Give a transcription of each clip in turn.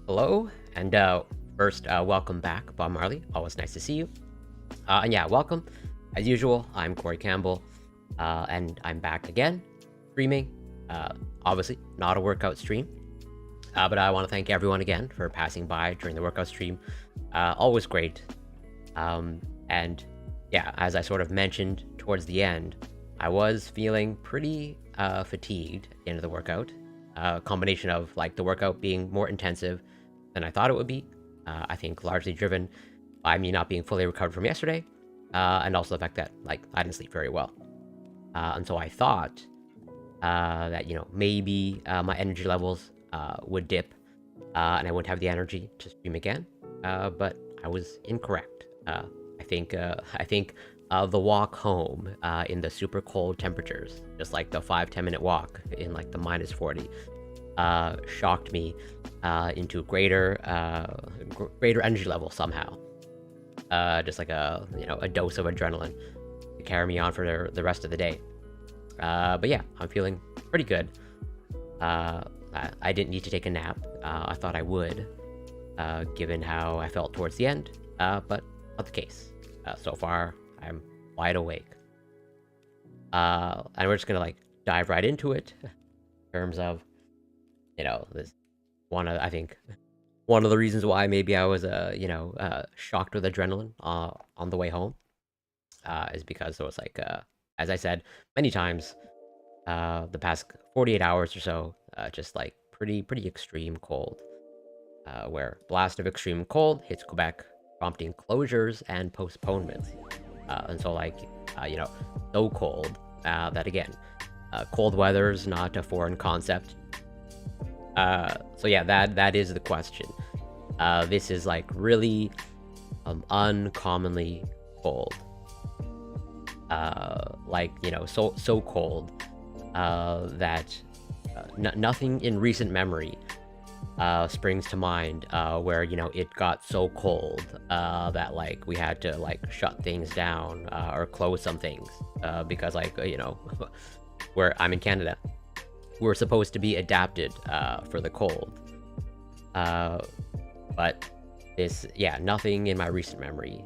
Hello, and first, welcome back, Bob Marley. Always nice to see you. And yeah, welcome. As usual, I'm Corey Campbell, and I'm back again, streaming. Obviously, not a workout stream, but I want to thank everyone again for passing by during the workout stream. Always great. And yeah, as I sort of mentioned towards the end, I was feeling pretty fatigued at the end of the workout. Combination of like the workout being more intensive than I thought it would be. I think largely driven by me not being fully recovered from yesterday, and also the fact that like I didn't sleep very well. And so I thought that maybe my energy levels would dip, and I wouldn't have the energy to stream again. But I was incorrect. I think the walk home in the super cold temperatures, just like the 5-10 minute walk in like the -40, shocked me into greater energy level somehow. Just like a dose of adrenaline to carry me on for the rest of the day. But yeah, I'm feeling pretty good. I didn't need to take a nap. I thought I would, given how I felt towards the end, but not the case. So far, I'm wide awake. And we're just gonna like dive right into it in terms of this I think one of the reasons why maybe I was shocked with adrenaline on the way home is because it was like as I said many times, the past 48 hours or so, just like pretty extreme cold, where blast of extreme cold hits Quebec, prompting closures and postponements. And so like so cold that again, cold weather's not a foreign concept. So yeah, that is the question. This is like really uncommonly cold. Like so cold that nothing in recent memory springs to mind where it got so cold that like we had to like shut things down or close some things because like where I'm in Canada, we're supposed to be adapted for the cold, but nothing in my recent memory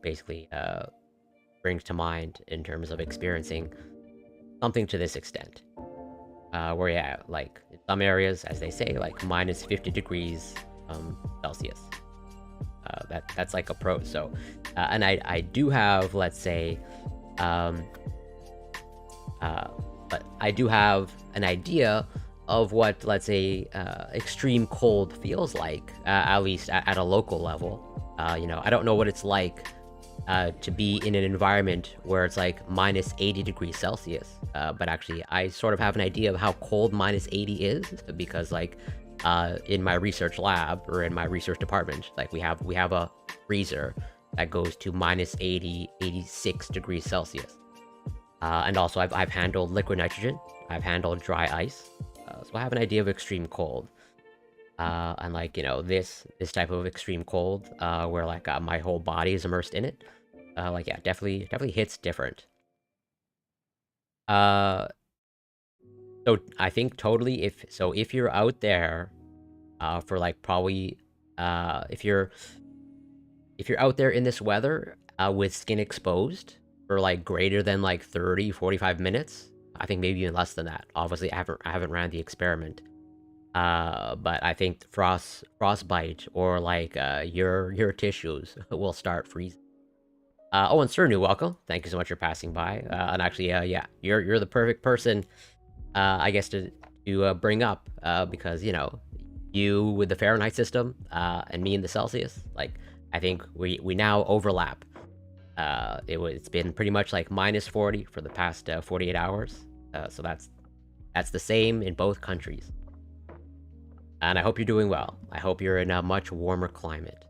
basically brings to mind in terms of experiencing something to this extent. Where like in some areas, as they say, like -50 degrees Celsius. That's like a pro. So, and I do have, let's say, but I do have an idea of what, let's say, extreme cold feels like, at least at a local level. I don't know what it's like to be in an environment where it's like -80 degrees Celsius, but actually I sort of have an idea of how cold -80 is, because like in my research lab or in my research department, like we have a freezer that goes to -80, 86 degrees Celsius. And also I've handled liquid nitrogen, I've handled dry ice, so I have an idea of extreme cold. And like this type of extreme cold, where like my whole body is immersed in it, like yeah, definitely hits different. So I think totally, if you're out there for like probably if you're out there in this weather with skin exposed for like greater than like 30-45 minutes, I think maybe even less than that. Obviously I haven't ran the experiment. But I think frostbite or like your tissues will start freezing. Oh, and Cernu, welcome. Thank you so much for passing by. And actually, yeah, you're the perfect person, I guess, to bring up, because you with the Fahrenheit system, and me in the Celsius. Like, I think we now overlap. It's been pretty much like -40 for the past 48 hours. So that's the same in both countries. And I hope you're doing well. I hope you're in a much warmer climate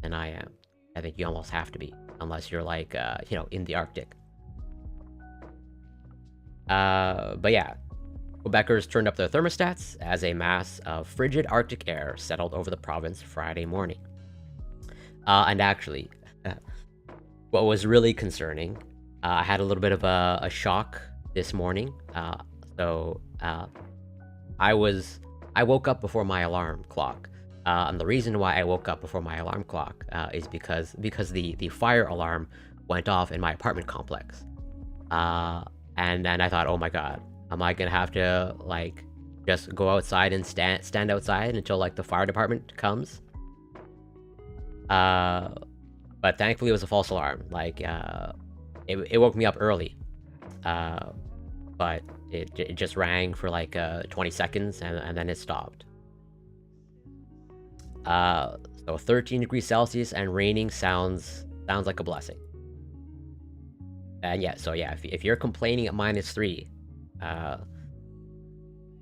than I am. I think you almost have to be, unless you're like, in the Arctic. But yeah, Quebecers turned up their thermostats as a mass of frigid Arctic air settled over the province Friday morning. And actually, what was really concerning, I had a little bit of a shock this morning. So I was I woke up before my alarm clock. And the reason why I woke up before my alarm clock is because the fire alarm went off in my apartment complex. And then I thought, oh my god, am I gonna have to like just go outside and stand outside until like the fire department comes? But thankfully it was a false alarm. Like it woke me up early, but it just rang for like 20 seconds and then it stopped. So 13 degrees Celsius and raining sounds like a blessing. And yeah, so yeah, if you're complaining at -3,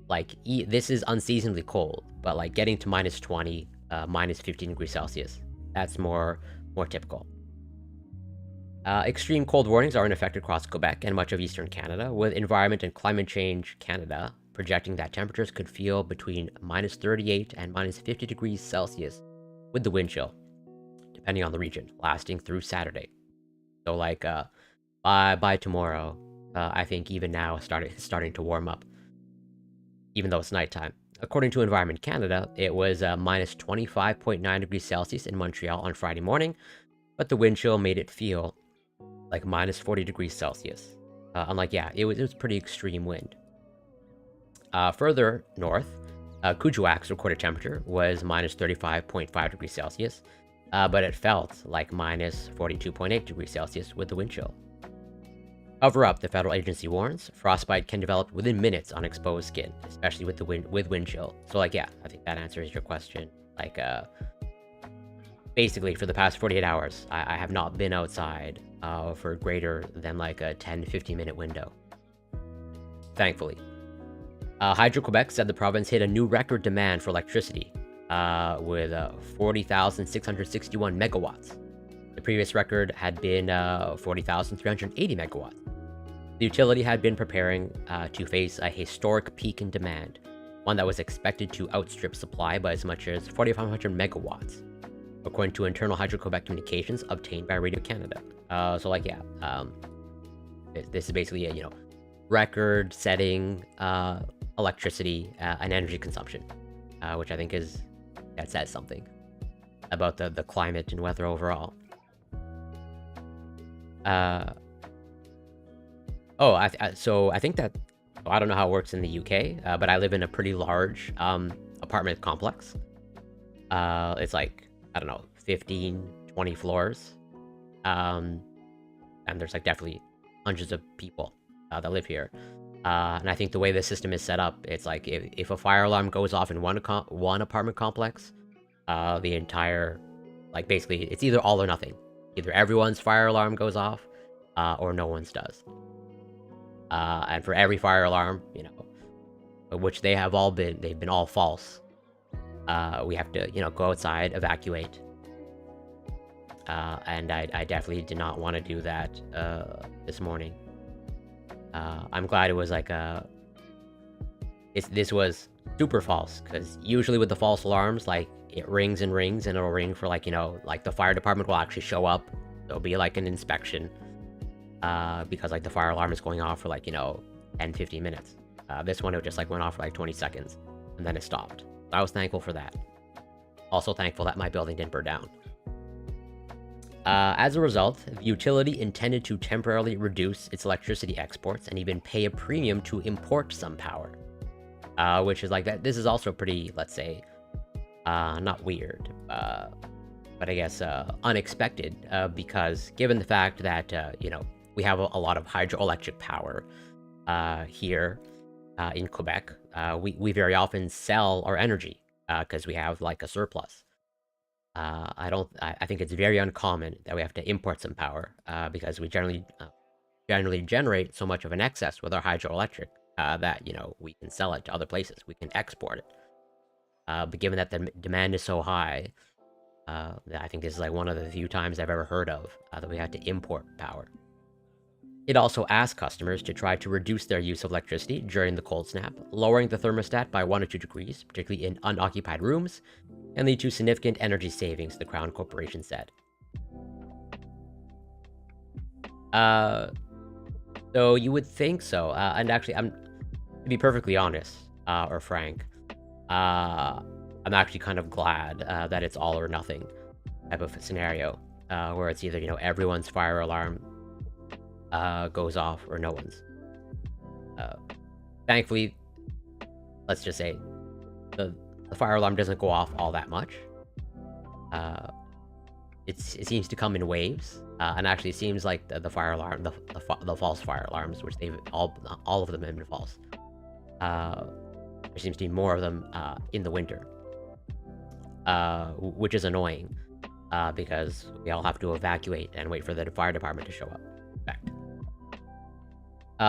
like this is unseasonably cold, but like getting to -20, -15 degrees Celsius, that's more typical. Extreme cold warnings are in effect across Quebec and much of eastern Canada, with Environment and Climate Change Canada projecting that temperatures could feel between -38 and -50 degrees Celsius with the wind chill, depending on the region, lasting through Saturday. So like by tomorrow, I think even now it's starting to warm up, even though it's nighttime. According to Environment Canada, it was -25.9 degrees Celsius in Montreal on Friday morning, but the wind chill made it feel like -40 degrees Celsius. Unlike, yeah, it was pretty extreme wind. Further north, Kuujjuaq's recorded temperature was -35.5 degrees Celsius, but it felt like -42.8 degrees Celsius with the wind chill. Cover up, the federal agency warns. Frostbite can develop within minutes on exposed skin, especially with the wind chill. So like, yeah, I think that answers your question. Like, basically for the past 48 hours, I have not been outside for greater than like a 10-15 minute window. Thankfully. Hydro-Quebec said the province hit a new record demand for electricity with 40,661 megawatts. The previous record had been 40,380 megawatts. The utility had been preparing to face a historic peak in demand, one that was expected to outstrip supply by as much as 4,500 megawatts, according to internal Hydro-Quebec communications obtained by Radio Canada. So like, yeah, this is basically a, record-setting electricity and energy consumption, which I think that says something about the climate and weather overall. So I think that, I don't know how it works in the UK, but I live in a pretty large apartment complex. It's like, I don't know, 15, 20 floors. And there's like definitely hundreds of people that live here. And I think the way the system is set up, it's like if a fire alarm goes off in one apartment complex, the entire, like basically, it's either all or nothing. Either everyone's fire alarm goes off, or no one's does. And for every fire alarm, which they've been all false. We have to, go outside, evacuate. And I definitely did not want to do that this morning. I'm glad it was like this was super false, because usually with the false alarms, like it rings and rings and it'll ring for like, like the fire department will actually show up. There'll be like an inspection, because like the fire alarm is going off for like, 10-15 minutes. This one, it just like went off for like 20 seconds and then it stopped. So I was thankful for that. Also thankful that my building didn't burn down. As a result, the utility intended to temporarily reduce its electricity exports and even pay a premium to import some power. Which is like that. This is also pretty, let's say, not weird, but I guess unexpected, because given the fact that, we have a lot of hydroelectric power here in Quebec, we very often sell our energy because we have like a surplus. I think it's very uncommon that we have to import some power because we generally generate so much of an excess with our hydroelectric that, we can sell it to other places. We can export it. But given that the demand is so high, I think this is like one of the few times I've ever heard of that we had to import power. It also asked customers to try to reduce their use of electricity during the cold snap, lowering the thermostat by 1 or 2 degrees, particularly in unoccupied rooms, and lead to significant energy savings, the Crown Corporation said. So you would think so, and actually, to be perfectly honest, or frank, I'm actually kind of glad that it's all or nothing type of scenario, where it's either, everyone's fire alarm goes off or no one's. Thankfully, let's just say the fire alarm doesn't go off all that much. It seems to come in waves, and actually it seems like the fire alarm, the false fire alarms, which they've all of them have been false. There seems to be more of them in the winter, which is annoying, because we all have to evacuate and wait for the fire department to show up. In fact,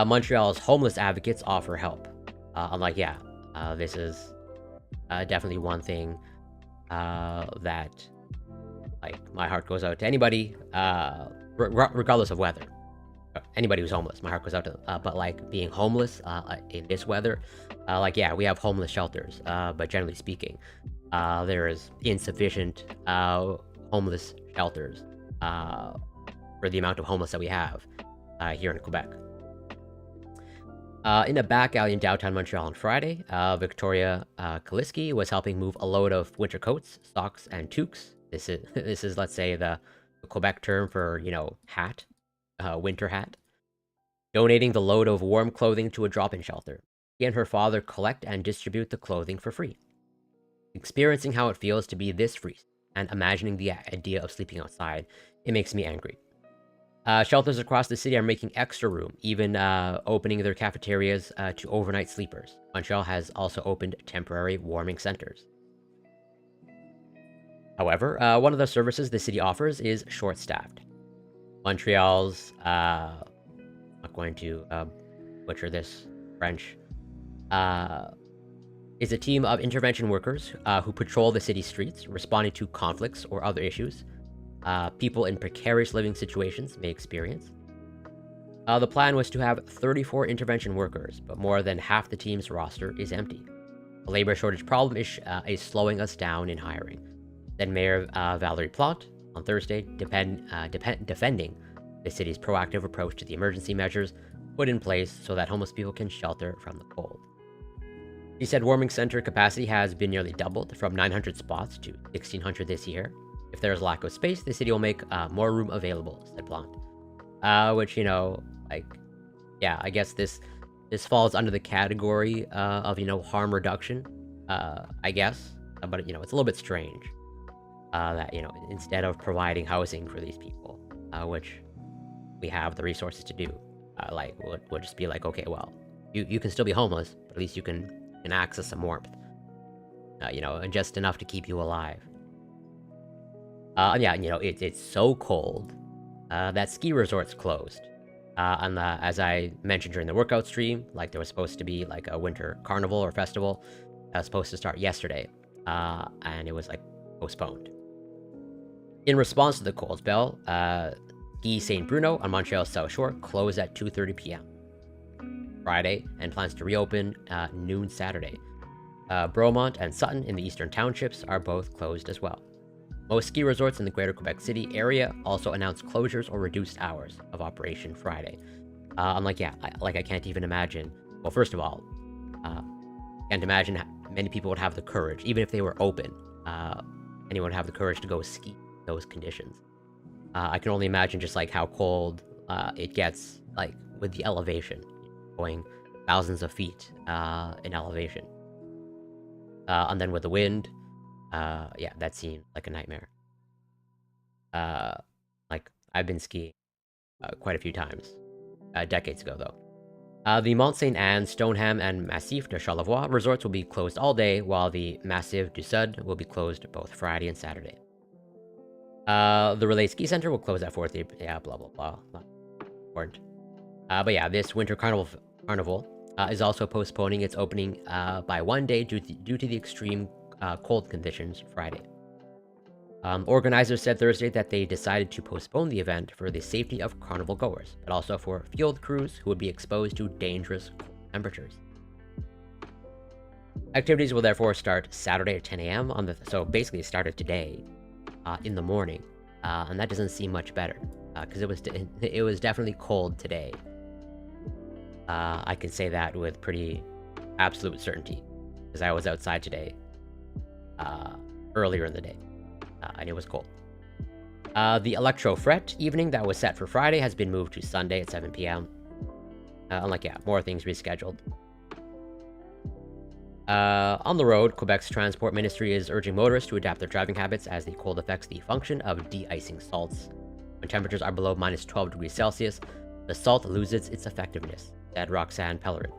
Montreal's homeless advocates offer help. I'm like, yeah, this is definitely one thing that, like, my heart goes out to anybody, regardless of weather. Anybody who's homeless, my heart goes out to them. But, like, being homeless in this weather, like, yeah, we have homeless shelters, but generally speaking, there is insufficient homeless shelters for the amount of homeless that we have here in Quebec. In a back alley in downtown Montreal on Friday, Victoria Kaliski was helping move a load of winter coats, socks, and toques. This is, let's say, the Quebec term for, hat, winter hat. Donating the load of warm clothing to a drop-in shelter. She and her father collect and distribute the clothing for free. Experiencing how it feels to be this free and imagining the idea of sleeping outside, it makes me angry. Shelters across the city are making extra room, even opening their cafeterias to overnight sleepers. Montreal has also opened temporary warming centers. However, one of the services the city offers is short-staffed. Montreal's, I'm not going to butcher this French, is a team of intervention workers who patrol the city streets, responding to conflicts or other issues people in precarious living situations may experience. The plan was to have 34 intervention workers, but more than half the team's roster is empty. The labor shortage problem is slowing us down in hiring, said Mayor Valerie Plante on Thursday, defending the city's proactive approach to the emergency measures put in place so that homeless people can shelter from the cold. She said warming center capacity has been nearly doubled from 900 spots to 1,600 this year. If there is lack of space, the city will make more room available, said Plante. Which, like, yeah, I guess this falls under the category of, harm reduction, I guess. But, it's a little bit strange that, instead of providing housing for these people, which we have the resources to do, like, we'll just be like, okay, well, you can still be homeless, but at least you can access some warmth, and just enough to keep you alive. Yeah, it's so cold that ski resorts closed. And as I mentioned during the workout stream, like, there was supposed to be like a winter carnival or festival that was supposed to start yesterday, and it was like postponed. In response to the cold spell, Ski St. Bruno on Montreal's South Shore closed at 2:30 p.m. Friday and plans to reopen noon Saturday. Bromont and Sutton in the eastern townships are both closed as well. Most ski resorts in the greater Quebec City area also announced closures or reduced hours of operation Friday. I'm like, yeah, I can't even imagine. Well, first of all, can't imagine many people would have the courage, even if they were open, anyone would have the courage to go ski in those conditions. I can only imagine just like how cold it gets, like with the elevation, going thousands of feet in elevation. And then with the wind, yeah, that seemed like a nightmare. Like, I've been skiing quite a few times, decades ago though. The Mont Saint Anne, Stoneham, and Massif de Charlevoix resorts will be closed all day, while the Massif du Sud will be closed both Friday and Saturday. The Relais Ski Center will close at 4:30. Yeah, blah blah blah. Not important. But yeah, this winter carnival is also postponing its opening by one day due to the extreme cold conditions Friday. Organizers said Thursday that they decided to postpone the event for the safety of carnival goers, but also for field crews who would be exposed to dangerous cold temperatures. Activities will therefore start Saturday at 10 a.m. so basically it started today in the morning, and that doesn't seem much better because it was definitely cold today. I can say that with pretty absolute certainty. because I was outside today earlier in the day, and it was cold. The Electro Fret evening that was set for Friday has been moved to Sunday at 7 p.m. More things rescheduled. On the road, Quebec's Transport Ministry is urging motorists to adapt their driving habits as the cold affects the function of de-icing salts. When temperatures are below -12 degrees Celsius, the salt loses its effectiveness, said Roxanne Pellerin,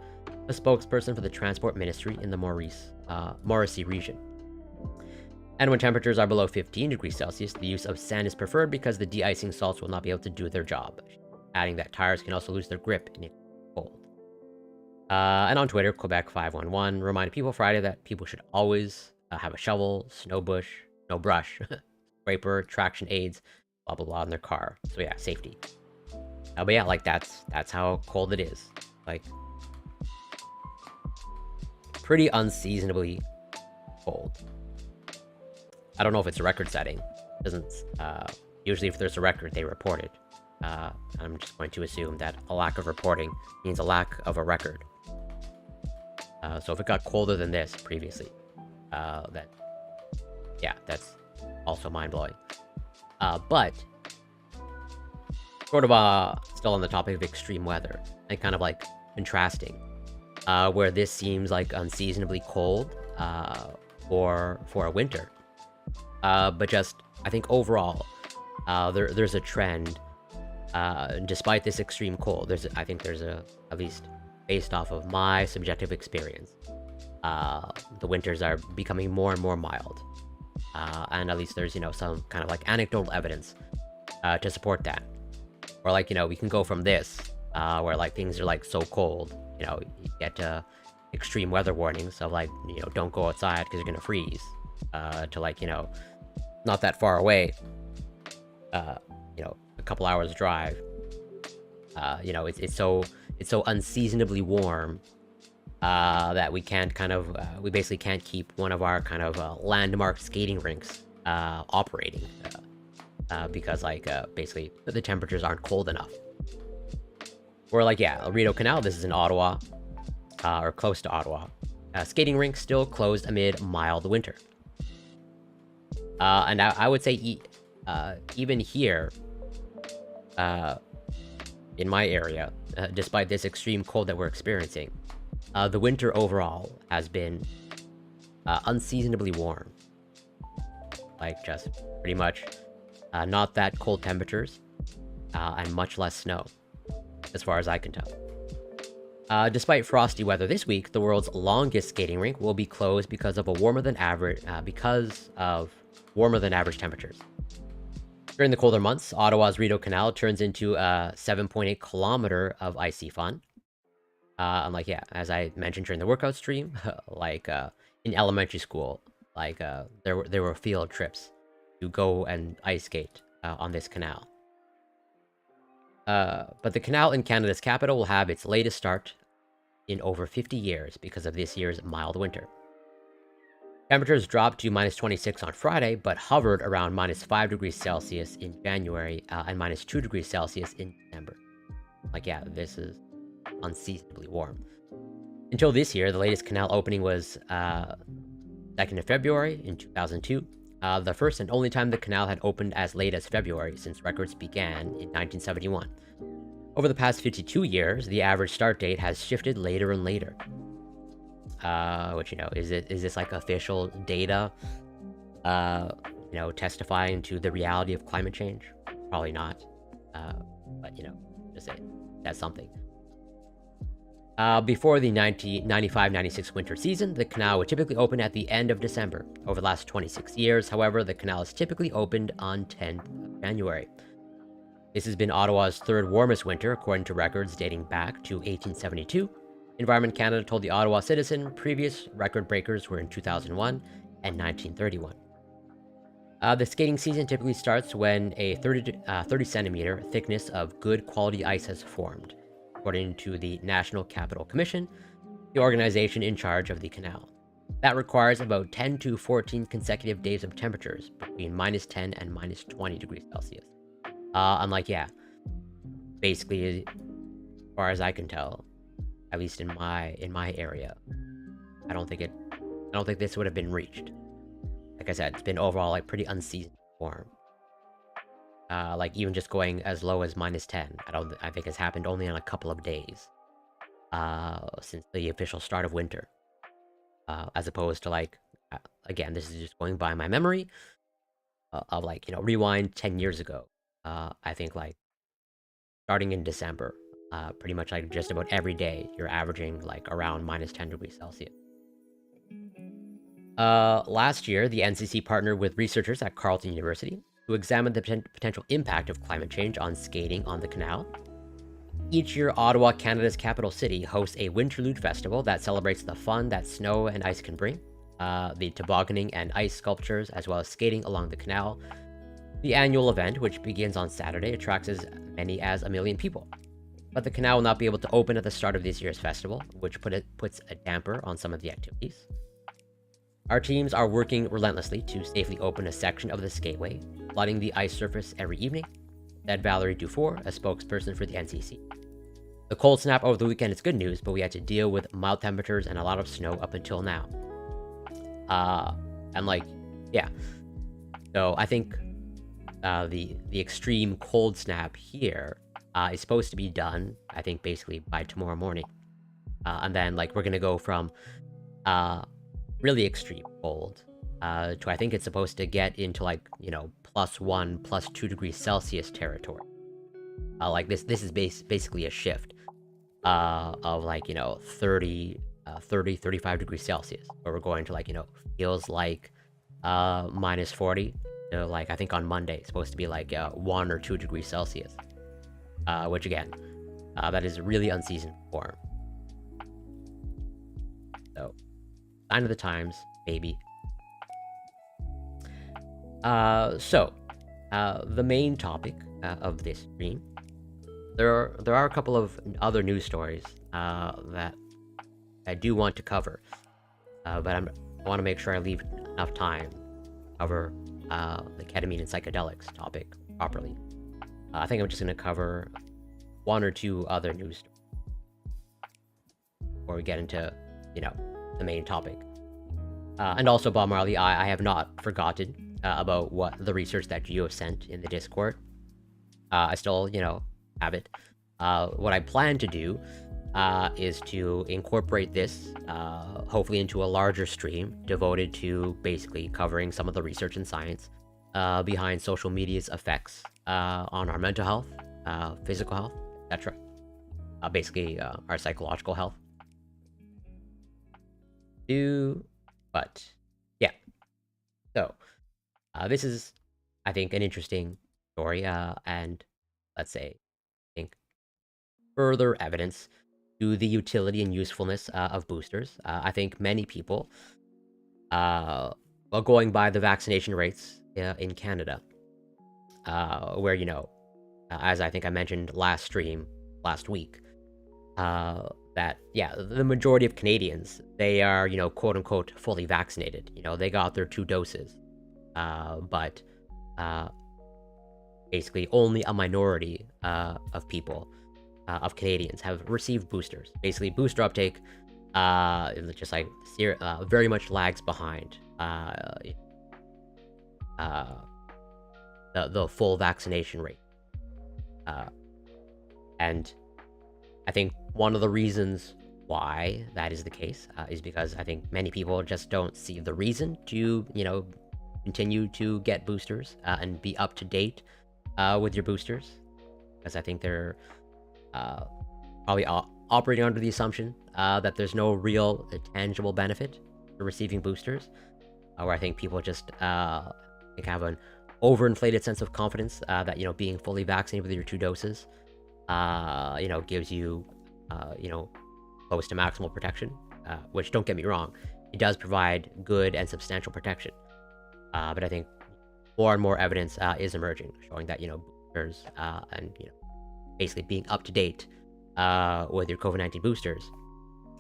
a spokesperson for the Transport Ministry in the Morrissey region. And when temperatures are below 15 degrees Celsius, the use of sand is preferred because the de-icing salts will not be able to do their job, adding that tires can also lose their grip in cold. And on Twitter, Quebec511 reminded people Friday that people should always have a shovel, snow brush, scraper, traction aids, blah blah blah in their car. So yeah, safety. But yeah, like that's how cold it is. Like pretty unseasonably cold. I don't know if it's record-setting. Doesn't usually if there's a record they report it. I'm just going to assume that a lack of reporting means a lack of a record. So if it got colder than this previously, that's also mind-blowing. But sort of still on the topic of extreme weather and kind of like contrasting, where this seems like unseasonably cold for a winter. But just, I think overall, there's a trend, despite this extreme cold, at least based off of my subjective experience, the winters are becoming more and more mild. And at least there's, some kind of like anecdotal evidence to support that. Or like, we can go from this, where like things are like so cold, you get extreme weather warnings of like, don't go outside because you're gonna freeze, to like, not that far away, a couple hours drive, it's so unseasonably warm that we can't we basically can't keep one of our kind of landmark skating rinks operating because basically the temperatures aren't cold enough. Or like, Rideau Canal, this is in Ottawa, or close to Ottawa. Skating rink still closed amid mild winter. And I would say even here, in my area, despite this extreme cold that we're experiencing, the winter overall has been unseasonably warm. Like, just pretty much not that cold temperatures, and much less snow, as far as I can tell. Despite frosty weather this week, the world's longest skating rink will be closed because of warmer than average temperatures. During the colder months, Ottawa's Rideau Canal turns into a 7.8 kilometer of icy fun. And as I mentioned during the workout stream, in elementary school, there were field trips to go and ice skate on this canal. But the canal in Canada's capital will have its latest start in over 50 years because of this year's mild winter. Temperatures dropped to -26 on Friday, but hovered around -5 degrees Celsius in January and -2 degrees Celsius in December. This is unseasonably warm. Until this year, the latest canal opening was 2nd of February in 2002. The first and only time the canal had opened as late as February since records began in 1971. Over the past 52 years, the average start date has shifted later and later. Which, is this like official data, testifying to the reality of climate change? Probably not. But, just say that's something. Before the 95-96 winter season, the canal would typically open at the end of December. Over the last 26 years, however, the canal is typically opened on 10th of January. This has been Ottawa's third warmest winter, according to records dating back to 1872. Environment Canada told the Ottawa Citizen previous record breakers were in 2001 and 1931. The skating season typically starts when a 30 centimeter thickness of good quality ice has formed, according to the National Capital Commission, the organization in charge of the canal. That requires about 10 to 14 consecutive days of temperatures between -10 and -20 degrees Celsius. Basically, as far as I can tell, at least in my area, I don't think I don't think this would have been reached. Like I said, it's been overall like pretty unseasoned form. Like even just going as low as -10, I think has happened only on a couple of days since the official start of winter. As opposed to like, again, this is just going by my memory of like, rewind 10 years ago. I think like starting in December, pretty much like just about every day, you're averaging like around -10 degrees Celsius. Last year, the NCC partnered with researchers at Carleton University to examine the potential impact of climate change on skating on the canal. Each year, Ottawa, Canada's capital city, hosts a Winterlude festival that celebrates the fun that snow and ice can bring, the tobogganing and ice sculptures, as well as skating along the canal. The annual event, which begins on Saturday, attracts as many as 1 million people. But the canal will not be able to open at the start of this year's festival, which puts a damper on some of the activities. Our teams are working relentlessly to safely open a section of the skateway, flooding the ice surface every evening, said Valerie Dufour, a spokesperson for the NCC. The cold snap over the weekend is good news, but we had to deal with mild temperatures and a lot of snow up until now. And like, yeah. So I think the extreme cold snap here is supposed to be done, I think, basically by tomorrow morning. And then like we're gonna go from really extreme cold to I think it's supposed to get into like, +1, +2 degrees Celsius territory. Like this is basically a shift of like, 30, 35 degrees Celsius, where we're going to like, feels like -40. So like I think on Monday it's supposed to be like 1 or 2 degrees Celsius, which again, that is really unseasoned form. So, sign of the times, baby. The main topic of this stream, there are a couple of other news stories that I do want to cover, but I want to make sure I leave enough time to cover the ketamine and psychedelics topic properly. I think I'm just going to cover 1 or 2 other news stories before we get into, the main topic. And also, Bob Marley, I have not forgotten about what the research that you have sent in the Discord. I still, have it. What I plan to do is to incorporate this, hopefully into a larger stream devoted to basically covering some of the research and science behind social media's effects on our mental health, physical health, etc. Basically, our psychological health. But yeah. So, this is, I think, an interesting story, and let's say, I think, further evidence to the utility and usefulness of boosters. I think many people, well, going by the vaccination rates in Canada, where, as I think I mentioned last week, that, yeah, the majority of Canadians, they are, quote unquote, fully vaccinated. They got their 2 doses. But basically only a minority of people, of Canadians, have received boosters. Basically, booster uptake just like very much lags behind the full vaccination rate. And I think one of the reasons why that is the case is because I think many people just don't see the reason to, continue to get boosters and be up to date with your boosters, because I think they're probably operating under the assumption that there's no real tangible benefit for receiving boosters, where I think people just have an overinflated sense of confidence that being fully vaccinated with your 2 doses gives you close to maximal protection, which, don't get me wrong, it does provide good and substantial protection. But I think more and more evidence is emerging, showing that, boosters and, basically being up to date with your COVID-19 boosters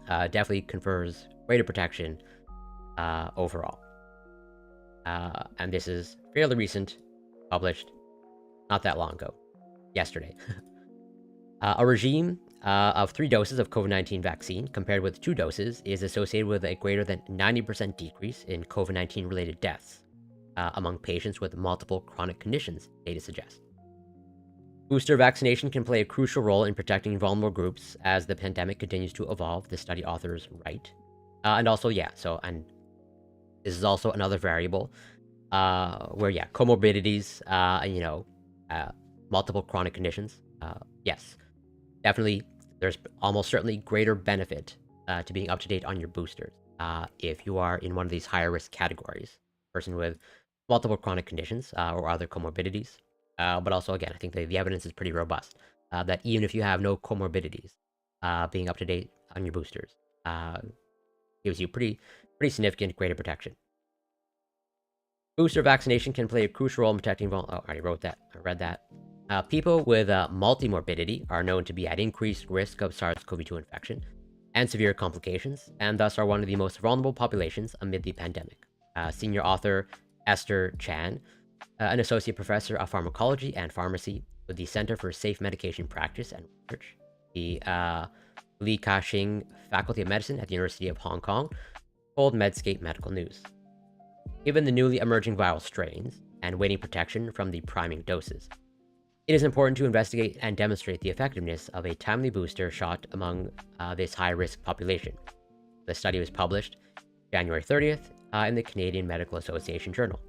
definitely confers greater protection overall. And this is fairly recent, published not that long ago, yesterday. A regime of 3 doses of COVID-19 vaccine compared with 2 doses is associated with a greater than 90% decrease in COVID-19 related deaths among patients with multiple chronic conditions, data suggests. Booster vaccination can play a crucial role in protecting vulnerable groups as the pandemic continues to evolve, the study authors write. And also, and this is also another variable where, comorbidities, multiple chronic conditions. Yes, definitely, there's almost certainly greater benefit to being up to date on your boosters if you are in one of these higher risk categories, person with multiple chronic conditions or other comorbidities. But also, again, I think the evidence is pretty robust that even if you have no comorbidities, being up to date on your boosters gives you pretty significant greater protection. Booster vaccination can play a crucial role in protecting I already wrote that. I read that. People with multimorbidity are known to be at increased risk of SARS-CoV-2 infection and severe complications, and thus are one of the most vulnerable populations amid the pandemic. Senior author Esther Chan, an associate professor of pharmacology and pharmacy with the Center for Safe Medication Practice and Research, the Li Ka-shing Faculty of Medicine at the University of Hong Kong, told Medscape Medical News. Given the newly emerging viral strains and waning protection from the priming doses, it is important to investigate and demonstrate the effectiveness of a timely booster shot among this high-risk population. The study was published January 30th in the Canadian Medical Association Journal.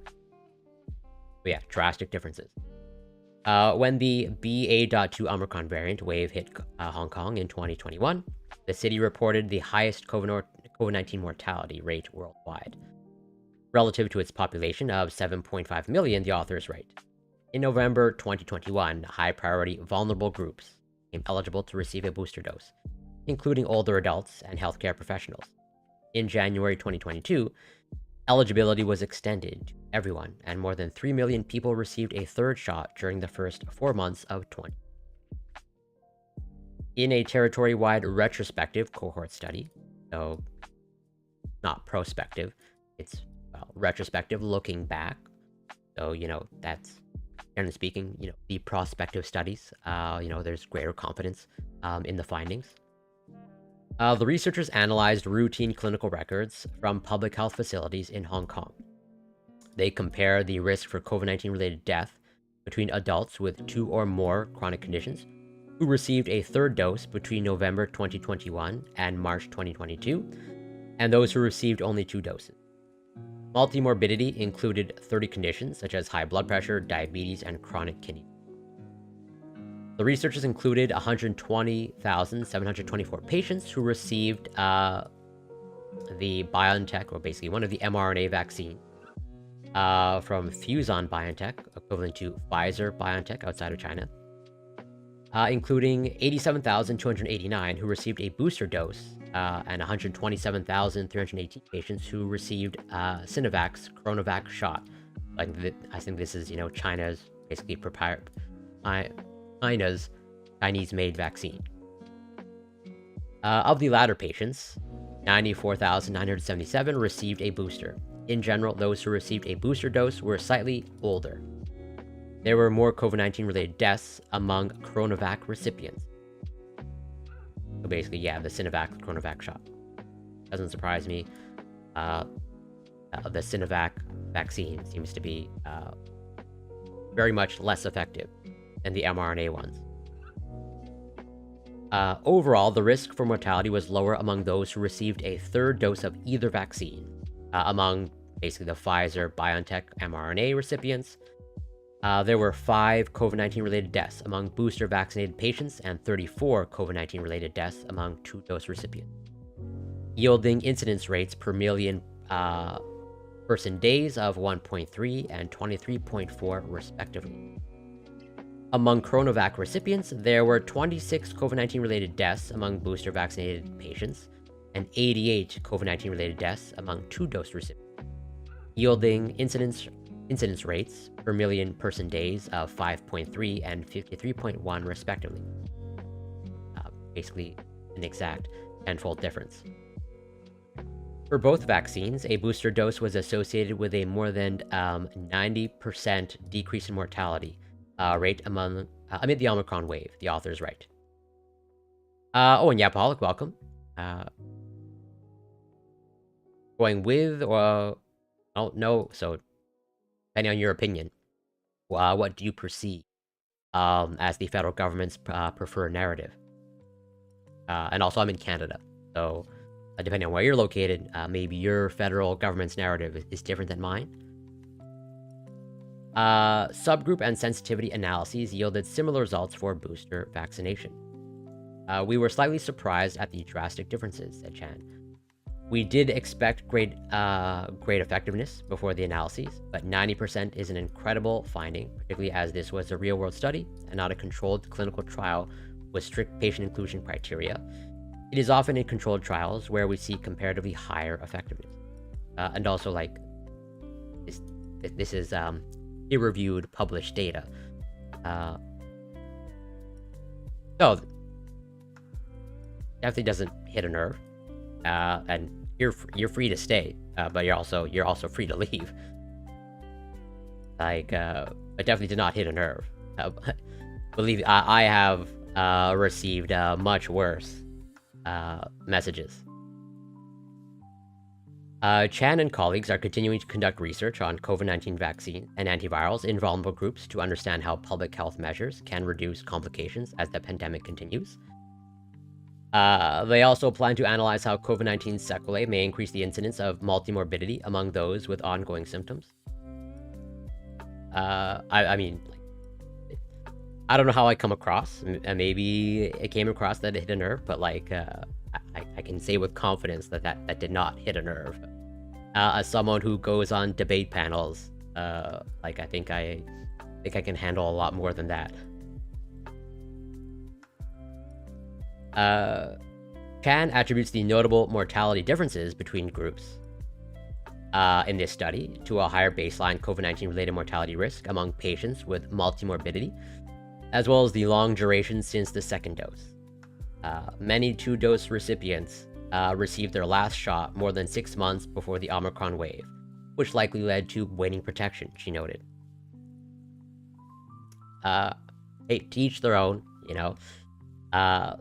But yeah, drastic differences. When the BA.2 Omicron variant wave hit Hong Kong in 2021, the city reported the highest COVID-19 mortality rate worldwide. Relative to its population of 7.5 million, the authors write. In November 2021, high-priority vulnerable groups became eligible to receive a booster dose, including older adults and healthcare professionals. In January 2022, eligibility was extended to everyone, and more than 3 million people received a third shot during the first 4 months of 2020. In a territory-wide retrospective cohort study, so not prospective, it's retrospective, looking back. So, that's, generally speaking, the prospective studies, there's greater confidence in the findings. The researchers analyzed routine clinical records from public health facilities in Hong Kong. They compare the risk for COVID-19 related death between adults with 2 or more chronic conditions who received a third dose between November 2021 and March 2022, and those who received only 2 doses. Multimorbidity included 30 conditions such as high blood pressure, diabetes, and chronic kidney. The researchers included 120,724 patients who received the BioNTech, or basically one of the mRNA vaccines from Fusion BioNTech, equivalent to Pfizer BioNTech outside of China, including 87,289 who received a booster dose and 127,318 patients who received Sinovac's Coronavac shot. I think this is, China's basically China's Chinese-made vaccine. Of the latter patients, 94,977 received a booster. In general, those who received a booster dose were slightly older. There were more COVID-19 related deaths among Coronavac recipients. So basically, the Sinovac Coronavac shot. Doesn't surprise me. The Sinovac vaccine seems to be very much less effective than the mRNA ones. Overall, the risk for mortality was lower among those who received a third dose of either vaccine, among basically the Pfizer BioNTech mRNA recipients. There were 5 COVID-19 related deaths among booster vaccinated patients and 34 COVID-19 related deaths among 2-dose recipients, yielding incidence rates per million person days of 1.3 and 23.4 respectively. Among Coronavac recipients, there were 26 COVID-19 related deaths among booster vaccinated patients and 88 COVID-19 related deaths among 2-dose recipients, yielding incidence rates per million person days of 5.3 and 53.1 respectively. Basically an exact 10-fold difference. For both vaccines, a booster dose was associated with a more than 90% decrease in mortality rate amid the Omicron wave, the authors write. Oh, and yeah, Pollock, welcome. Uh, Going with or oh no. So depending on your opinion, what do you perceive as the federal government's preferred narrative? And also, I'm in Canada, so depending on where you're located, maybe your federal government's narrative is different than mine. Subgroup and sensitivity analyses yielded similar results for booster vaccination. We were slightly surprised at the drastic differences, said Chan. We did expect great effectiveness before the analyses, but 90% is an incredible finding, particularly as this was a real-world study and not a controlled clinical trial with strict patient inclusion criteria. It is often in controlled trials where we see comparatively higher effectiveness. And also, like, this is peer-reviewed, published data. So, definitely doesn't hit a nerve. And you're free to stay, but you're also free to leave. Like, it definitely did not hit a nerve. Believe I have received much worse messages. Chan and colleagues are continuing to conduct research on COVID-19 vaccine and antivirals in vulnerable groups to understand how public health measures can reduce complications as the pandemic continues. They also plan to analyze how COVID-19 sequelae may increase the incidence of multimorbidity among those with ongoing symptoms. I mean, like, I don't know how I come across. Maybe it came across that it hit a nerve, but like, I can say with confidence that did not hit a nerve. As someone who goes on debate panels, like I think I can handle a lot more than that. Chan attributes the notable mortality differences between groups in this study to a higher baseline COVID-19 related mortality risk among patients with multimorbidity, as well as the long duration since the second dose. Many two-dose recipients received their last shot more than 6 months before the Omicron wave, which likely led to waning protection, she noted. Hey, to each their own, you know.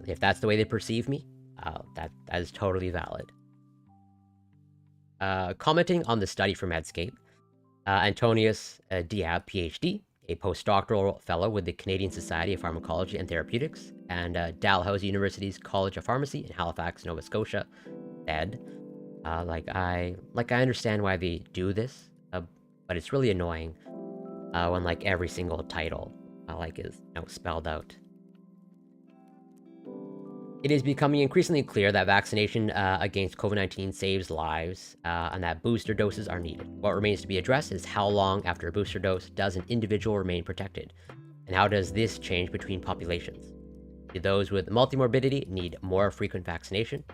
If that's the way they perceive me, that is totally valid. Commenting on the study from Medscape, Antonius Diab, PhD, a postdoctoral fellow with the Canadian Society of Pharmacology and Therapeutics and Dalhousie University's College of Pharmacy in Halifax, Nova Scotia, said, I understand why they do this, but it's really annoying when like every single title is spelled out. It is becoming increasingly clear that vaccination against COVID-19 saves lives and that booster doses are needed. What remains to be addressed is how long after a booster dose does an individual remain protected, and how does this change between populations? Do those with multimorbidity need more frequent vaccination?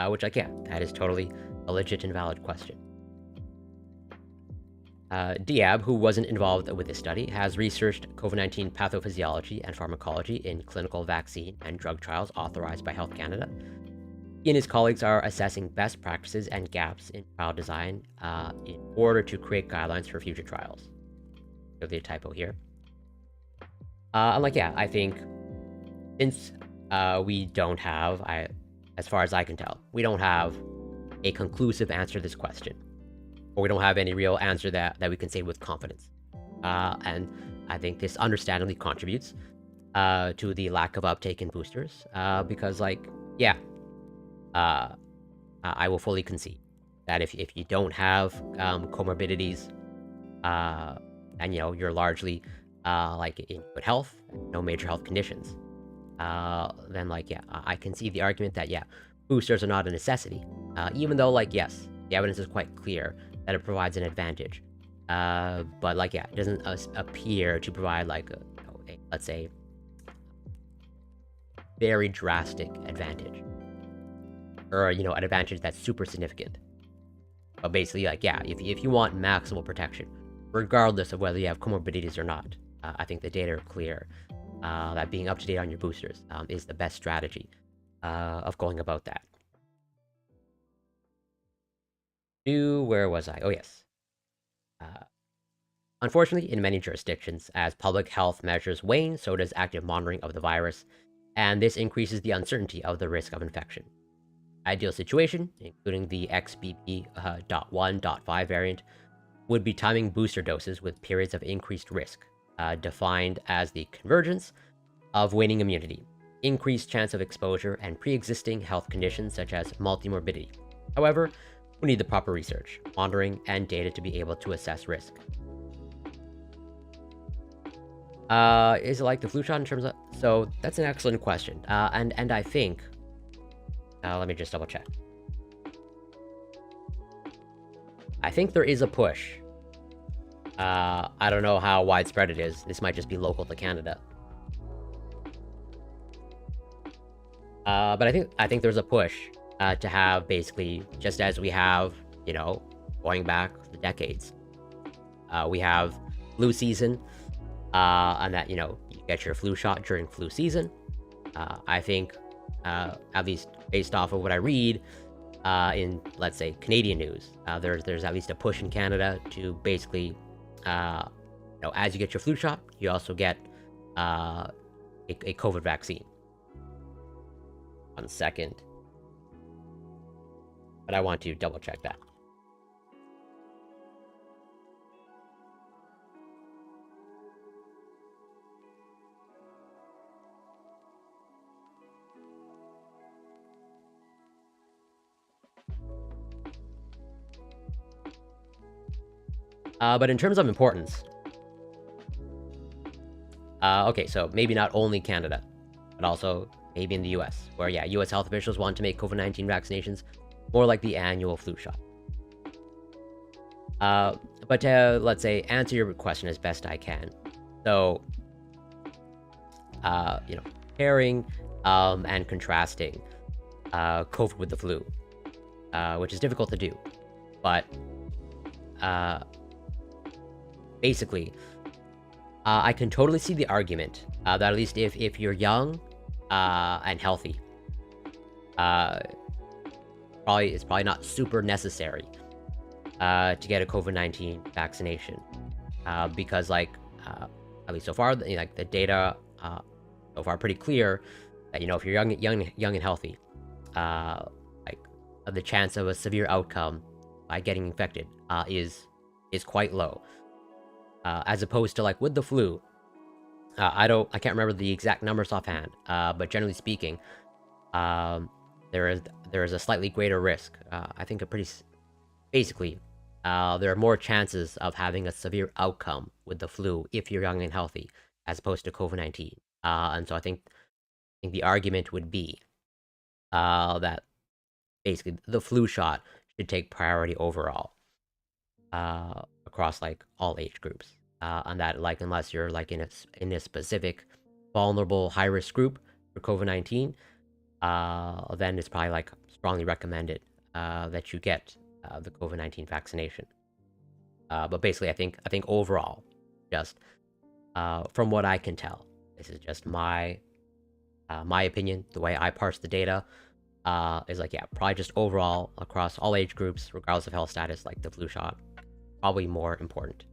Which, that is totally a legit and valid question. Diab, who wasn't involved with this study, has researched COVID-19 pathophysiology and pharmacology in clinical vaccine and drug trials authorized by Health Canada. He and his colleagues are assessing best practices and gaps in trial design in order to create guidelines for future trials. So the typo here. I think since we don't have, as far as I can tell, we don't have a conclusive answer to this question. Or we don't have any real answer that we can say with confidence. And I think this understandably contributes to the lack of uptake in boosters. Because, I will fully concede that if you don't have comorbidities, and you're largely in good health, no major health conditions, then I can see the argument that boosters are not a necessity. Even though yes, the evidence is quite clear that it provides an advantage. But it doesn't appear to provide let's say, very drastic advantage. Or, an advantage that's super significant. But basically, if you want maximal protection, regardless of whether you have comorbidities or not, I think the data are clear that being up to date on your boosters is the best strategy of going about that. Where was I? Oh, yes. Unfortunately, in many jurisdictions, as public health measures wane, so does active monitoring of the virus, and this increases the uncertainty of the risk of infection. Ideal situation, including the XBB.1.5 variant, would be timing booster doses with periods of increased risk, defined as the convergence of waning immunity, increased chance of exposure, and pre-existing health conditions such as multimorbidity. However, we need the proper research, monitoring, and data to be able to assess risk. Is it like the flu shot in terms of... So that's an excellent question. And I think... let me just double check. I think there is a push. I don't know how widespread it is. This might just be local to Canada. But I think there's a push to have basically, just as we have, you know, going back the decades. We have flu season, and that, you know, you get your flu shot during flu season. I think, at least based off of what I read, in, let's say, Canadian news, there's at least a push in Canada to basically, you know, as you get your flu shot, you also get a COVID vaccine. 1 second. But I want to double check that. But in terms of importance, okay, so maybe not only Canada, but also maybe in the US, where, yeah, US health officials want to make COVID-19 vaccinations more like the annual flu shot. But to, let's say, answer your question as best I can. So, you know, pairing and contrasting COVID with the flu, which is difficult to do. But basically, I can totally see the argument that at least if you're young and healthy, it's probably not super necessary to get a COVID-19 vaccination, because, like, at least so far, like, the data so far pretty clear that, you know, if you're young and healthy, like, the chance of a severe outcome by getting infected is quite low, as opposed to, like, with the flu. I can't remember the exact numbers offhand, but generally speaking, there is a slightly greater risk. I think basically, there are more chances of having a severe outcome with the flu if you're young and healthy, as opposed to COVID-19. And so I think the argument would be that basically the flu shot should take priority overall, across, like, all age groups. And that, like, unless you're, like, in a specific vulnerable high risk group for COVID-19, then it's probably, like, strongly recommended that you get the COVID-19 vaccination. But basically, I think overall, just from what I can tell, this is just my opinion. The way I parse the data is, like, yeah, probably just overall across all age groups, regardless of health status, like, the flu shot probably more important.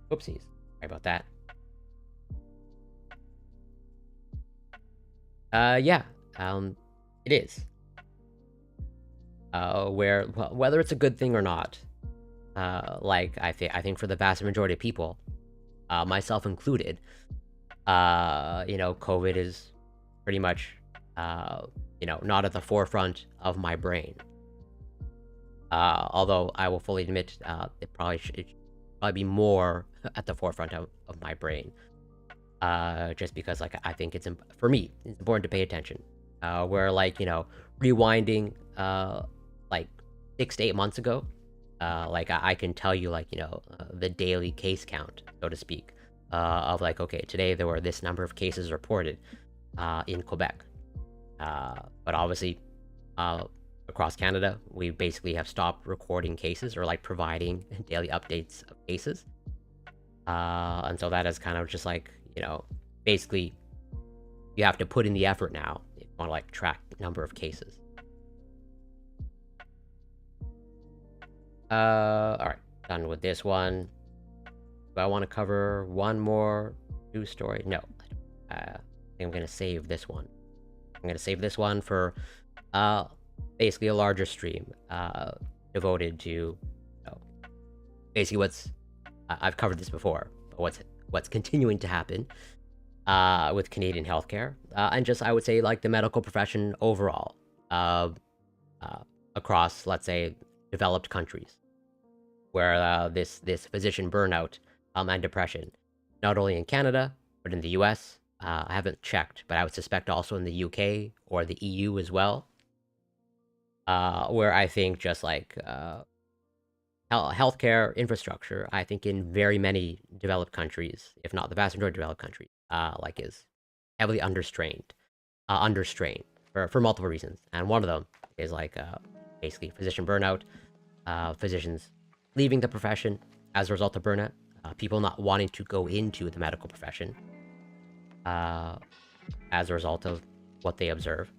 Oopsies, sorry about that. Yeah, it is. Whether it's a good thing or not, like, I think for the vast majority of people, myself included, you know, COVID is pretty much, you know, not at the forefront of my brain. Although I will fully admit, it should probably be more at the forefront of my brain. Just because, like, I think for me, it's important to pay attention. Where, like, you know, rewinding, like, 6 to 8 months ago, like, I can tell you, like, you know, the daily case count, so to speak, of, like, okay, today there were this number of cases reported in Quebec. But obviously, across Canada, we basically have stopped recording cases or, like, providing daily updates of cases. And so that is kind of just, like, you know, basically, you have to put in the effort now if you want to, like, track the number of cases. Alright, done with this one. Do I want to cover one more news story? No. think I'm gonna save this one. I'm gonna save this one for basically a larger stream devoted to, you know, basically what's I've covered this before, but what's continuing to happen with Canadian healthcare, and just I would say like the medical profession overall, uh, across, let's say, developed countries, where this physician burnout and depression, not only in Canada but in the U.S. I haven't checked, but I would suspect also in the UK or the EU as well, where I think just like healthcare infrastructure, I think in very many developed countries, if not the vast majority of developed countries, like is heavily understrained for multiple reasons, and one of them is like basically physician burnout, physicians leaving the profession as a result of burnout, people not wanting to go into the medical profession as a result of what they observe.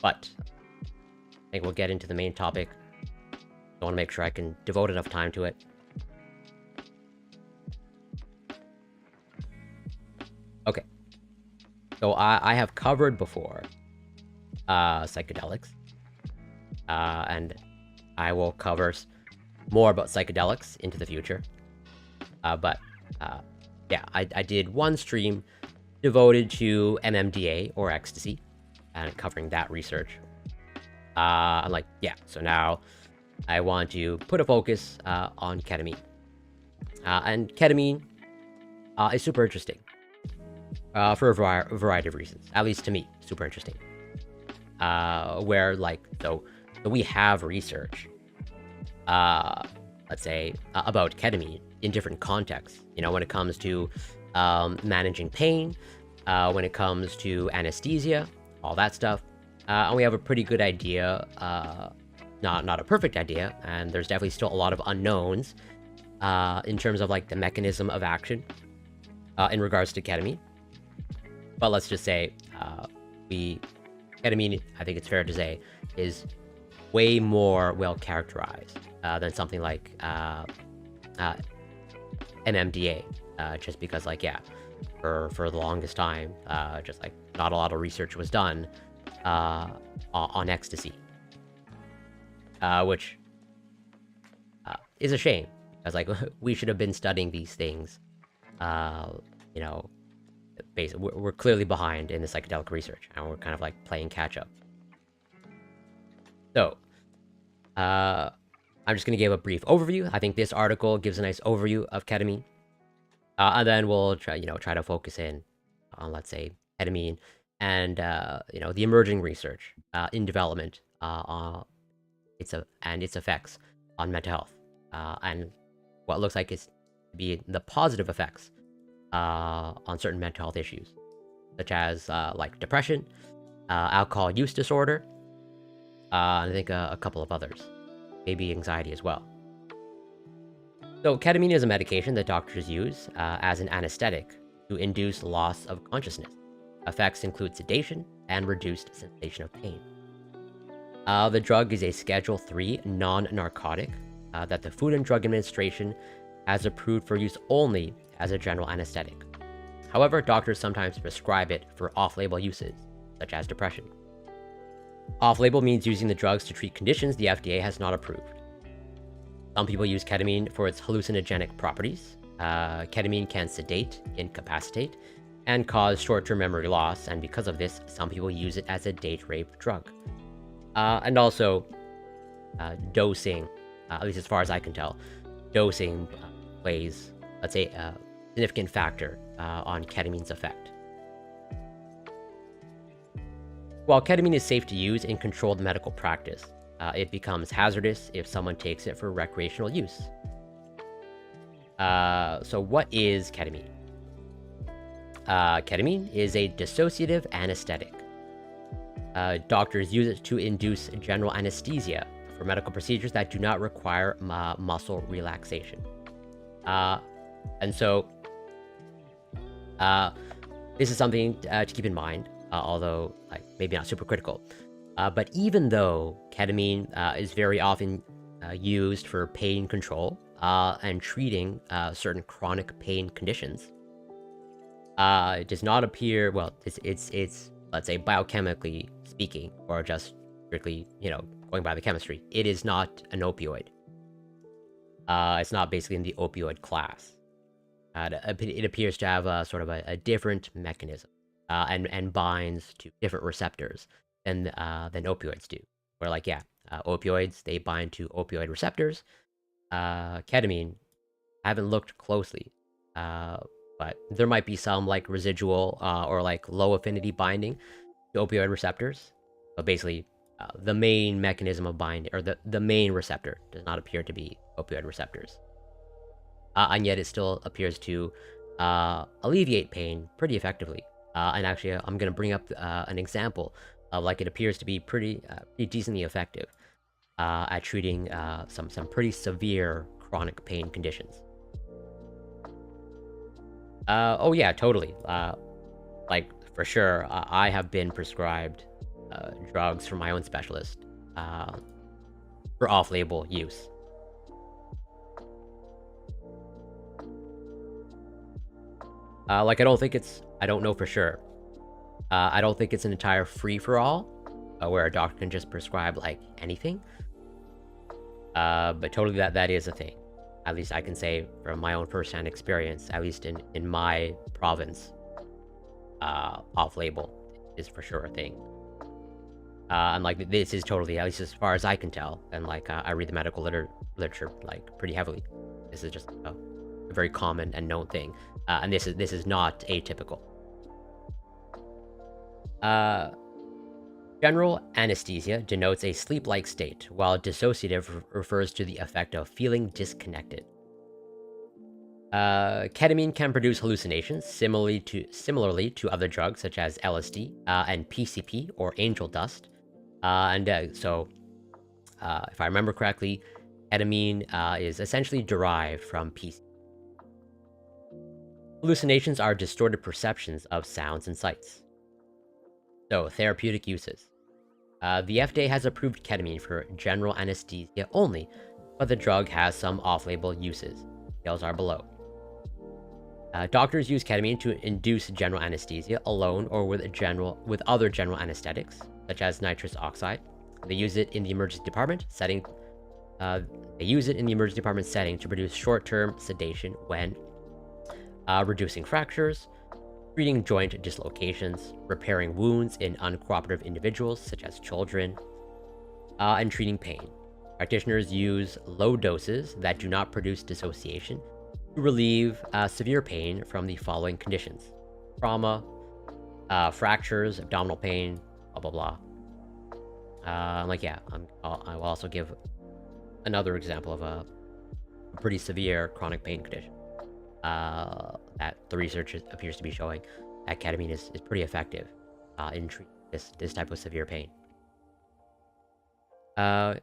But I think we'll get into the main topic. I want to make sure I can devote enough time to it. Okay. So I have covered before psychedelics, and I will cover more about psychedelics into the future. But yeah, I did one stream devoted to MMDA or ecstasy and covering that research. Like, yeah, so now I want to put a focus on ketamine. And ketamine is super interesting for a variety of reasons, at least to me, super interesting. Where, like, so we have research, let's say, about ketamine in different contexts. You know, when it comes to managing pain, when it comes to anesthesia, all that stuff. And we have a pretty good idea, not a perfect idea, and there's definitely still a lot of unknowns in terms of like the mechanism of action in regards to ketamine. But let's just say ketamine, I think it's fair to say, is way more well characterized than something like NMDA, just because, like, yeah, for the longest time, just like not a lot of research was done on ecstasy, which is a shame, because like we should have been studying these things. You know, we're clearly behind in the psychedelic research, and we're kind of like playing catch up. So, I'm just gonna give a brief overview. I think this article gives a nice overview of ketamine, and then we'll try to focus in on, let's say, ketamine and the emerging research in development on its effects on mental health, and what looks like is to be the positive effects on certain mental health issues, such as like depression, alcohol use disorder, and I think a couple of others, maybe anxiety as well. So ketamine is a medication that doctors use as an anesthetic to induce loss of consciousness. Effects include sedation and reduced sensation of pain. The drug is a Schedule III non-narcotic that the Food and Drug Administration has approved for use only as a general anesthetic. However, doctors sometimes prescribe it for off-label uses, such as depression. Off-label means using the drugs to treat conditions the FDA has not approved. Some people use ketamine for its hallucinogenic properties. Ketamine can sedate, incapacitate, and cause short-term memory loss, and because of this, some people use it as a date rape drug. And also, dosing, at least as far as I can tell, dosing plays, let's say, a significant factor on ketamine's effect. While ketamine is safe to use in controlled medical practice, it becomes hazardous if someone takes it for recreational use. So what is ketamine? Ketamine is a dissociative anesthetic. Doctors use it to induce general anesthesia for medical procedures that do not require muscle relaxation. And so this is something to keep in mind, although like maybe not super critical. But even though ketamine is very often used for pain control and treating certain chronic pain conditions, It does not appear, well, it's let's say biochemically speaking, or just strictly, going by the chemistry. It is not an opioid. It's not basically in the opioid class. It appears to have a sort of a different mechanism, and binds to different receptors than opioids do. Where like opioids, they bind to opioid receptors. Ketamine, I haven't looked closely, uh, but there might be some like residual or like low affinity binding to opioid receptors. But basically, the main mechanism of binding, or the main receptor, does not appear to be opioid receptors. And yet it still appears to alleviate pain pretty effectively. And actually, I'm going to bring up an example of like it appears to be pretty decently effective at treating some pretty severe chronic pain conditions. Oh yeah, totally. Like for sure, I have been prescribed drugs from my own specialist for off-label use. Like I don't know for sure. I don't think it's an entire free-for-all where a doctor can just prescribe like anything. But totally that is a thing. At least I can say from my own first-hand experience, at least in my province, off-label is for sure a thing. And like this is totally, at least as far as I can tell, and like I read the medical literature like pretty heavily. This is just a very common and known thing, and this is not atypical. General anesthesia denotes a sleep-like state, while dissociative refers to the effect of feeling disconnected. Ketamine can produce hallucinations, similarly to other drugs such as LSD and PCP or angel dust. So, if I remember correctly, ketamine is essentially derived from PCP. Hallucinations are distorted perceptions of sounds and sights. So, therapeutic uses. The FDA has approved ketamine for general anesthesia only, but the drug has some off-label uses. Details are below. Doctors use ketamine to induce general anesthesia alone or with other general anesthetics, such as nitrous oxide. They use it in the emergency department setting. To produce short-term sedation when reducing fractures, treating joint dislocations, repairing wounds in uncooperative individuals, such as children, and treating pain. Practitioners use low doses that do not produce dissociation to relieve severe pain from the following conditions: trauma, fractures, abdominal pain, blah blah blah. I will also give another example of a pretty severe chronic pain condition that the research appears to be showing that ketamine is pretty effective in treating this type of severe pain. When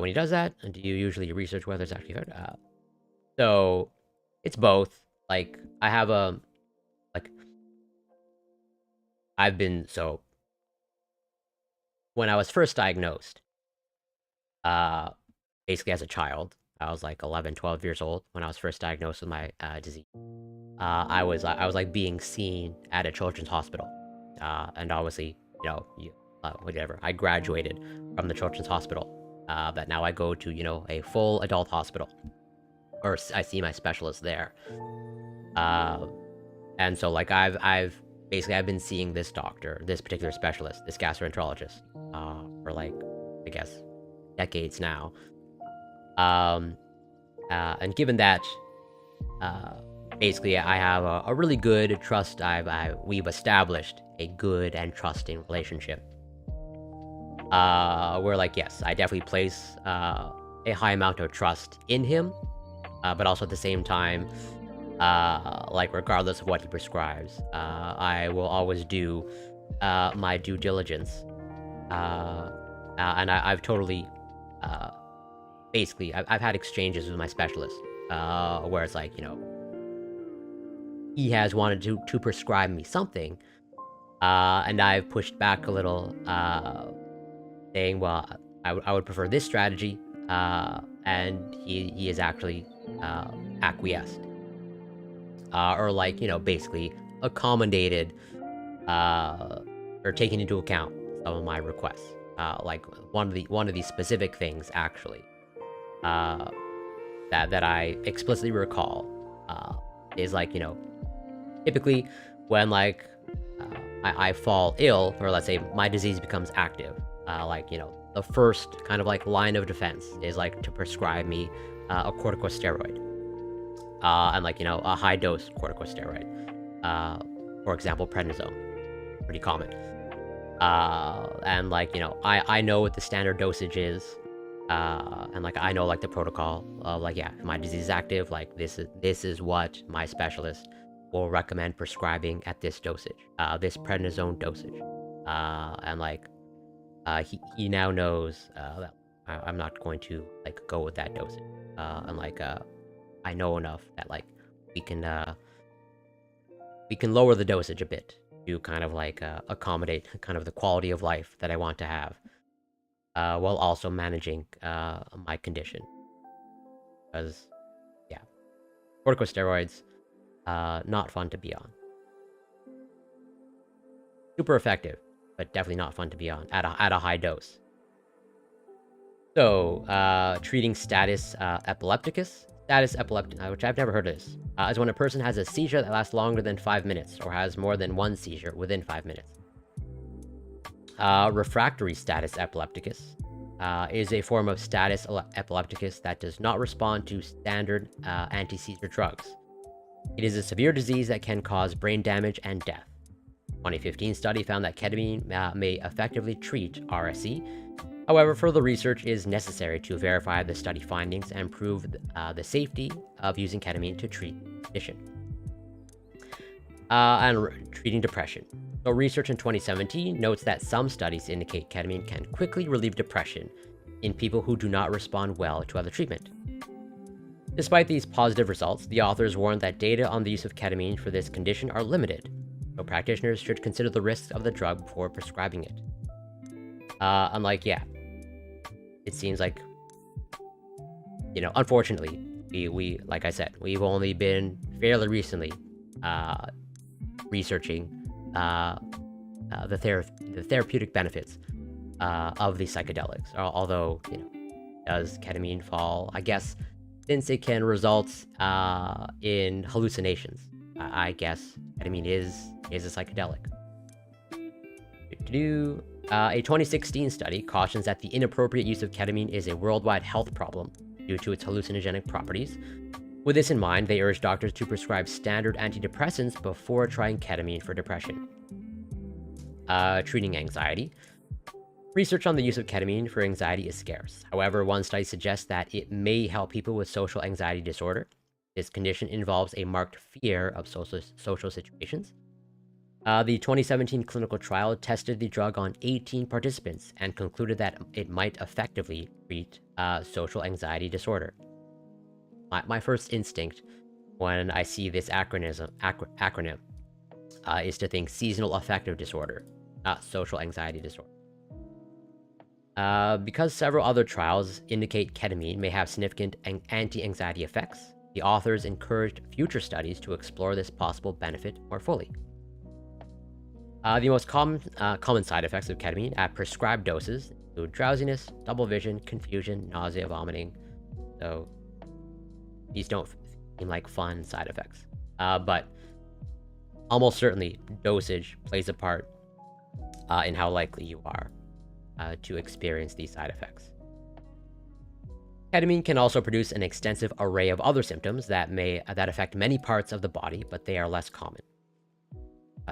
he does that, do you usually research whether it's actually effective? So it's both. Like I have when I was first diagnosed, basically as a child, I was like 11, 12 years old when I was first diagnosed with my disease. I was like being seen at a children's hospital, and obviously, whatever. I graduated from the children's hospital, but now I go to a full adult hospital, or I see my specialist there. And so like I've been seeing this doctor, this particular specialist, this gastroenterologist, for like I guess decades now. And given that, basically I have a really good trust. We've established a good and trusting relationship. Where like yes, I definitely place a high amount of trust in him, but also at the same time, like regardless of what he prescribes, I will always do my due diligence. And I've totally basically I've had exchanges with my specialist where it's like he has wanted to prescribe me something, and I've pushed back a little, saying, well, I would prefer this strategy, and he is actually acquiesced. or like, basically accommodated or taken into account some of my requests. Like one of the specific things actually that I explicitly recall is like, typically when like I fall ill, or let's say my disease becomes active, like, the first kind of like line of defense is like to prescribe me a corticosteroid, and like, a high dose corticosteroid, for example, prednisone, pretty common. And like, I know what the standard dosage is, and like I know like the protocol of like, yeah, if my disease is active, like this is what my specialist will recommend prescribing at this dosage, this prednisone dosage, and like he now knows that I'm not going to like go with that dosage, and like I know enough that like we can lower the dosage a bit to kind of like accommodate kind of the quality of life that I want to have, while also managing my condition. Because, yeah, corticosteroids, not fun to be on. Super effective, but definitely not fun to be on at a high dose. So, treating status epilepticus. Status epilepticus, which I've never heard of this, is when a person has a seizure that lasts longer than 5 minutes, or has more than one seizure within 5 minutes. Refractory status epilepticus is a form of status epilepticus that does not respond to standard anti-seizure drugs. It is a severe disease that can cause brain damage and death. A 2015 study found that ketamine may effectively treat RSE. However, further research is necessary to verify the study findings and prove the safety of using ketamine to treat the condition. And treating depression. So research in 2017 notes that some studies indicate ketamine can quickly relieve depression in people who do not respond well to other treatment. Despite these positive results, the authors warned that data on the use of ketamine for this condition are limited, so practitioners should consider the risks of the drug before prescribing it. And like, yeah, it seems like, unfortunately, we like I said, we've only been fairly recently researching the therapeutic benefits of these psychedelics. Although, does ketamine fall? I guess since it can result in hallucinations, I guess ketamine is a psychedelic. A 2016 study cautions that the inappropriate use of ketamine is a worldwide health problem due to its hallucinogenic properties. With this in mind, they urge doctors to prescribe standard antidepressants before trying ketamine for depression. Treating anxiety. Research on the use of ketamine for anxiety is scarce. However, one study suggests that it may help people with social anxiety disorder. This condition involves a marked fear of social situations. The 2017 clinical trial tested the drug on 18 participants and concluded that it might effectively treat social anxiety disorder. My first instinct when I see this acronym is to think seasonal affective disorder, not social anxiety disorder. Because several other trials indicate ketamine may have significant anti-anxiety effects, the authors encouraged future studies to explore this possible benefit more fully. The most common side effects of ketamine at prescribed doses include drowsiness, double vision, confusion, nausea, vomiting. So these don't seem like fun side effects. But almost certainly dosage plays a part in how likely you are to experience these side effects. Ketamine can also produce an extensive array of other symptoms that affect many parts of the body, but they are less common.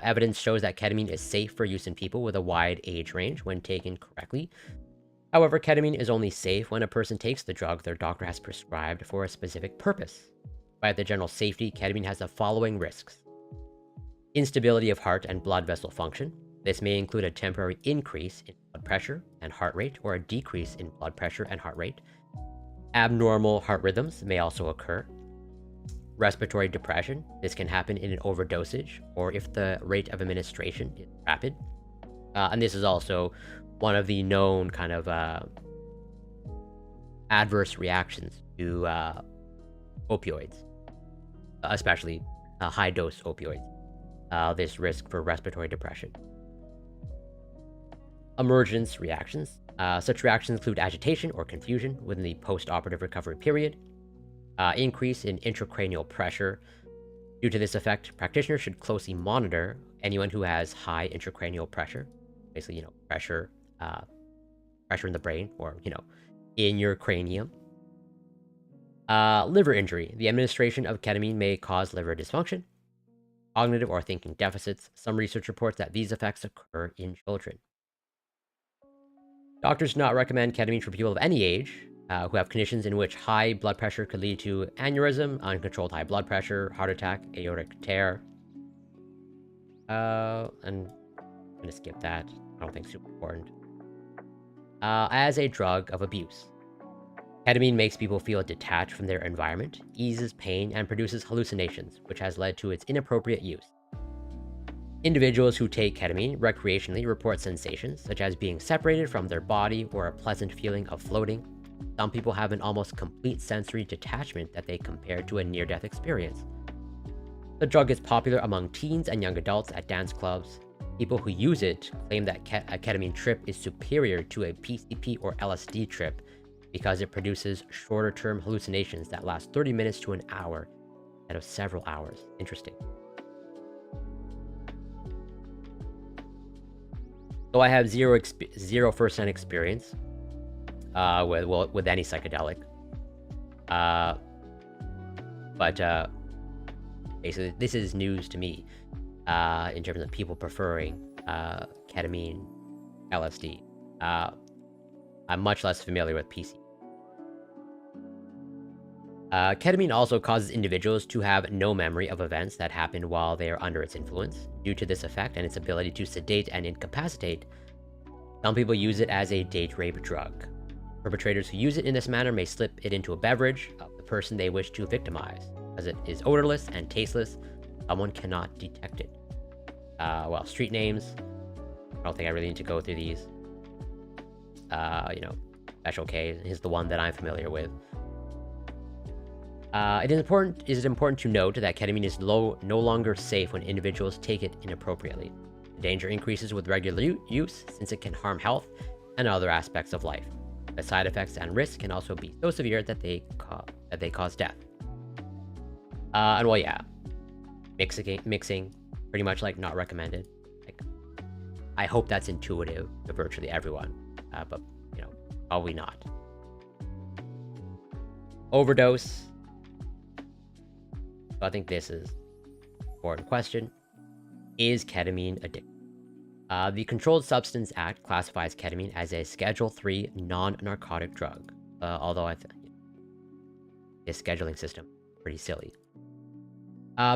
Evidence shows that ketamine is safe for use in people with a wide age range when taken correctly. However, ketamine is only safe when a person takes the drug their doctor has prescribed for a specific purpose. Despite the general safety, ketamine has the following risks: instability of heart and blood vessel function. This may include a temporary increase in blood pressure and heart rate, or a decrease in blood pressure and heart rate. Abnormal heart rhythms may also occur. Respiratory depression. This can happen in an overdosage or if the rate of administration is rapid. And this is also one of the known kind of adverse reactions to opioids, especially high-dose opioids. This risk for respiratory depression. Emergence reactions. Such reactions include agitation or confusion within the post-operative recovery period, increase in intracranial pressure. Due to this effect, practitioners should closely monitor anyone who has high intracranial pressure, basically, pressure in the brain or, in your cranium. Liver injury. The administration of ketamine may cause liver dysfunction, cognitive or thinking deficits. Some research reports that these effects occur in children. Doctors do not recommend ketamine for people of any age who have conditions in which high blood pressure could lead to aneurysm, uncontrolled high blood pressure, heart attack, aortic tear. And I'm gonna skip that. I don't think it's super important. As a drug of abuse. Ketamine makes people feel detached from their environment, eases pain, and produces hallucinations, which has led to its inappropriate use. Individuals who take ketamine recreationally report sensations such as being separated from their body or a pleasant feeling of floating. Some people have an almost complete sensory detachment that they compare to a near-death experience. The drug is popular among teens and young adults at dance clubs. People who use it claim that a ketamine trip is superior to a PCP or LSD trip because it produces shorter-term hallucinations that last 30 minutes to an hour instead of several hours. Interesting. So I have zero first-hand experience with any psychedelic, but basically this is news to me in terms of people preferring ketamine, LSD. I'm much less familiar with PC. Ketamine also causes individuals to have no memory of events that happened while they are under its influence. Due to this effect and its ability to sedate and incapacitate, some people use it as a date rape drug. Perpetrators who use it in this manner may slip it into a beverage of the person they wish to victimize. As it is odorless and tasteless, someone cannot detect it. Well, street names. I don't think I really need to go through these. Special K is the one that I'm familiar with. It is important to note that ketamine is no longer safe when individuals take it inappropriately. The danger increases with regular use since it can harm health and other aspects of life. The side effects and risks can also be so severe that they cause death. And well, yeah, mixing, pretty much like not recommended. Like, I hope that's intuitive to virtually everyone, but probably not. Overdose. So I think this is an important question. Is ketamine addictive? The Controlled Substance Act classifies ketamine as a Schedule III non-narcotic drug, although I think this scheduling system is pretty silly.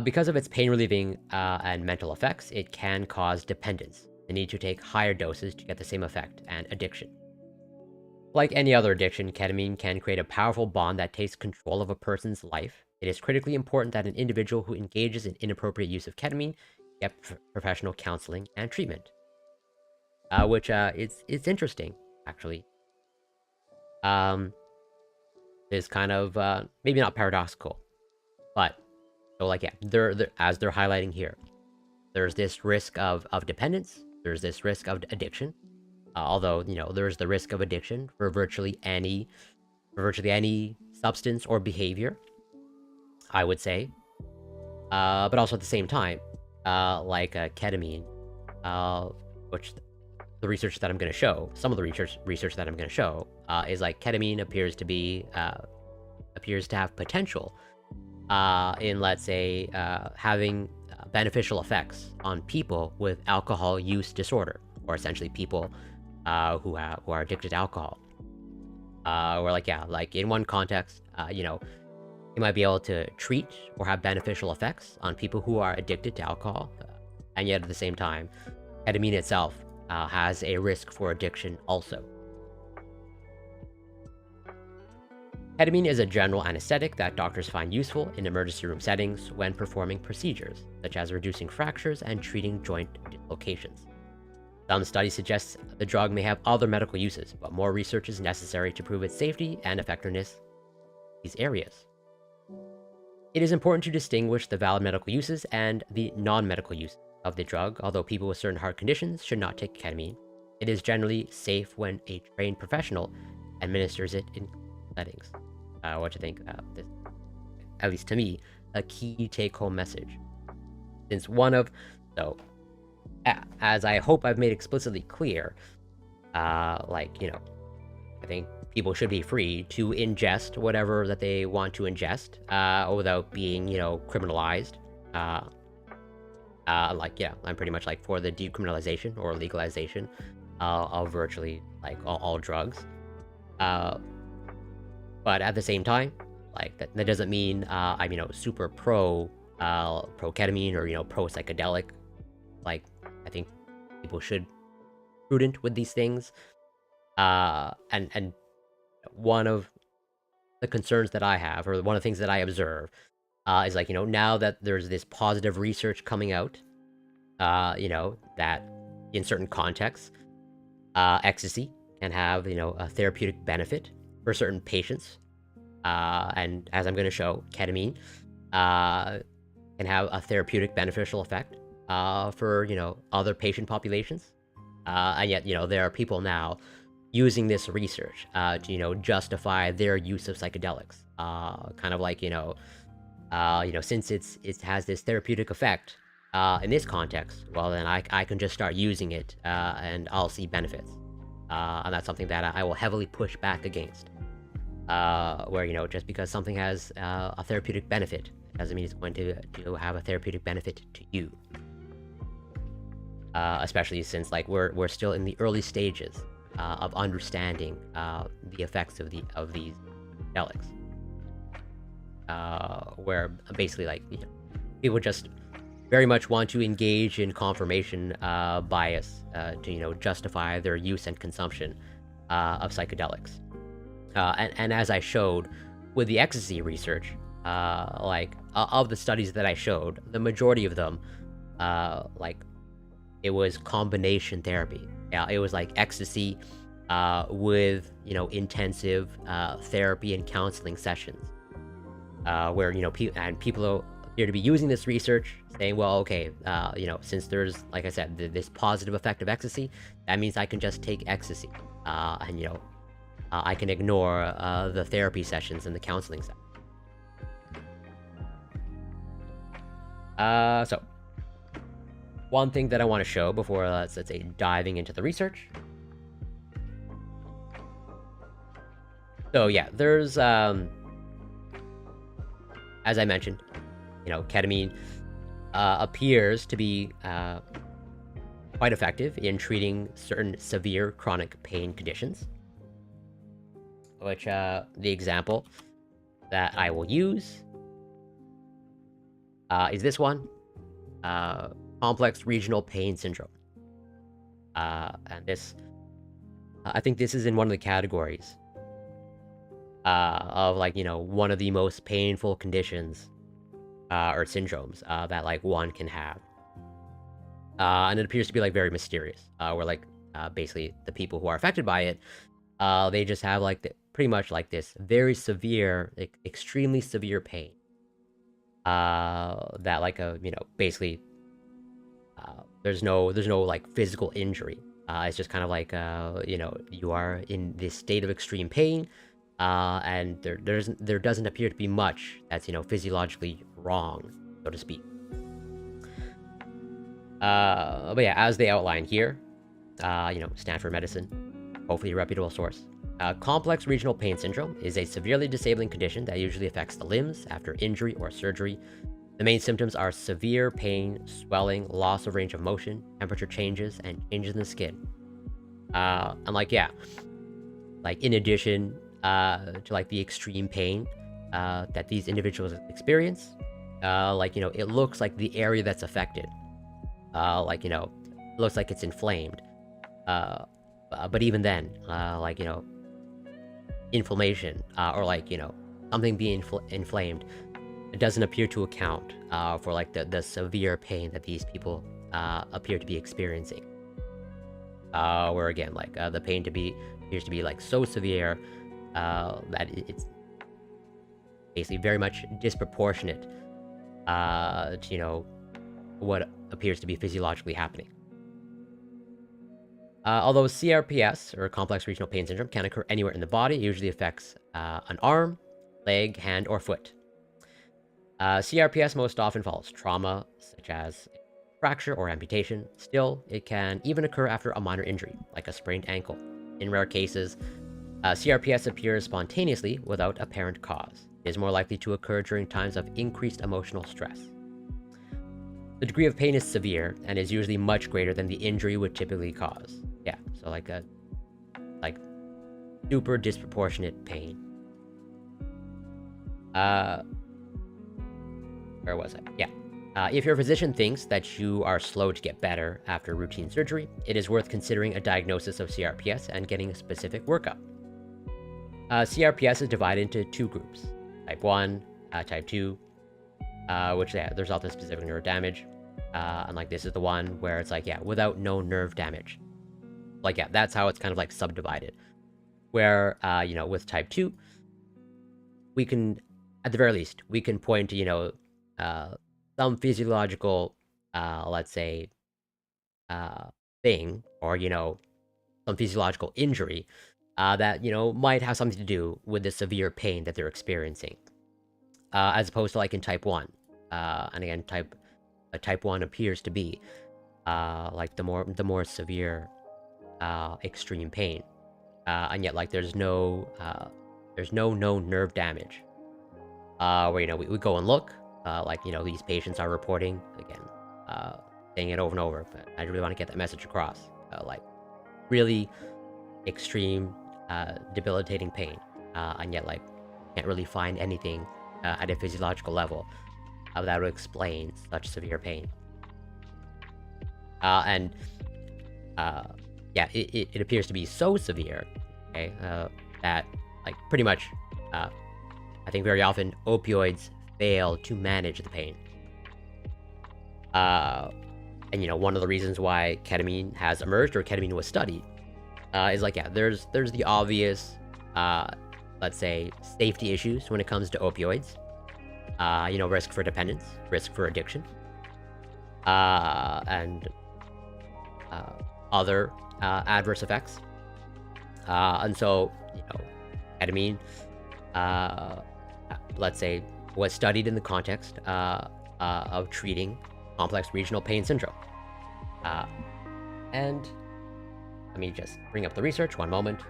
Because of its pain-relieving and mental effects, it can cause dependence, the need to take higher doses to get the same effect, and addiction. Like any other addiction, ketamine can create a powerful bond that takes control of a person's life. It is critically important that an individual who engages in inappropriate use of ketamine get professional counseling and treatment. Which it's interesting, actually. Is kind of maybe not paradoxical, but so like, yeah, they're as they're highlighting here, there's this risk of dependence, there's this risk of addiction. Although, there's the risk of addiction for virtually any substance or behavior, I would say. But also at the same time, like ketamine, which the research that I'm going to show, some of the research that I'm going to show, is like ketamine appears to have potential in, let's say, having beneficial effects on people with alcohol use disorder, or essentially people who are addicted to alcohol. Or like in one context, you might be able to treat or have beneficial effects on people who are addicted to alcohol, and yet at the same time, ketamine itself has a risk for addiction also. Ketamine is a general anesthetic that doctors find useful in emergency room settings when performing procedures, such as reducing fractures and treating joint dislocations. Some studies suggest the drug may have other medical uses, but more research is necessary to prove its safety and effectiveness in these areas. It is important to distinguish the valid medical uses and the non-medical use of the drug. Although people with certain heart conditions should not take ketamine, it is generally safe when a trained professional administers it in settings. What do you think about this? At least to me, a key take-home message. Since as I hope I've made explicitly clear, I think people should be free to ingest whatever that they want to ingest, without being, criminalized. I'm pretty much for the decriminalization or legalization of virtually all drugs. But at the same time, that doesn't mean I'm super pro ketamine or pro psychedelic. I think people should be prudent with these things. And one of the concerns that I have, or one of the things that I observe, is now that there's this positive research coming out, that in certain contexts, ecstasy can have a therapeutic benefit for certain patients, and as I'm going to show, ketamine can have a therapeutic beneficial effect for other patient populations, and yet there are people now using this research to justify their use of psychedelics, since it has this therapeutic effect in this context, well then I can just start using it and I'll see benefits, and that's something that I will heavily push back against, where just because something has a therapeutic benefit doesn't mean it's going to have a therapeutic benefit to you, especially since we're still in the early stages of understanding the effects of these psychedelics, where basically people just very much want to engage in confirmation bias to justify their use and consumption of psychedelics, and as I showed with the ecstasy research, of the studies that I showed, the majority of them, it was combination therapy. Yeah, it was ecstasy with intensive therapy and counseling sessions, where people appear to be using this research, saying, well, okay, since there's, like I said, this positive effect of ecstasy, that means I can just take ecstasy, and I can ignore the therapy sessions and the counseling sessions. So one thing that I want to show before let's say diving into the research. So yeah, there's as I mentioned, ketamine appears to be quite effective in treating certain severe chronic pain conditions, which the example that I will use is this one, complex regional pain syndrome. And this, I think this is in one of the categories of one of the most painful conditions or syndromes that one can have. And it appears to be very mysterious, where basically the people who are affected by it, they just have pretty much this very severe, extremely severe pain, that basically there's no physical injury. It's just kind of you are in this state of extreme pain, and there doesn't appear to be much that's physiologically wrong, so to speak. But yeah, as they outline here, Stanford Medicine, hopefully a reputable source. Complex regional pain syndrome is a severely disabling condition that usually affects the limbs after injury or surgery. The main symptoms are severe pain, swelling, loss of range of motion, temperature changes, and changes in the skin. And yeah, in addition to the extreme pain that these individuals experience, it looks like the area that's affected, looks like it's inflamed. But even then, inflammation or something being inflamed, it doesn't appear to account for the severe pain that these people appear to be experiencing. Where again, the pain appears to be so severe that basically very much disproportionate to, what appears to be physiologically happening. Although CRPS, or complex regional pain syndrome, can occur anywhere in the body, it usually affects an arm, leg, hand, or foot. CRPS most often follows trauma, such as fracture or amputation. Still, it can even occur after a minor injury, like a sprained ankle. In rare cases, CRPS appears spontaneously without apparent cause. It is more likely to occur during times of increased emotional stress. The degree of pain is severe and is usually much greater than the injury would typically cause. Yeah, so like super disproportionate pain. Where was I? Yeah. If your physician thinks that you are slow to get better after routine surgery, it is worth considering a diagnosis of CRPS and getting a specific workup. CRPS is divided into two groups, type 1, type 2, which, there's also specific nerve damage. And like this is the one where it's like, without no nerve damage. Like, that's how it's kind of like subdivided. Where, with type 2, we can, at the very least, we can point to, some physiological, let's say, thing, or, some physiological injury that, might have something to do with the severe pain that they're experiencing. As opposed to like in type 1. And again, type 1 appears to be like the more severe extreme pain. And yet, like, there's no known nerve damage. Where, we go and look, these patients are reporting, again, saying it over and over, but I really want to get that message across. Like, really extreme, debilitating pain. And yet, like, can't really find anything at a physiological level that would explain such severe pain. It appears to be so severe, okay, that, like, pretty much, I think very often opioids fail to manage the pain. And one of the reasons why ketamine has emerged, or ketamine was studied, is like, there's the obvious, let's say, safety issues when it comes to opioids. Risk for dependence, risk for addiction, and other adverse effects. And so, ketamine, let's say, was studied in the context of treating complex regional pain syndrome. And let me just bring up the research, one moment.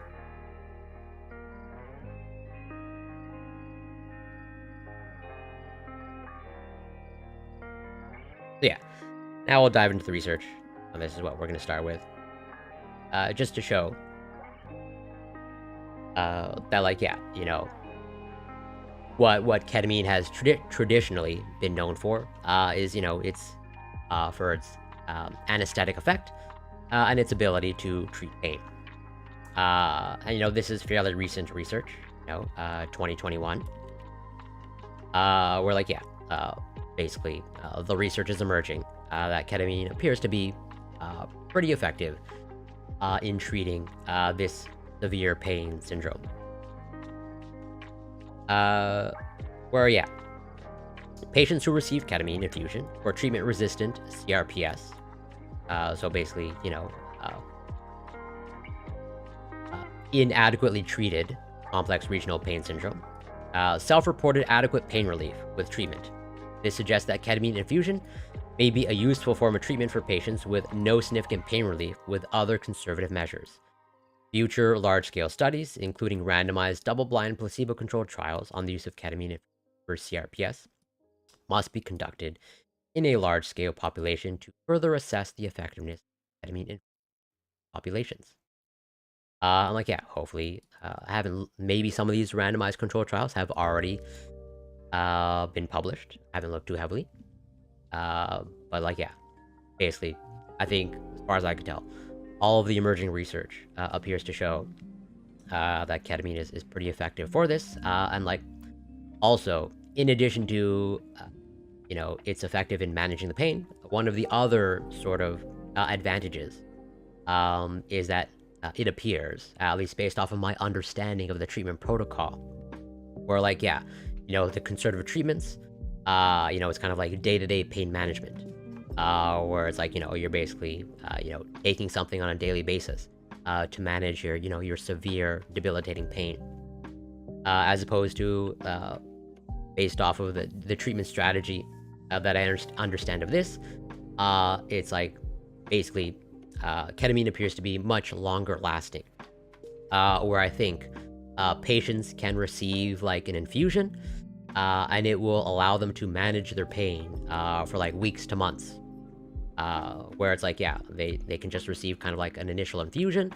So now we'll dive into the research, and this is what we're going to start with. Just to show that, like, what ketamine has traditionally been known for is, it's for its anesthetic effect and its ability to treat pain. And, this is fairly recent research, 2021, where, like, basically, the research is emerging that ketamine appears to be pretty effective in treating this severe pain syndrome. Where, patients who receive ketamine infusion for treatment-resistant CRPS, so basically, inadequately treated complex regional pain syndrome, self-reported adequate pain relief with treatment. This suggests that ketamine infusion may be a useful form of treatment for patients with no significant pain relief with other conservative measures. Future large-scale studies, including randomized double-blind placebo-controlled trials on the use of ketamine for CRPS, must be conducted in a large-scale population to further assess the effectiveness of ketamine in populations. I'm like, hopefully, maybe some of these randomized controlled trials have already been published. I haven't looked too heavily. But, like, basically, I think, as far as I can tell, all of the emerging research appears to show that ketamine is pretty effective for this. And, like, also, in addition to, it's effective in managing the pain, one of the other sort of advantages is that it appears, at least based off of my understanding of the treatment protocol, where, like, the conservative treatments, it's kind of like day-to-day pain management, where it's like, you're basically, taking something on a daily basis to manage your severe debilitating pain, as opposed to based off of the treatment strategy that I understand of this. It's like basically ketamine appears to be much longer lasting, where I think patients can receive like an infusion, and it will allow them to manage their pain for like weeks to months. Where it's like, yeah, they can just receive kind of like an initial infusion,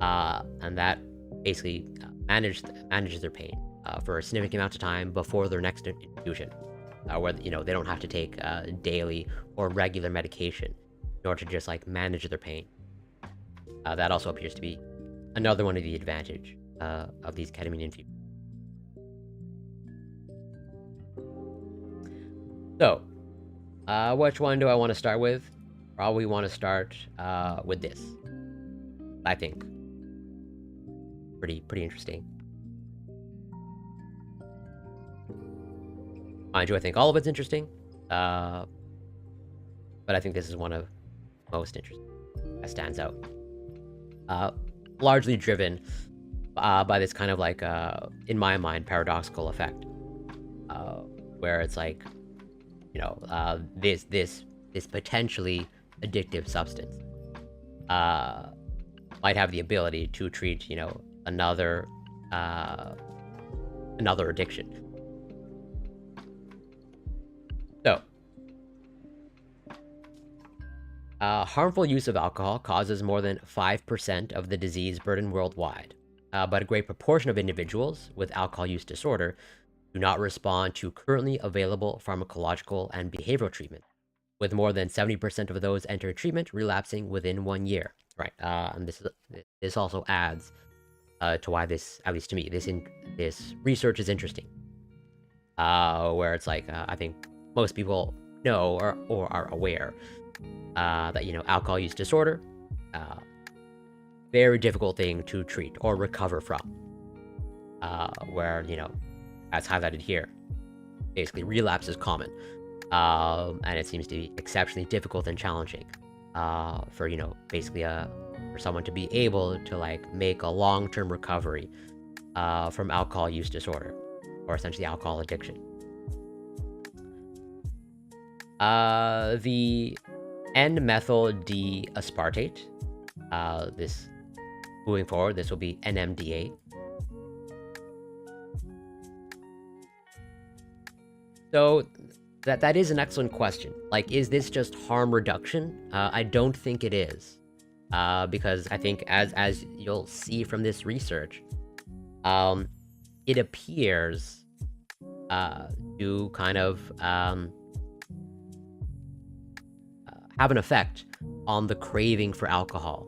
and that basically manages their pain for a significant amount of time before their next infusion, where they don't have to take daily or regular medication in order to just like manage their pain. That also appears to be another one of the advantage of these ketamine infusions. So, which one do I want to start with? Probably want to start with this. I think pretty interesting. Mind you, I think all of it's interesting, but I think this is one of most interesting that stands out. Largely driven by this kind of like, in my mind, paradoxical effect, where it's like, this potentially addictive substance might have the ability to treat, another addiction. So, harmful use of alcohol causes more than 5% of the disease burden worldwide, but a great proportion of individuals with alcohol use disorder do not respond to currently available pharmacological and behavioral treatment, with more than 70% of those entering treatment relapsing within 1 year. Right, and this also adds to why this, at least to me, this research is interesting. Where it's like, I think most people know or are aware that alcohol use disorder, very difficult thing to treat or recover from. Where as highlighted here, basically relapse is common, and it seems to be exceptionally difficult and challenging for basically for someone to be able to like make a long-term recovery from alcohol use disorder, or essentially alcohol addiction. The N-methyl D-aspartate, this moving forward, this will be NMDA. So that is an excellent question. Like, is this just harm reduction? I don't think it is, because I think as you'll see from this research, it appears to kind of have an effect on the craving for alcohol,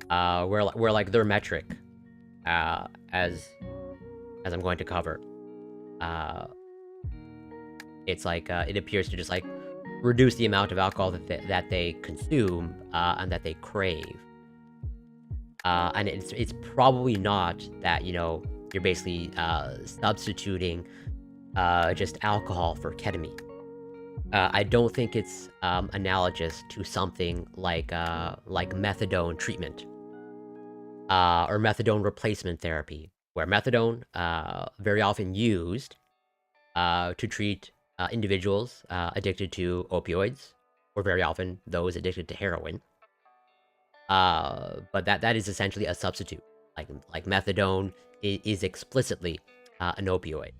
where like their metric, as I'm going to cover, it's like it appears to just like reduce the amount of alcohol that they consume and that they crave. And it's probably not that you're basically substituting just alcohol for ketamine. I don't think it's analogous to something like methadone treatment or methadone replacement therapy, where methadone very often used to treat individuals addicted to opioids, or very often those addicted to heroin. But that is essentially a substitute. Like methadone is explicitly an opioid,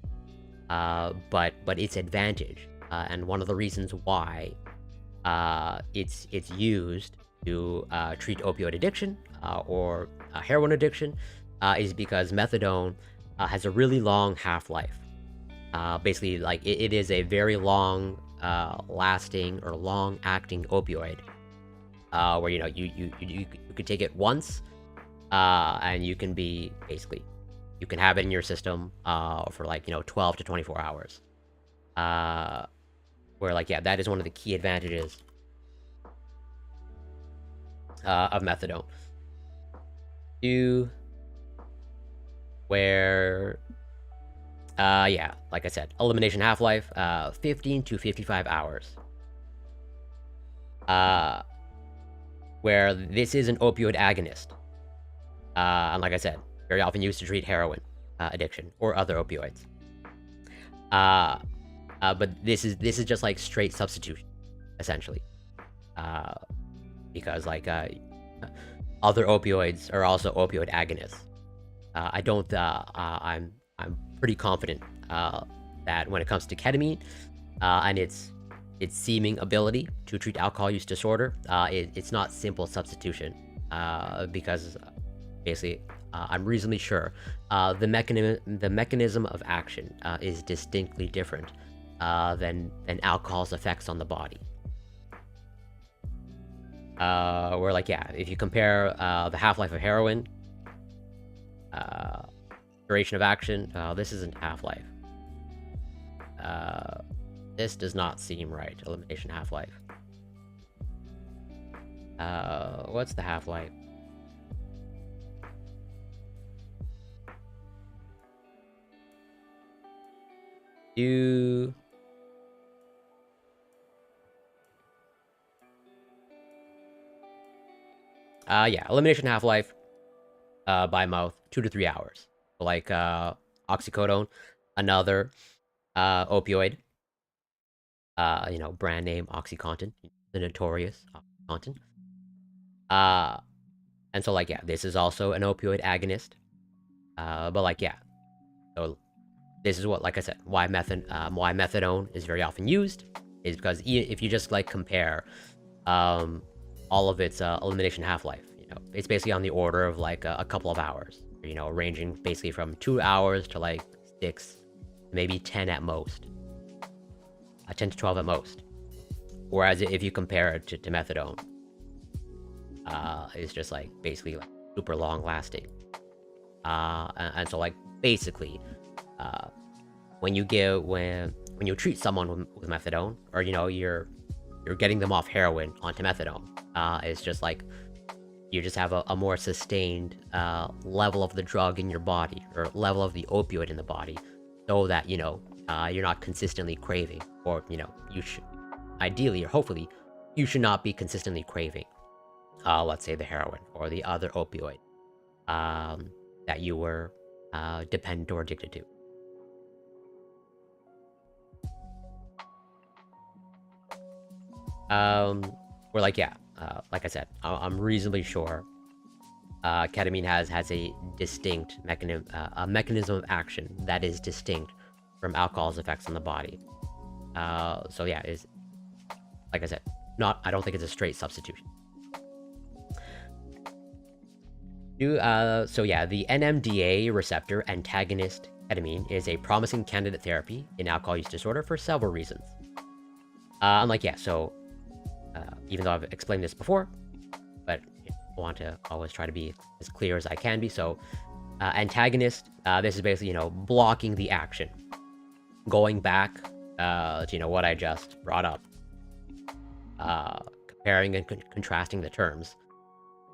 but its advantage, and one of the reasons why it's used to treat opioid addiction or heroin addiction is because methadone has a really long half-life. Basically, like it is a very long lasting or long-acting opioid, where you could take it once, and you can be basically, you can have it in your system for like 12 to 24 hours. Where like, yeah, that is one of the key advantages of methadone. Where Yeah, like I said, elimination half-life, 15 to 55 hours. Where this is an opioid agonist. And like I said, very often used to treat heroin addiction or other opioids. But this is just like straight substitution, essentially. Because like other opioids are also opioid agonists. I'm pretty confident that when it comes to ketamine and its seeming ability to treat alcohol use disorder, it's not simple substitution. Because basically, I'm reasonably sure the mechanism of action is distinctly different than alcohol's effects on the body. Where like, yeah, if you compare the half-life of heroin, duration of action, this isn't half-life. This does not seem right. Elimination half-life. What's the half-life? Yeah, elimination half-life by mouth, 2 to 3 hours. Like oxycodone, another opioid. Brand name OxyContin, the notorious OxyContin. And so like, yeah, this is also an opioid agonist. But like, yeah, so this is what, like I said, why methadone is very often used is because if you just like compare all of its elimination half-life, it's basically on the order of like a couple of hours, ranging basically from 2 hours to like 6, maybe 10 at most, 10 to 12 at most. Whereas if you compare it to methadone, it's just like basically like super long lasting. And so like basically, when you treat someone with methadone, or you're getting them off heroin onto methadone, it's just like you just have a more sustained level of the drug in your body, or level of the opioid in the body, so that you're not consistently craving, or you should ideally or hopefully you should not be consistently craving let's say the heroin or the other opioid that you were dependent or addicted to. Or like, yeah, like I said, I'm reasonably sure ketamine has a distinct mechanism of action that is distinct from alcohol's effects on the body. So yeah, is like I said, I don't think it's a straight substitution. So yeah, the NMDA receptor antagonist ketamine is a promising candidate therapy in alcohol use disorder for several reasons. I'm like, yeah, so even though I've explained this before, but I want to always try to be as clear as I can be. So antagonist, this is basically, blocking the action. Going back to, what I just brought up. Comparing and contrasting the terms.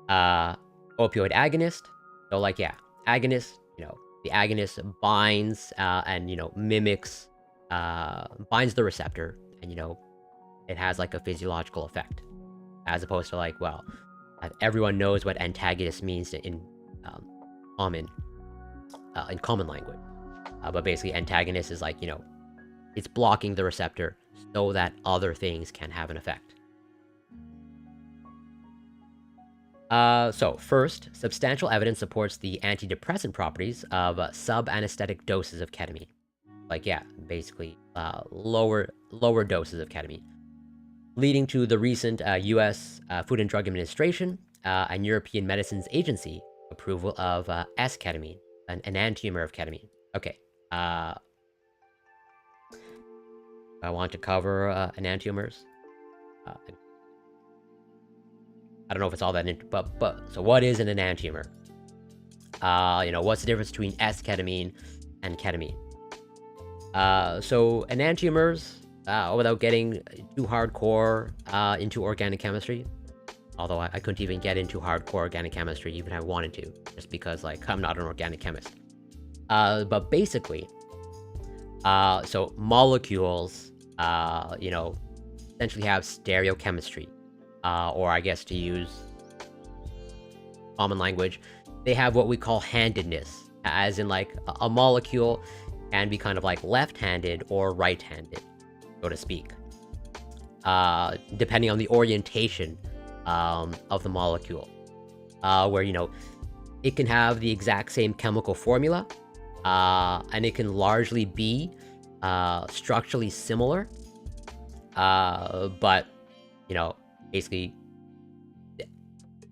Opioid agonist, so like, yeah, agonist, the agonist binds and, mimics, binds the receptor, and, it has like a physiological effect. As opposed to like, well, everyone knows what antagonist means in common language. But basically antagonist is like, it's blocking the receptor so that other things can have an effect. So first, substantial evidence supports the antidepressant properties of sub-anesthetic doses of ketamine. Like, yeah, basically lower doses of ketamine, leading to the recent U.S. Food and Drug Administration and European Medicines Agency approval of S-ketamine, an enantiomer of ketamine. Okay, I want to cover enantiomers. I don't know if it's all that, but so what is an enantiomer? What's the difference between S-ketamine and ketamine? So enantiomers, without getting too hardcore into organic chemistry, although I couldn't even get into hardcore organic chemistry even if I wanted to, just because like I'm not an organic chemist. But basically, So molecules, you know, essentially have stereochemistry, or I guess to use common language, they have what we call handedness, as in like a molecule can be kind of like left-handed or right-handed, so to speak, depending on the orientation of the molecule, where, you know, it can have the exact same chemical formula, and it can largely be structurally similar, but, you know, basically,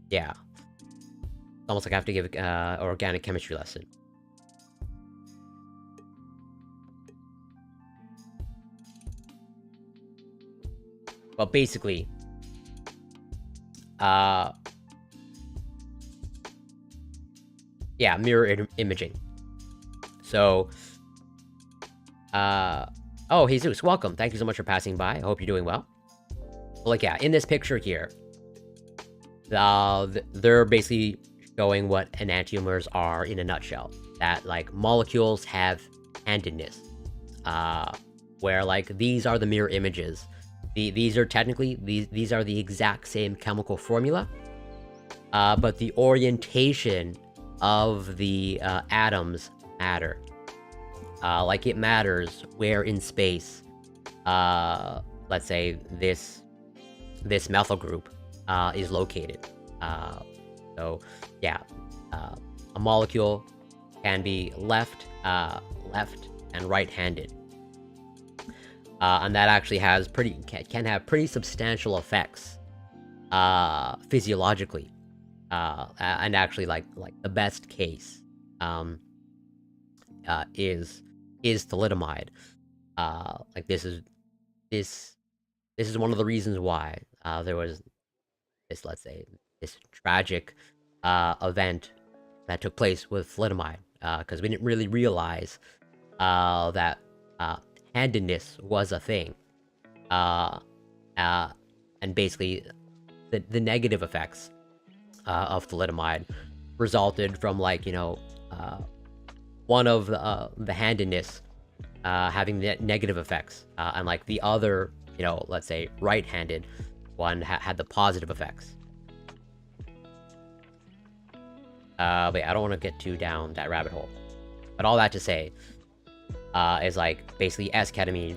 yeah, it's almost like I have to give an organic chemistry lesson. But basically, yeah, mirror imaging. So, oh, Jesus, welcome. Thank you so much for passing by. I hope you're doing well. Well, like, yeah, in this picture here, they're basically showing what enantiomers are in a nutshell. That, like, molecules have handedness, where, like, these are the mirror images. These are technically, these are the exact same chemical formula, but the orientation of the atoms matter. Like, it matters where in space, let's say this methyl group is located. So yeah, a molecule can be left and right-handed, and that actually has can have pretty substantial effects physiologically, and actually like the best case is thalidomide. Like, this is one of the reasons why there was this, let's say, this tragic event that took place with thalidomide, because we didn't really realize that handedness was a thing, and basically the negative effects of thalidomide resulted from, like, you know, one of the handedness having the negative effects, and like the other, you know, let's say right-handed one had the positive effects. But yeah, I don't want to get too down that rabbit hole. But all that to say, is like basically S-ketamine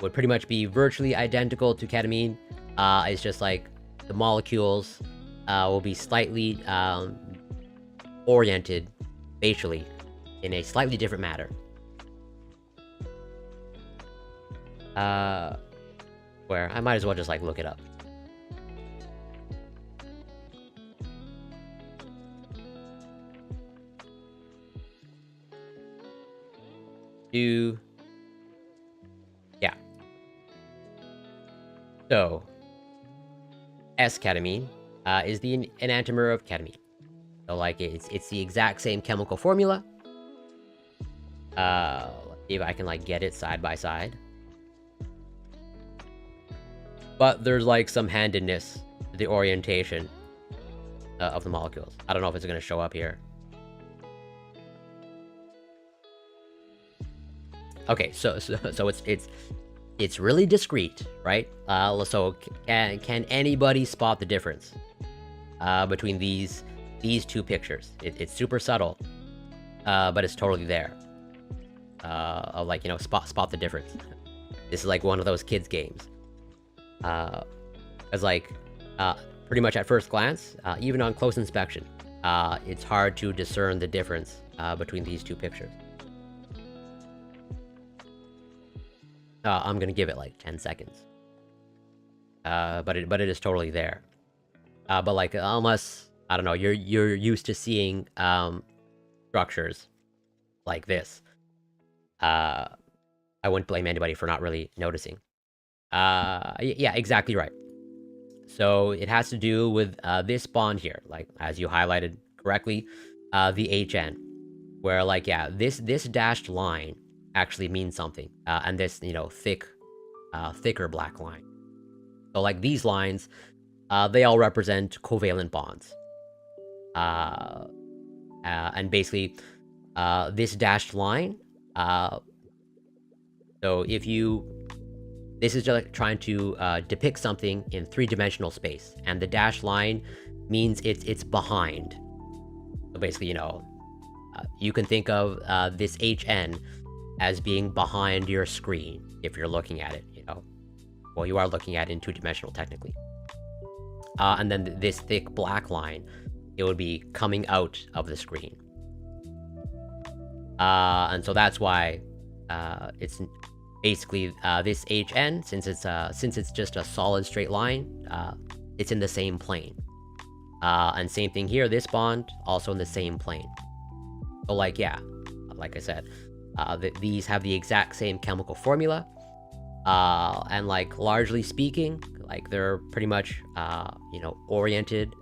would pretty much be virtually identical to ketamine. It's just like the molecules will be slightly oriented spatially in a slightly different manner. Where I might as well just like look it up. Yeah. So, S-ketamine is the enantiomer of ketamine. So, like, it's the exact same chemical formula. Let's see if I can, like, get it side by side. But there's, like, some handedness to the orientation of the molecules. I don't know if it's going to show up here. Okay, so it's really discreet, right? So can anybody spot the difference between these two pictures? It's super subtle, but it's totally there. Of, like, you know, spot the difference. This is like one of those kids games. As like pretty much at first glance, even on close inspection, it's hard to discern the difference between these two pictures. I'm gonna give it like 10 seconds. But it is totally there. But like, unless, I don't know, you're used to seeing structures like this, I wouldn't blame anybody for not really noticing. Yeah, exactly right. So it has to do with this bond here, like, as you highlighted correctly, the HN, where, like, yeah, this dashed line actually means something, and this, you know, thicker black line. So, like, these lines, they all represent covalent bonds. And basically, this dashed line So this is just like trying to depict something in three-dimensional space, and the dashed line means it's behind. So basically, you can think of this HN as being behind your screen if you're looking at it, Well, you are looking at it in two-dimensional technically. And then this thick black line, it would be coming out of the screen. And so that's why it's basically this HN, since it's just a solid straight line, it's in the same plane. And same thing here, this bond also in the same plane. So like I said, these have the exact same chemical formula, and like largely speaking, like they're pretty much oriented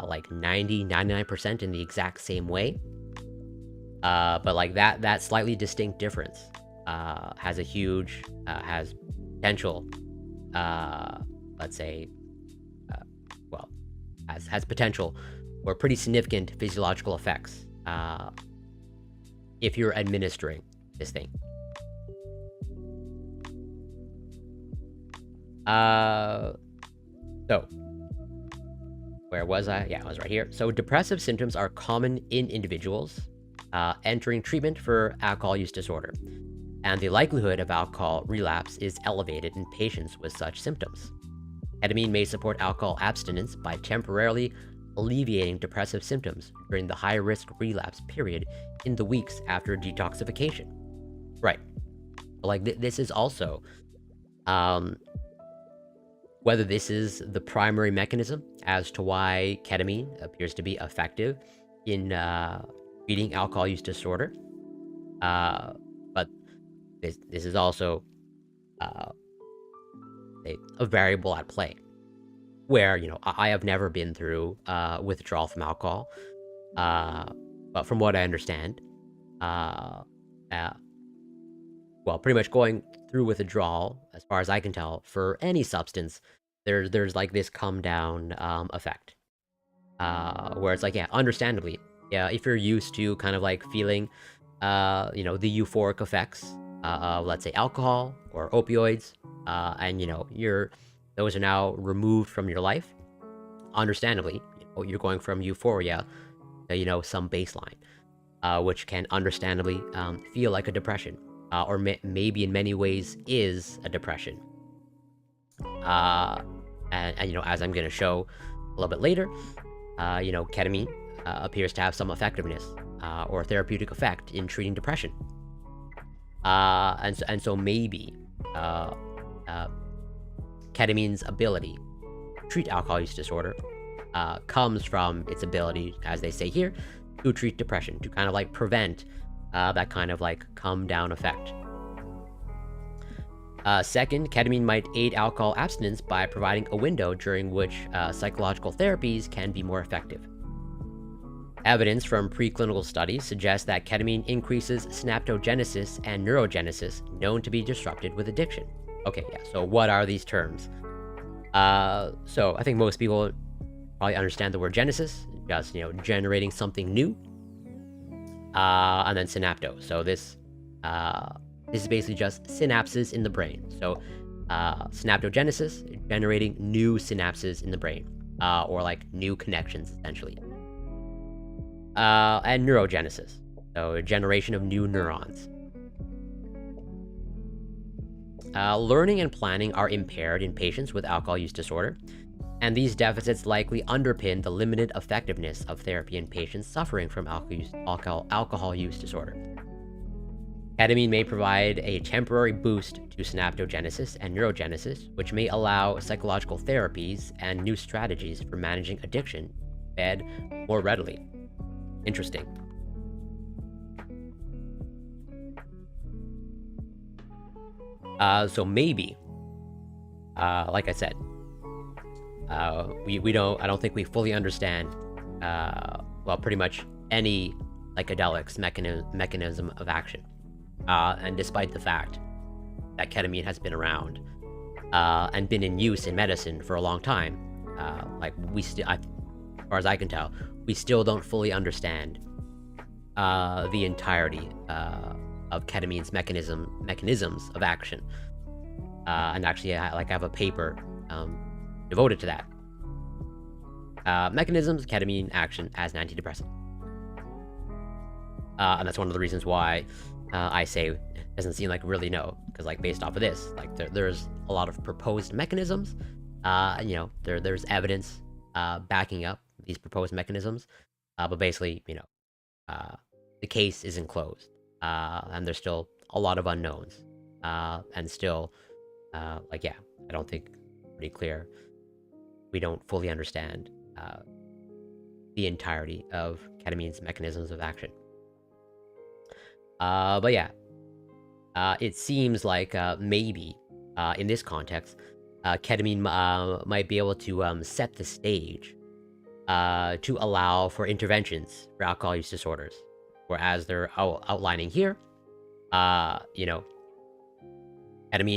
like 99% in the exact same way. But like that slightly distinct difference has a huge has potential, let's say, has potential for pretty significant physiological effects if you're administering this thing. So where was I? Yeah, I was right here. So depressive symptoms are common in individuals entering treatment for alcohol use disorder, and the likelihood of alcohol relapse is elevated in patients with such symptoms. Ketamine may support alcohol abstinence by temporarily alleviating depressive symptoms during the high-risk relapse period in the weeks after detoxification. Right. Like this is also, whether this is the primary mechanism as to why ketamine appears to be effective in treating alcohol use disorder, but this is also a variable at play, where I have never been through withdrawal from alcohol, but from what I understand, well, pretty much going through withdrawal, as far as I can tell, for any substance, there's like this come down effect, where it's like, yeah, understandably, yeah, if you're used to kind of like feeling the euphoric effects of, let's say, alcohol or opioids, and those are now removed from your life, understandably, you're going from euphoria to some baseline, which can understandably feel like a depression, or maybe in many ways is a depression. And as I'm going to show a little bit later, ketamine appears to have some effectiveness or therapeutic effect in treating depression. And so maybe ketamine's ability to treat alcohol use disorder comes from its ability, as they say here, to treat depression, to kind of like prevent that kind of like come down effect. Second, ketamine might aid alcohol abstinence by providing a window during which psychological therapies can be more effective. Evidence from preclinical studies suggests that ketamine increases synaptogenesis and neurogenesis known to be disrupted with addiction. Okay, yeah, so what are these terms? So I think most people probably understand the word genesis, just, generating something new. And then synapto. So this is basically just synapses in the brain. So synaptogenesis, generating new synapses in the brain, or like new connections, essentially. And neurogenesis, so generation of new neurons. Learning and planning are impaired in patients with alcohol use disorder, and these deficits likely underpin the limited effectiveness of therapy in patients suffering from alcohol use disorder. Ketamine may provide a temporary boost to synaptogenesis and neurogenesis, which may allow psychological therapies and new strategies for managing addiction bed more readily. Interesting. So maybe, like I said, I don't think we fully understand, well, pretty much any psychedelics mechanism of action. And despite the fact that ketamine has been around, and been in use in medicine for a long time, like as far as I can tell, we still don't fully understand the entirety of ketamine's mechanisms of action. And actually, I have a paper devoted to that. Mechanisms of ketamine action as an antidepressant. And that's one of the reasons why I say it doesn't seem like we really know, because like based off of this, like there's a lot of proposed mechanisms. And, there's evidence backing up these proposed mechanisms, but basically, the case isn't closed, and there's still a lot of unknowns, and still, I don't think pretty clear. We don't fully understand the entirety of ketamine's mechanisms of action. But yeah, it seems like maybe in this context, ketamine might be able to set the stage to allow for interventions for alcohol use disorders. Whereas they're outlining here, ketamine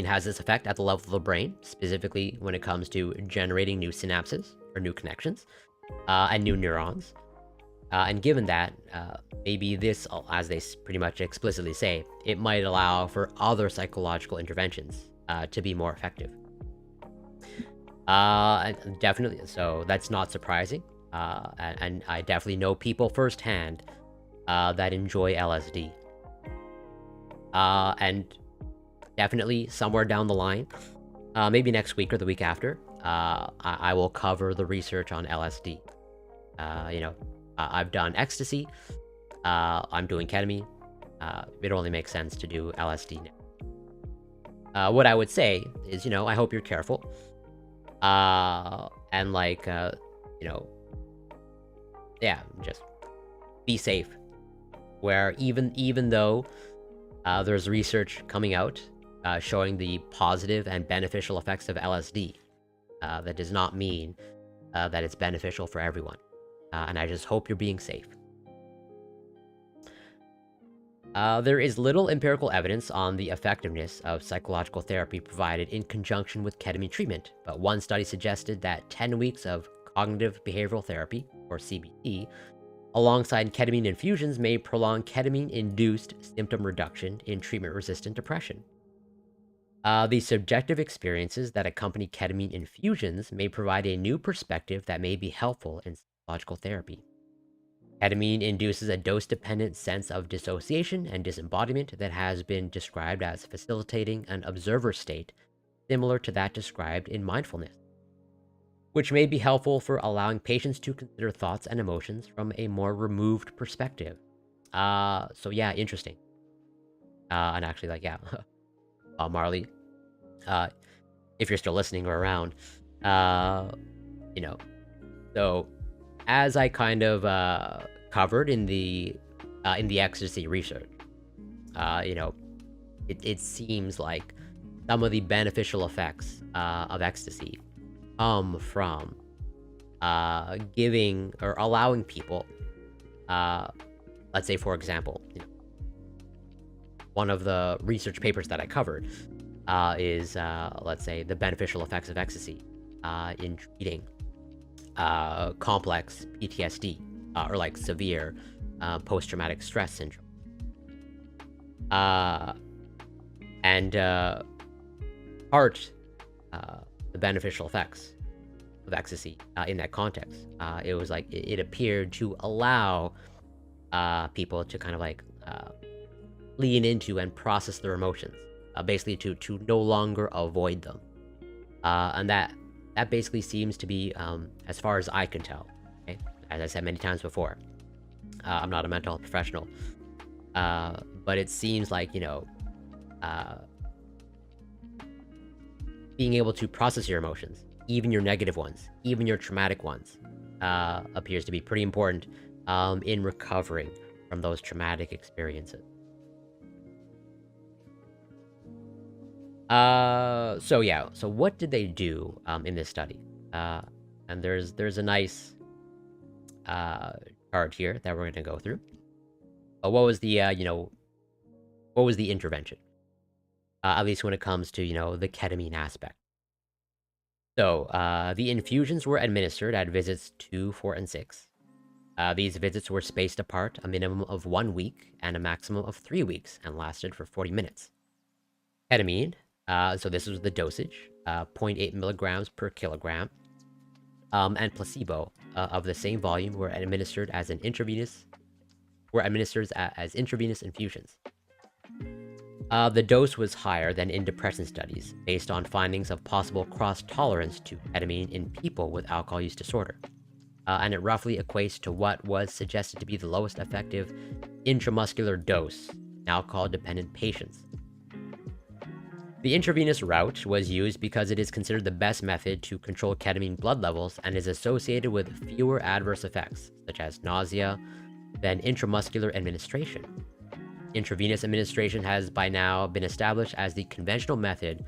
has this effect at the level of the brain, specifically when it comes to generating new synapses or new connections and new neurons. And given that, maybe this, as they pretty much explicitly say, it might allow for other psychological interventions to be more effective. And definitely, so that's not surprising. And I definitely know people firsthand that enjoy LSD. And definitely somewhere down the line, maybe next week or the week after, I will cover the research on LSD. I've done ecstasy, I'm doing ketamine. It only makes sense to do LSD now. What I would say is, I hope you're careful. And just be safe. Where even though there's research coming out showing the positive and beneficial effects of LSD, that does not mean that it's beneficial for everyone. And I just hope you're being safe. There is little empirical evidence on the effectiveness of psychological therapy provided in conjunction with ketamine treatment, but one study suggested that 10 weeks of cognitive behavioral therapy, or CBT, alongside ketamine infusions may prolong ketamine-induced symptom reduction in treatment-resistant depression. The subjective experiences that accompany ketamine infusions may provide a new perspective that may be helpful in psychological therapy. Ketamine induces a dose-dependent sense of dissociation and disembodiment that has been described as facilitating an observer state similar to that described in mindfulness, which may be helpful for allowing patients to consider thoughts and emotions from a more removed perspective. So yeah, interesting. And actually, Marley, if you're still listening or around, so as I kind of covered in the ecstasy research, it seems like some of the beneficial effects of ecstasy come from giving or allowing people, let's say, for example, one of the research papers that I covered is, let's say, the beneficial effects of ecstasy in treating complex PTSD or like severe post-traumatic stress syndrome. And the beneficial effects of ecstasy in that context, it was like it appeared to allow people to kind of lean into and process their emotions, basically to no longer avoid them, and that basically seems to be, as far as I can tell, okay? As I said many times before, I'm not a mental health professional, but it seems like, being able to process your emotions, even your negative ones, even your traumatic ones, appears to be pretty important in recovering from those traumatic experiences. So what did they do in this study? And there's a nice chart here that we're going to go through. What was the intervention? At least when it comes to, the ketamine aspect. So, the infusions were administered at visits 2, 4, and 6. These visits were spaced apart a minimum of 1 week and a maximum of 3 weeks and lasted for 40 minutes. Ketamine, so this was the dosage, 0.8 milligrams per kilogram, and placebo of the same volume were administered as intravenous infusions. The dose was higher than in depression studies, based on findings of possible cross-tolerance to ketamine in people with alcohol use disorder. And it roughly equates to what was suggested to be the lowest effective intramuscular dose in alcohol-dependent patients. The intravenous route was used because it is considered the best method to control ketamine blood levels and is associated with fewer adverse effects, such as nausea, than intramuscular administration. Intravenous administration has by now been established as the conventional method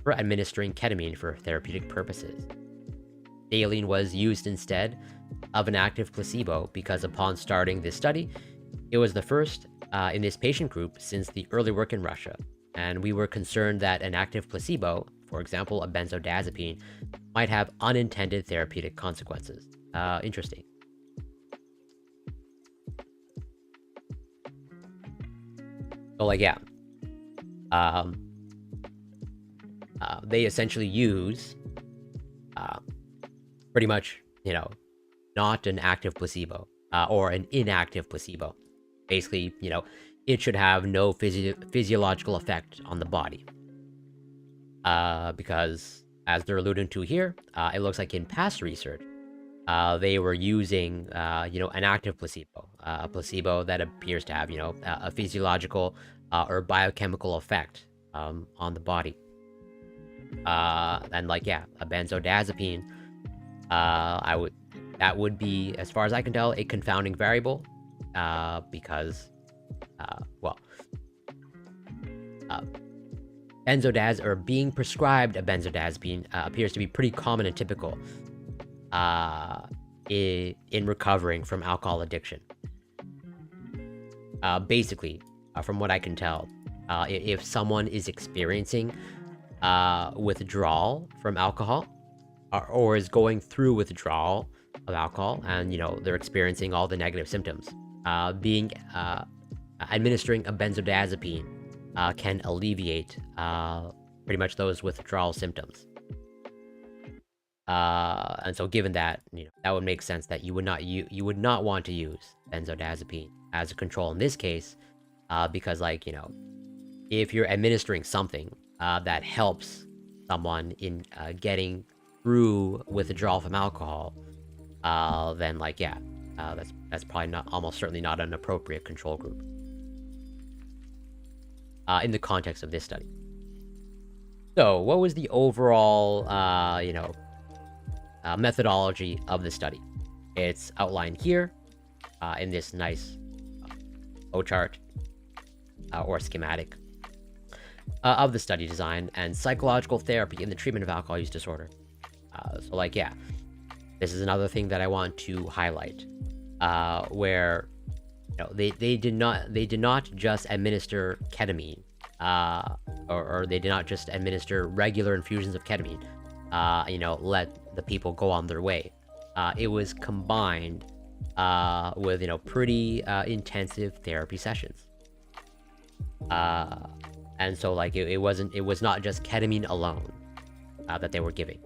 for administering ketamine for therapeutic purposes. Saline was used instead of an active placebo because upon starting this study, it was the first in this patient group since the early work in Russia, and we were concerned that an active placebo, for example a benzodiazepine, might have unintended therapeutic consequences. Interesting. So like, yeah, they essentially use pretty much, not an active placebo or an inactive placebo. Basically, it should have no physiological effect on the body. Because, as they're alluding to here, it looks like in past research, they were using, an active placebo, a placebo that appears to have, a physiological or biochemical effect on the body. And like, yeah, a benzodiazepine, that would be, as far as I can tell, a confounding variable, because, being prescribed a benzodiazepine appears to be pretty common and typical in recovering from alcohol addiction. Basically, from what I can tell, if someone is experiencing withdrawal from alcohol, or is going through withdrawal of alcohol, and they're experiencing all the negative symptoms, administering a benzodiazepine can alleviate pretty much those withdrawal symptoms. And so given that, that would make sense that you would not want to use benzodiazepine as a control in this case, because if you're administering something that helps someone in getting through withdrawal from alcohol, then that's probably almost certainly not an appropriate control group in the context of this study. So what was the overall methodology of the study? It's outlined here in this nice flowchart or schematic of the study design and psychological therapy in the treatment of alcohol use disorder. This is another thing that I want to highlight, where they did not just administer ketamine, or they did not just administer regular infusions of ketamine, let the people go on their way. It was combined with pretty intensive therapy sessions. And so it was not just ketamine alone that they were giving.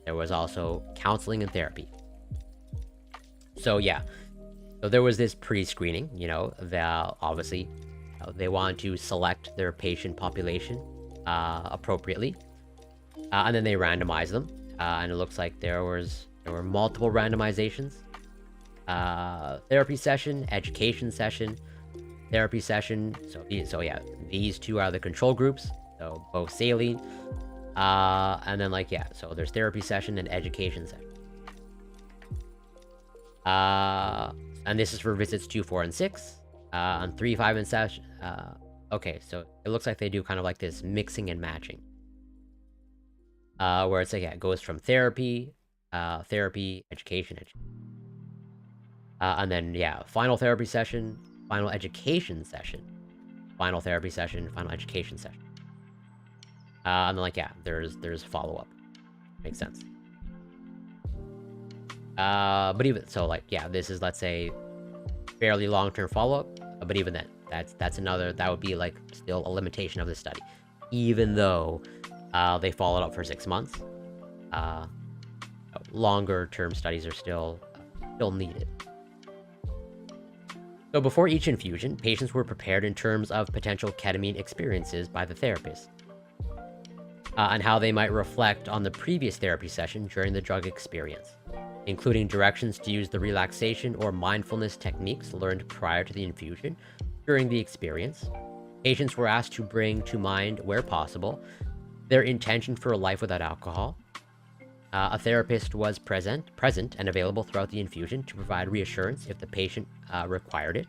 There was also counseling and therapy. So yeah, so there was this pre-screening, that obviously they wanted to select their patient population appropriately, and then they randomized them, and it looks like there were multiple randomizations: therapy session, education session, therapy session. So yeah, these two are the control groups, so both saline, and then so there's therapy session and education session. And this is for visits 2, 4, and 6. On 3, 5, and 7. Okay, so it looks like they do kind of like this mixing and matching. Where it's it goes from therapy, education, and then final therapy session, final education session, final therapy session, final education session. And then there's follow-up. Makes sense. But even so, like, yeah, this is, let's say, fairly long-term follow-up. But even then, that would be like still a limitation of the study, even though they followed up for 6 months. Longer-term studies are still needed. So before each infusion, patients were prepared in terms of potential ketamine experiences by the therapist, and how they might reflect on the previous therapy session during the drug experience, including directions to use the relaxation or mindfulness techniques learned prior to the infusion during the experience. Patients were asked to bring to mind, where possible, their intention for a life without alcohol. A therapist was present and available throughout the infusion to provide reassurance if the patient required it.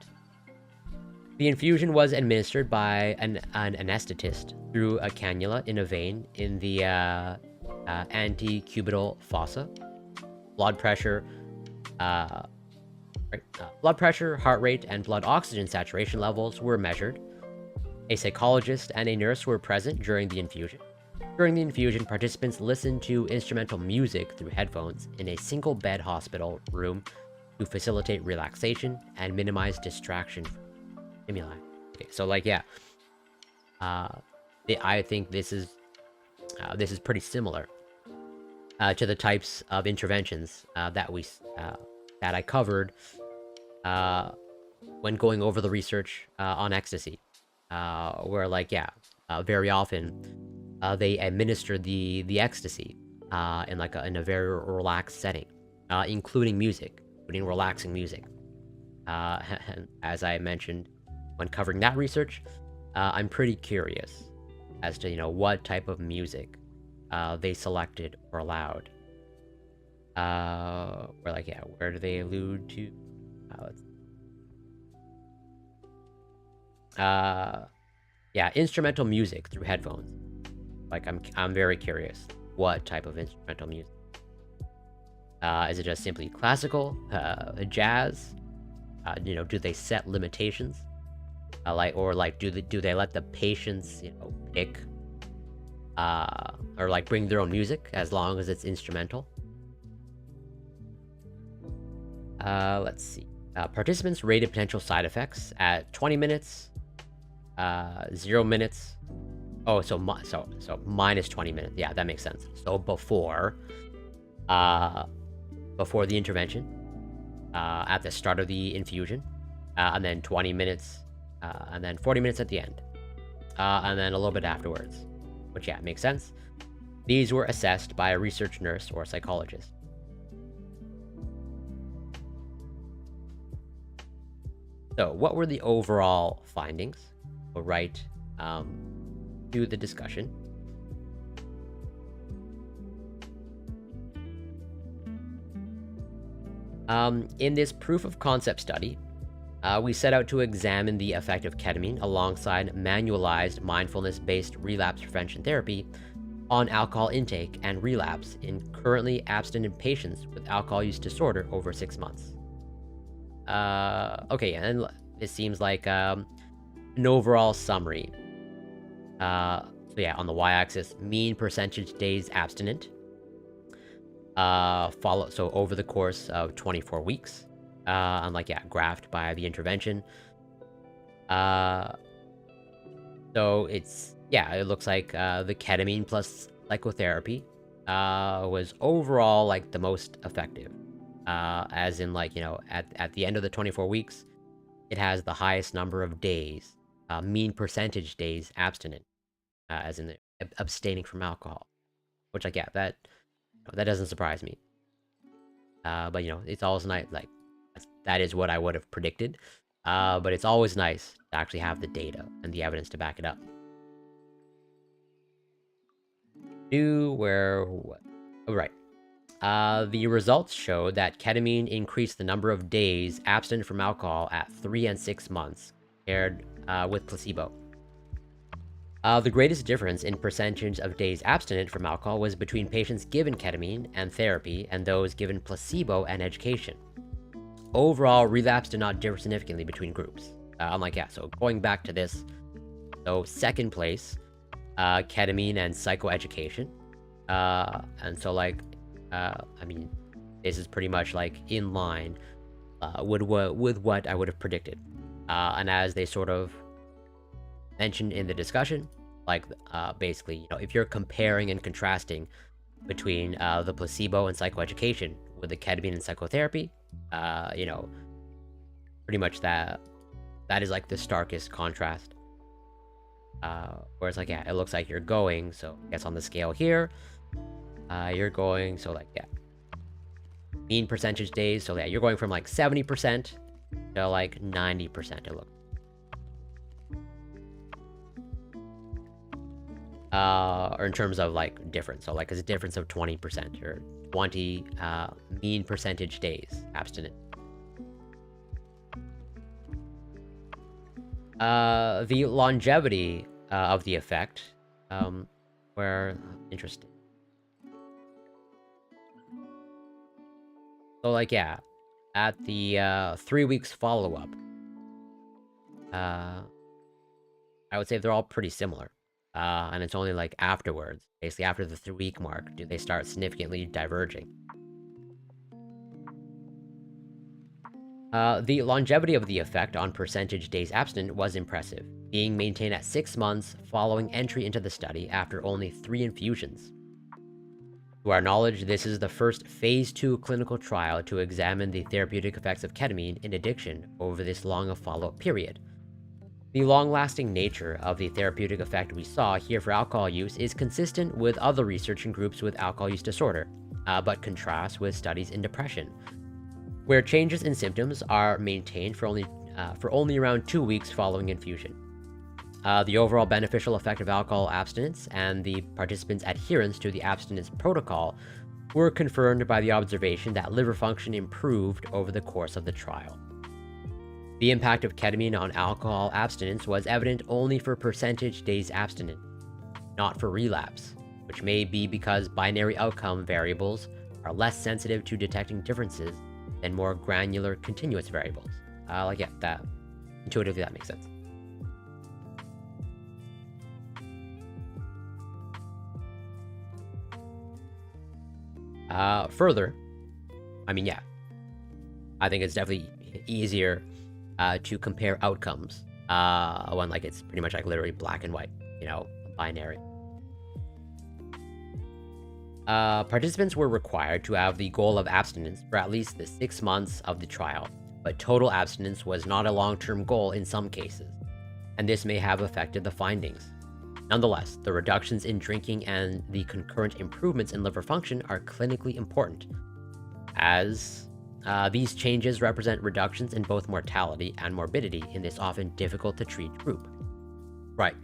The infusion was administered by an anesthetist through a cannula in a vein in the antecubital fossa. Blood pressure, heart rate, and blood oxygen saturation levels were measured. A psychologist and a nurse were present during the infusion. During the infusion, participants listened to instrumental music through headphones in a single-bed hospital room to facilitate relaxation and minimize distraction from stimuli. Okay, so like, yeah, I think this is pretty similar to the types of interventions that I covered when going over the research on ecstasy, where, like, yeah, very often they administer the ecstasy in a very relaxed setting, including relaxing music. And as I mentioned when covering that research, I'm pretty curious as to what type of music they selected or allowed. Where do they allude to? Yeah, instrumental music through headphones. Like, I'm very curious what type of instrumental music. Is it just simply classical, jazz? Do they set limitations? Do they let the patients pick or like bring their own music as long as it's instrumental? Let's see. Participants rated potential side effects at 20 minutes, 0 minutes. Oh, so minus 20 minutes. Yeah, that makes sense. So before the intervention, at the start of the infusion, and then 20 minutes, and then 40 minutes at the end, and then a little bit afterwards, which, yeah, makes sense. These were assessed by a research nurse or psychologist. So what were the overall findings? We'll write to the discussion. In this proof of concept study, we set out to examine the effect of ketamine alongside manualized mindfulness-based relapse prevention therapy on alcohol intake and relapse in currently abstinent patients with alcohol use disorder over 6 months. Okay, and this seems like an overall summary. So yeah, on the y-axis, mean percentage days abstinent. So over the course of 24 weeks. And like, yeah, graphed by the intervention. So it's, yeah, it looks like the ketamine plus psychotherapy was overall like the most effective. As in, like, at the end of the 24 weeks, it has the highest number of days, mean percentage days abstinent, as in abstaining from alcohol. Which, like, yeah, that doesn't surprise me. But it's always nice, like, that is what I would have predicted. But it's always nice to actually have the data and the evidence to back it up. Right. The results showed that ketamine increased the number of days abstinent from alcohol at 3 and 6 months compared with placebo. The greatest difference in percentage of days abstinent from alcohol was between patients given ketamine and therapy and those given placebo and education. Overall, relapse did not differ significantly between groups. So going back to this, so second place, ketamine and psychoeducation. And so, like, this is pretty much like in line with what I would have predicted. And as they sort of mentioned in the discussion, like basically, if you're comparing and contrasting between the placebo and psychoeducation with the ketamine and psychotherapy, pretty much that is like the starkest contrast. Whereas like, yeah, it looks like you're going, so I guess on the scale here, you're going, so like, yeah, mean percentage days, so yeah, you're going from like 70% to like 90%, it looks. Or in terms of like difference, so like it's a difference of 20% or 20 mean percentage days abstinent. The longevity of the effect, where interesting. So like, yeah, at the 3 weeks follow-up, I would say they're all pretty similar. And it's only like afterwards, basically after the 3-week mark, do they start significantly diverging. The longevity of the effect on percentage days abstinent was impressive, being maintained at 6 months following entry into the study after only 3 infusions. To our knowledge, this is the first phase 2 clinical trial to examine the therapeutic effects of ketamine in addiction over this long a follow-up period. The long-lasting nature of the therapeutic effect we saw here for alcohol use is consistent with other research in groups with alcohol use disorder, but contrasts with studies in depression, where changes in symptoms are maintained for only around 2 weeks following infusion. The overall beneficial effect of alcohol abstinence and the participants' adherence to the abstinence protocol were confirmed by the observation that liver function improved over the course of the trial. The impact of ketamine on alcohol abstinence was evident only for percentage days abstinent, not for relapse, which may be because binary outcome variables are less sensitive to detecting differences than more granular continuous variables. Yeah, that intuitively that makes sense. Further, I mean, yeah, I think it's definitely easier to compare outcomes when like it's pretty much like literally black and white, binary. Participants were required to have the goal of abstinence for at least the 6 months of the trial, but total abstinence was not a long-term goal in some cases, and this may have affected the findings. Nonetheless, the reductions in drinking and the concurrent improvements in liver function are clinically important, as these changes represent reductions in both mortality and morbidity in this often difficult-to-treat group. Right,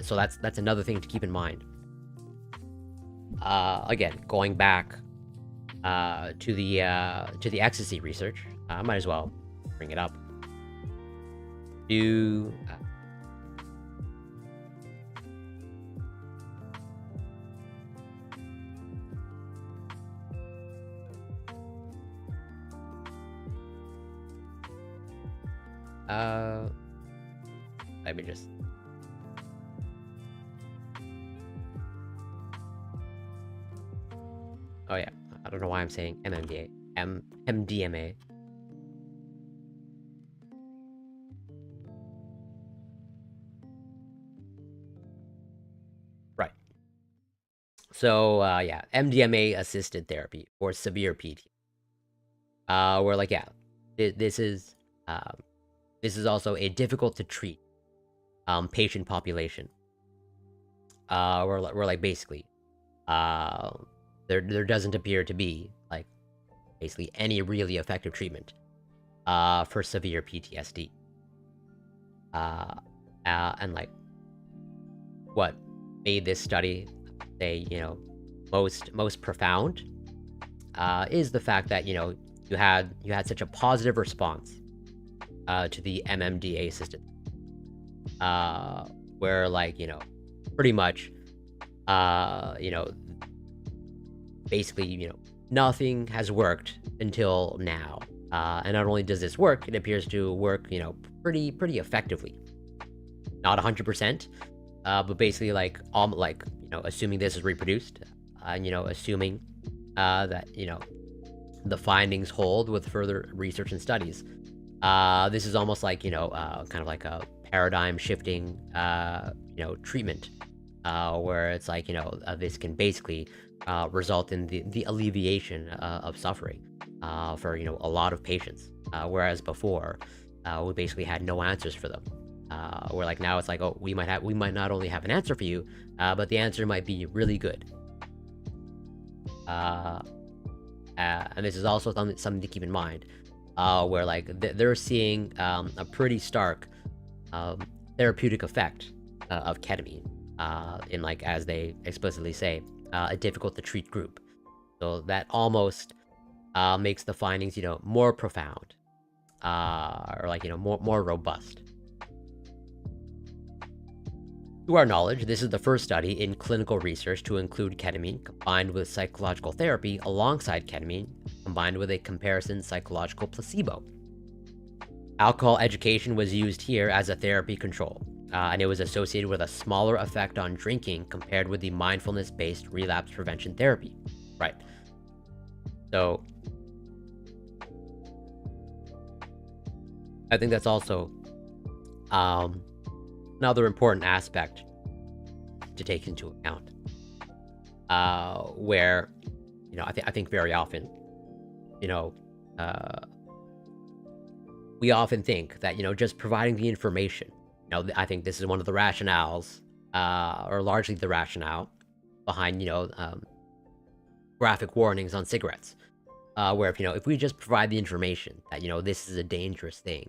so that's another thing to keep in mind. Again, going back to the ecstasy research, I might as well bring it up. Let me just... Oh yeah, I don't know why I'm saying MDMA. Right. So, yeah, MDMA assisted therapy for severe PT. Where like, yeah, this is also a difficult to treat patient population. Where like basically, there doesn't appear to be like basically any really effective treatment for severe PTSD. And like what made this study say, most profound is the fact that, you had such a positive response to the MMDA assisted, where like, pretty much, basically, nothing has worked until now. And not only does this work, it appears to work, pretty effectively. Not 100%, but basically like, assuming this is reproduced, and, assuming that, the findings hold with further research and studies. This is almost like, kind of like a paradigm shifting, treatment, where it's like, this can basically result in the alleviation of suffering for, a lot of patients. Whereas before, we basically had no answers for them. Where like now it's like, oh, we might not only have an answer for you, but the answer might be really good. And this is also something to keep in mind, where like they're seeing a pretty stark therapeutic effect of ketamine in, like, as they explicitly say, a difficult to treat group. So that almost makes the findings, more profound, or like, more robust. To our knowledge, this is the first study in clinical research to include ketamine combined with psychological therapy alongside ketamine combined with a comparison psychological placebo. Alcohol education was used here as a therapy control, and it was associated with a smaller effect on drinking compared with the mindfulness-based relapse prevention therapy. Right. So, I think that's also another important aspect to take into account, where, I think very often, we often think that, just providing the information, I think this is one of the rationales, or largely the rationale behind, graphic warnings on cigarettes, where if we just provide the information that, this is a dangerous thing,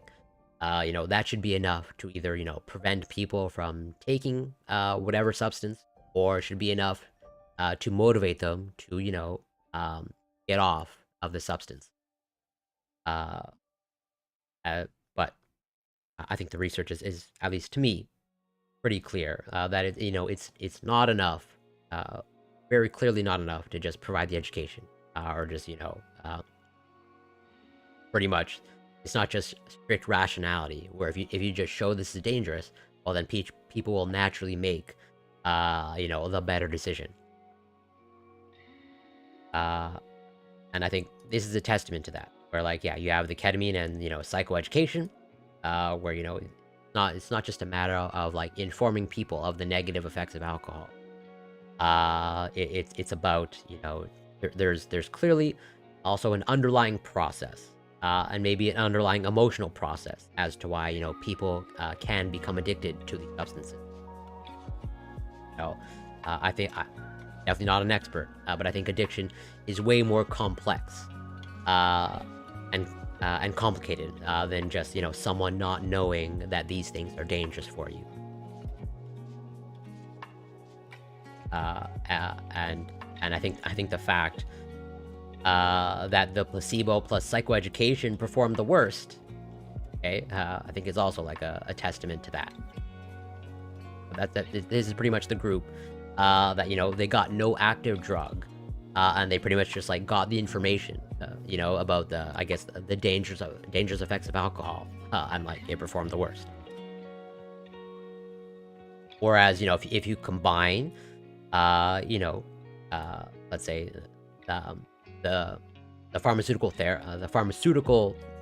that should be enough to either, prevent people from taking whatever substance, or it should be enough to motivate them to, get off of the substance. But I think the research is, at least to me, pretty clear that it's not enough, very clearly not enough to just provide the education, or just, pretty much. It's not just strict rationality, where if you just show this is dangerous, well then people will naturally make, the better decision. And I think this is a testament to that, where like, yeah, you have the ketamine and, psychoeducation, where, it's not just a matter of like informing people of the negative effects of alcohol. It's about, there's clearly also an underlying process. And maybe an underlying emotional process as to why, people can become addicted to these substances. I think, definitely not an expert, but I think addiction is way more complex and complicated than just, someone not knowing that these things are dangerous for you. And I think the fact that the placebo plus psychoeducation performed the worst, okay, I think is also like a testament to that. This is pretty much the group that, they got no active drug, and they pretty much just like got the information, about the dangerous effects of alcohol, and like it performed the worst. Whereas, if you combine, let's say, the pharmaceutical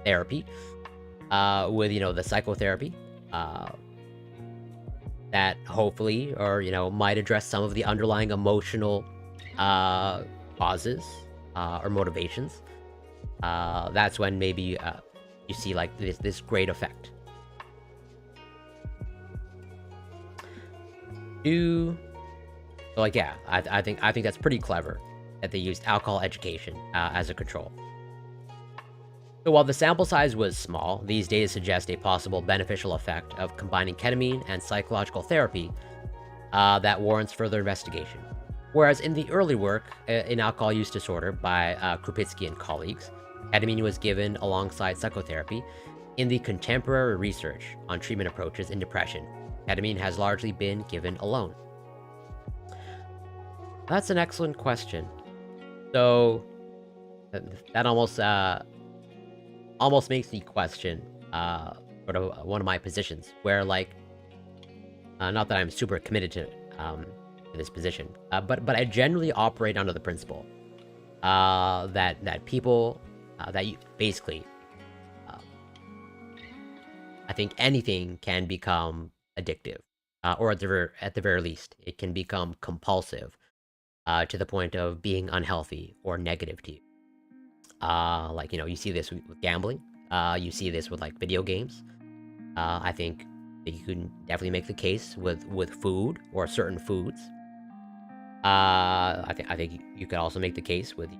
therapy with, the psychotherapy, that hopefully, or might address some of the underlying emotional causes or motivations, that's when maybe you see like this great effect. Like, yeah, I think that's pretty clever that they used alcohol education as a control. So while the sample size was small, these data suggest a possible beneficial effect of combining ketamine and psychological therapy that warrants further investigation. Whereas in the early work in alcohol use disorder by Krupitsky and colleagues, ketamine was given alongside psychotherapy. In the contemporary research on treatment approaches in depression, ketamine has largely been given alone. That's an excellent question. So that almost makes me question sort of one of my positions, where like, not that I'm super committed to this position, but I generally operate under the principle that people that you basically, uh, I think anything can become addictive, or at the very least, it can become compulsive, to the point of being unhealthy or negative to you. Like, you see this with gambling. You see this with like video games. I think that you can definitely make the case with food or certain foods. I think you could also make the case with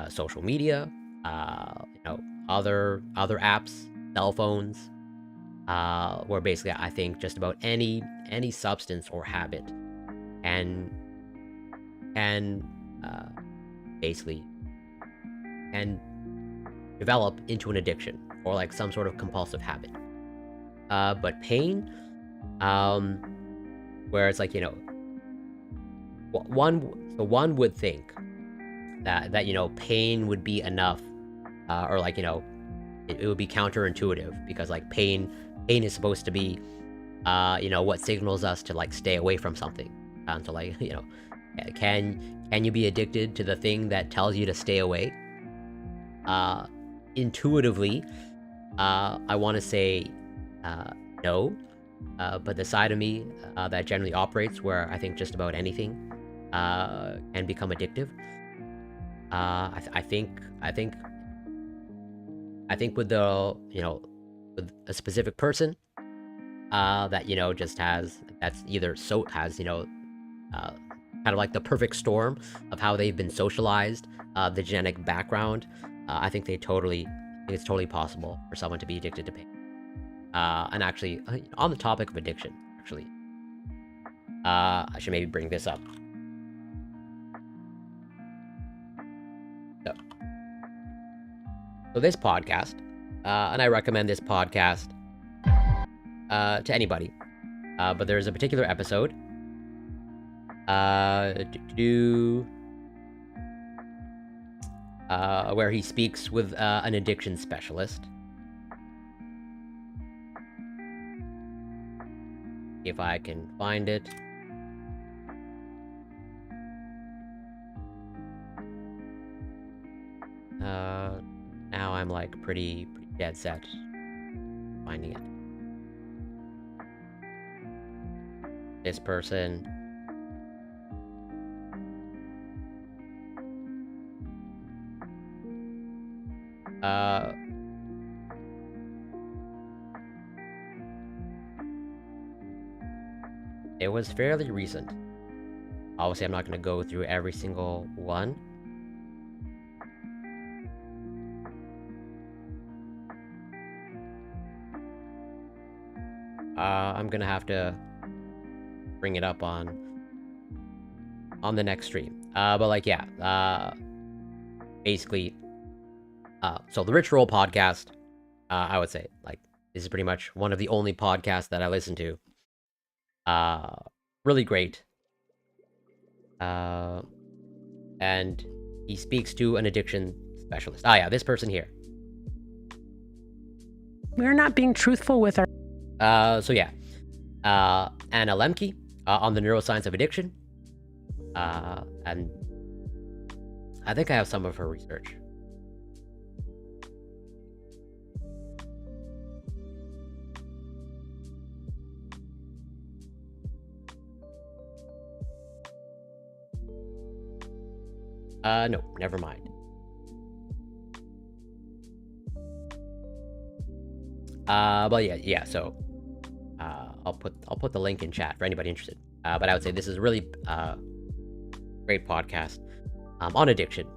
social media, other apps, cell phones, where basically I think just about any substance or habit can can basically can develop into an addiction or like some sort of compulsive habit. But pain, um, where it's like one would think that pain would be enough, or like it would be counterintuitive because like pain is supposed to be what signals us to like stay away from something. So like can you be addicted to the thing that tells you to stay away? Intuitively, I want to say no, but the side of me that generally operates where I think just about anything can become addictive. I think with the with a specific person that just that's either has uh, kind of like the perfect storm of how they've been socialized, the genetic background. I think it's totally possible for someone to be addicted to pain. And actually, on the topic of addiction, actually, I should maybe bring this up. So, this podcast, and I recommend this podcast to anybody. But there's a particular episode where he speaks with an addiction specialist. If I can find it. Now I'm like pretty dead set finding it. This person. It was fairly recent. Obviously, I'm not going to go through every single one. I'm going to have to bring it up on the next stream. But like, yeah, basically, so the Rich Roll podcast, I would say, like, this is pretty much one of the only podcasts that I listen to. Really great. And he speaks to an addiction specialist. Yeah, this person here. We're not being truthful with our... So yeah. Anna Lemke, on the neuroscience of addiction. And I think I have some of her research. No, never mind. But yeah, so I'll put the link in chat for anybody interested. But I would say this is a really great podcast on addiction.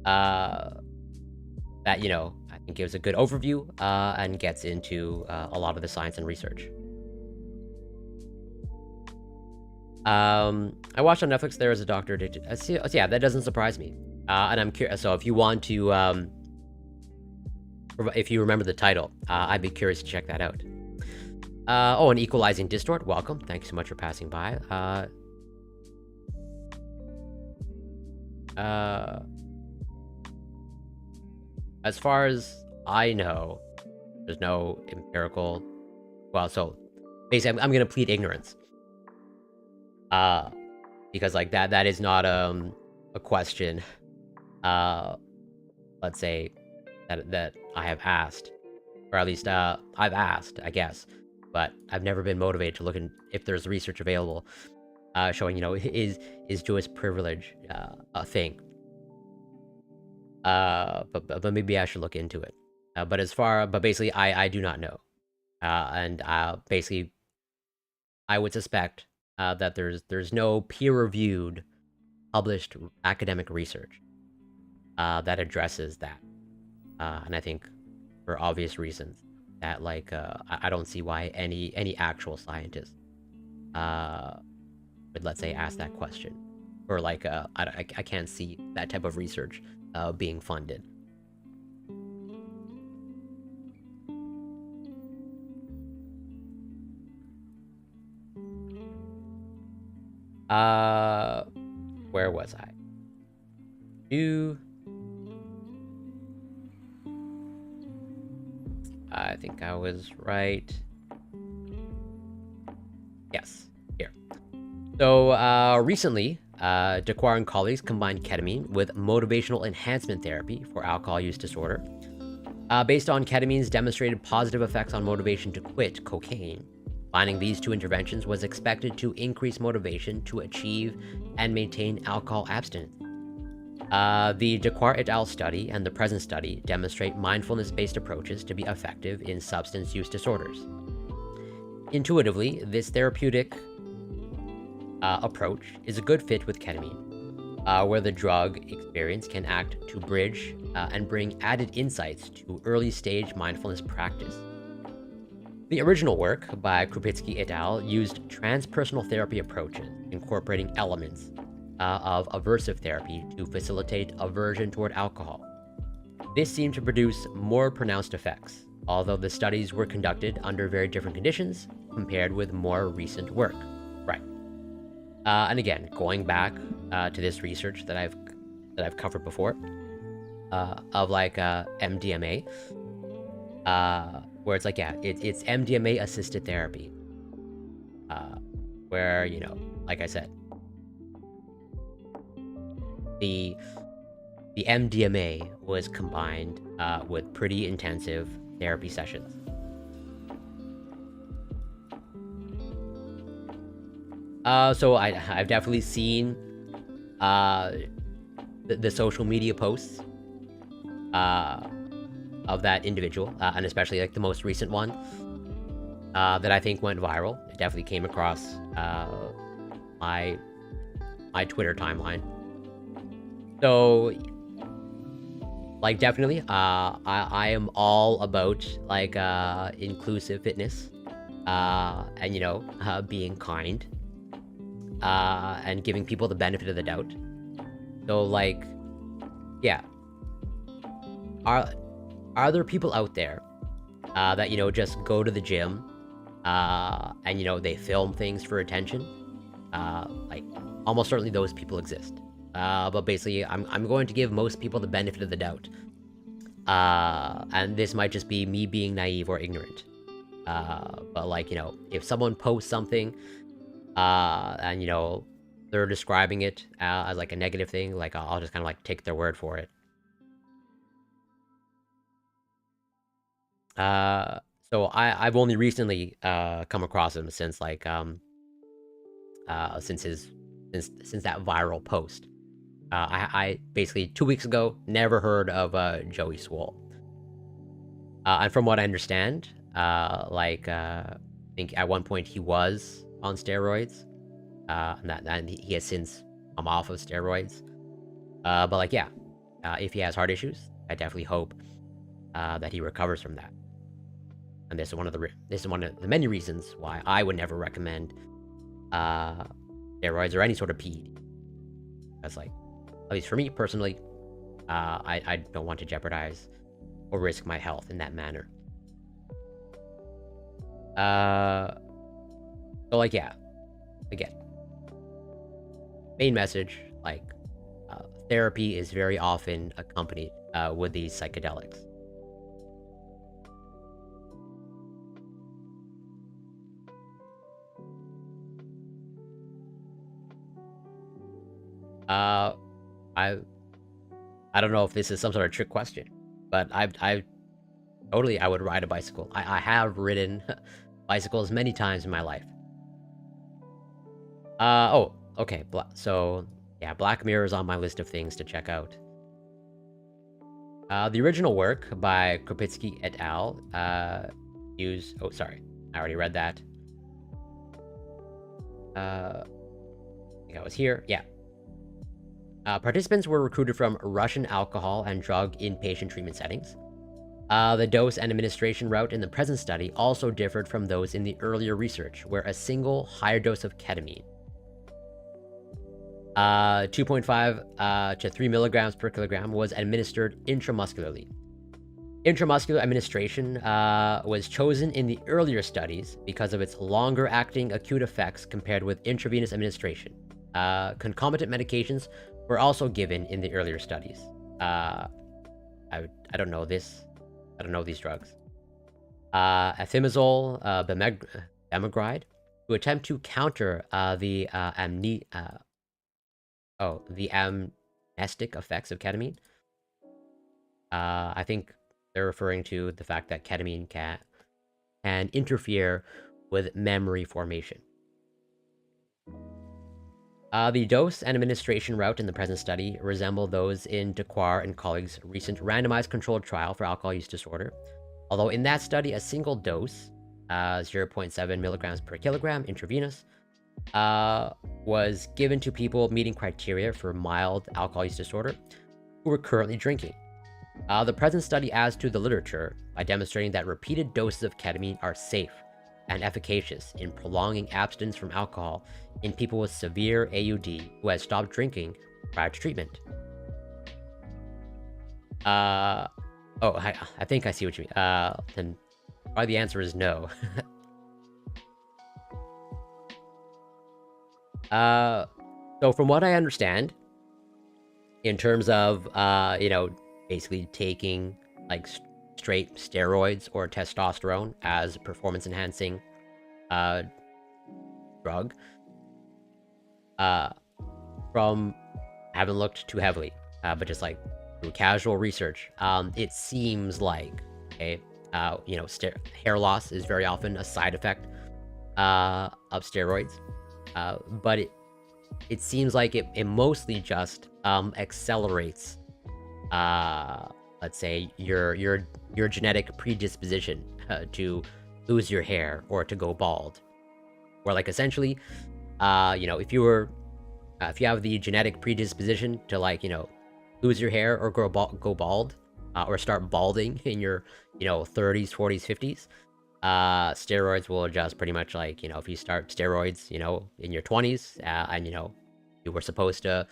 That I think gives a good overview and gets into a lot of the science and research. I watched on Netflix there is a doctor addicted. Yeah, that doesn't surprise me. And I'm curious. So if you want to, if you remember the title, I'd be curious to check that out. And Equalizing Distort, welcome. Thank you so much for passing by. As far as I know, there's no empirical. Well, so basically, I'm going to plead ignorance. because like that is not a question, uh let's say, that I have asked, or at least I've asked, I guess, but I've never been motivated to look in if there's research available showing, is Jewish privilege a thing. But maybe I should look into it. But basically, I do not know. And basically, I would suspect that there's no peer-reviewed, published academic research that addresses that. And I think, for obvious reasons, that like I don't see why any actual scientist would, let's say, ask that question, or like I can't see that type of research being funded. Uh, where was I? I think I was right. Yes, here. So recently, Dakwar and colleagues combined ketamine with motivational enhancement therapy for alcohol use disorder. Based on ketamine's demonstrated positive effects on motivation to quit cocaine, combining these two interventions was expected to increase motivation to achieve and maintain alcohol abstinence. The Dakwar et al. Study and the present study demonstrate mindfulness-based approaches to be effective in substance use disorders. Intuitively, this therapeutic approach is a good fit with ketamine, where the drug experience can act to bridge and bring added insights to early-stage mindfulness practice. The original work by Krupitsky et al. Used transpersonal therapy approaches, incorporating elements of aversive therapy to facilitate aversion toward alcohol. This seemed to produce more pronounced effects, although the studies were conducted under very different conditions compared with more recent work. Right. And again, going back to this research that I've covered before, of like MDMA, where it's like, yeah, it's MDMA assisted therapy, where, like I said, the MDMA was combined with pretty intensive therapy sessions. So I've definitely seen the social media posts of that individual, and especially like the most recent one that I think went viral. It definitely came across my Twitter timeline. So, like, definitely, I am all about like inclusive fitness, and being kind, and giving people the benefit of the doubt. So, like, yeah, are there people out there that just go to the gym, and they film things for attention? Like, almost certainly those people exist. But basically, I'm going to give most people the benefit of the doubt. And this might just be me being naive or ignorant. But like, if someone posts something, and they're describing it as like a negative thing, like I'll just kind of like take their word for it. So I've only recently come across him since like since that viral post. I basically 2 weeks ago never heard of Joey Swole. And from what I understand, I think at one point he was on steroids, and he has since come off of steroids. But like, yeah, if he has heart issues, I definitely hope that he recovers from that. And this is one of the many reasons why I would never recommend steroids or any sort of PED. That's like, at least for me personally, I don't want to jeopardize or risk my health in that manner. So like, yeah, again, main message, like, therapy is very often accompanied with these psychedelics. Uh, I I don't know if this is some sort of trick question, but I totally I would ride a bicycle. I have ridden bicycles many times in my life. Oh, okay. So yeah, Black Mirror is on my list of things to check out. The original work by Kropitsky et al. Oh, sorry, I already read that. I think I was here. Yeah. Participants were recruited from Russian alcohol and drug inpatient treatment settings. The dose and administration route in the present study also differed from those in the earlier research, where a single higher dose of ketamine, 2.5 to 3 milligrams per kilogram, was administered intramuscularly. Intramuscular administration was chosen in the earlier studies because of its longer-acting acute effects compared with intravenous administration. Concomitant medications were also given in the earlier studies. I don't know this. I don't know these drugs. Ethimazole, bemegride, to attempt to counter the amnestic effects of ketamine. I think they're referring to the fact that ketamine can interfere with memory formation. The dose and administration route in the present study resemble those in Dequar and colleagues' recent randomized controlled trial for alcohol use disorder. Although in that study, a single dose, 0.7 milligrams per kilogram intravenous, was given to people meeting criteria for mild alcohol use disorder who were currently drinking. The present study adds to the literature by demonstrating that repeated doses of ketamine are safe and efficacious in prolonging abstinence from alcohol in people with severe AUD who had stopped drinking prior to treatment. I think I see what you mean. Then probably the answer is no. So from what I understand, in terms of, basically taking, like, straight steroids or testosterone as a performance-enhancing drug, from haven't looked too heavily, but just, like, through casual research, it seems like, okay, hair loss is very often a side effect of steroids, but it seems like it mostly just accelerates, let's say, your genetic predisposition to lose your hair or to go bald, or like essentially, if you have the genetic predisposition to, like, lose your hair or go bald, or start balding in your 30s, 40s, 50s, steroids will just pretty much, like, if you start steroids in your 20s, and you were supposed to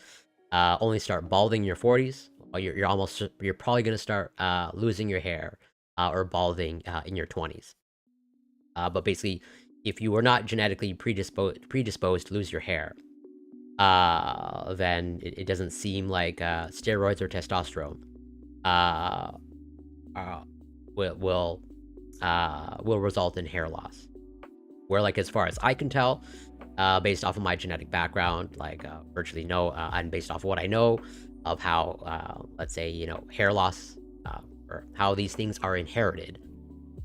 only start balding in your 40s, well, you're probably going to start losing your hair or balding in your 20s. But basically, if you were not genetically predisposed to lose your hair, then it doesn't seem like steroids or testosterone will result in hair loss. Where, like, as far as I can tell, based off of my genetic background, like, virtually no, and based off of what I know of how, let's say, hair loss, or how these things are inherited,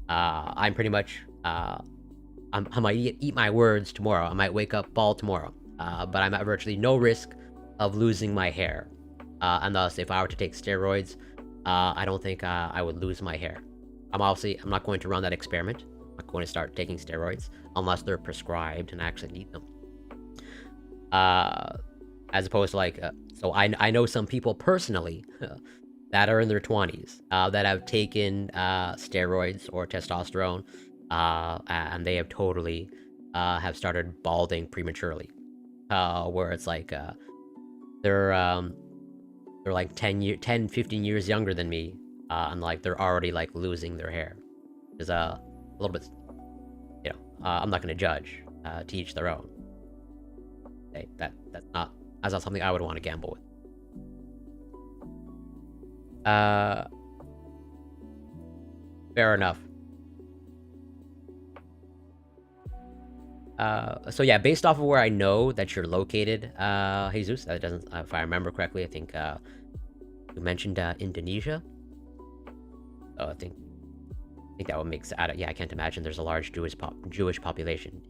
I'm pretty much, I might eat my words tomorrow. I might wake up bald tomorrow, but I'm at virtually no risk of losing my hair. And thus, if I were to take steroids, I don't think I would lose my hair. I'm not going to run that experiment. I'm not going to start taking steroids unless they're prescribed and I actually need them. As opposed to, like, so I know some people personally that are in their 20s that have taken steroids or testosterone, and they have totally have started balding prematurely, where it's like they're like 10, 15 years younger than me, and, like, they're already, like, losing their hair. Is a little bit, I'm not going to judge, to each their own. Okay, that's not something I would want to gamble with. Fair enough. So yeah, based off of where I know that you're located, Jesus, that doesn't, if I remember correctly, I think you mentioned Indonesia. So I think that would make sense. Yeah, I can't imagine there's a large Jewish population.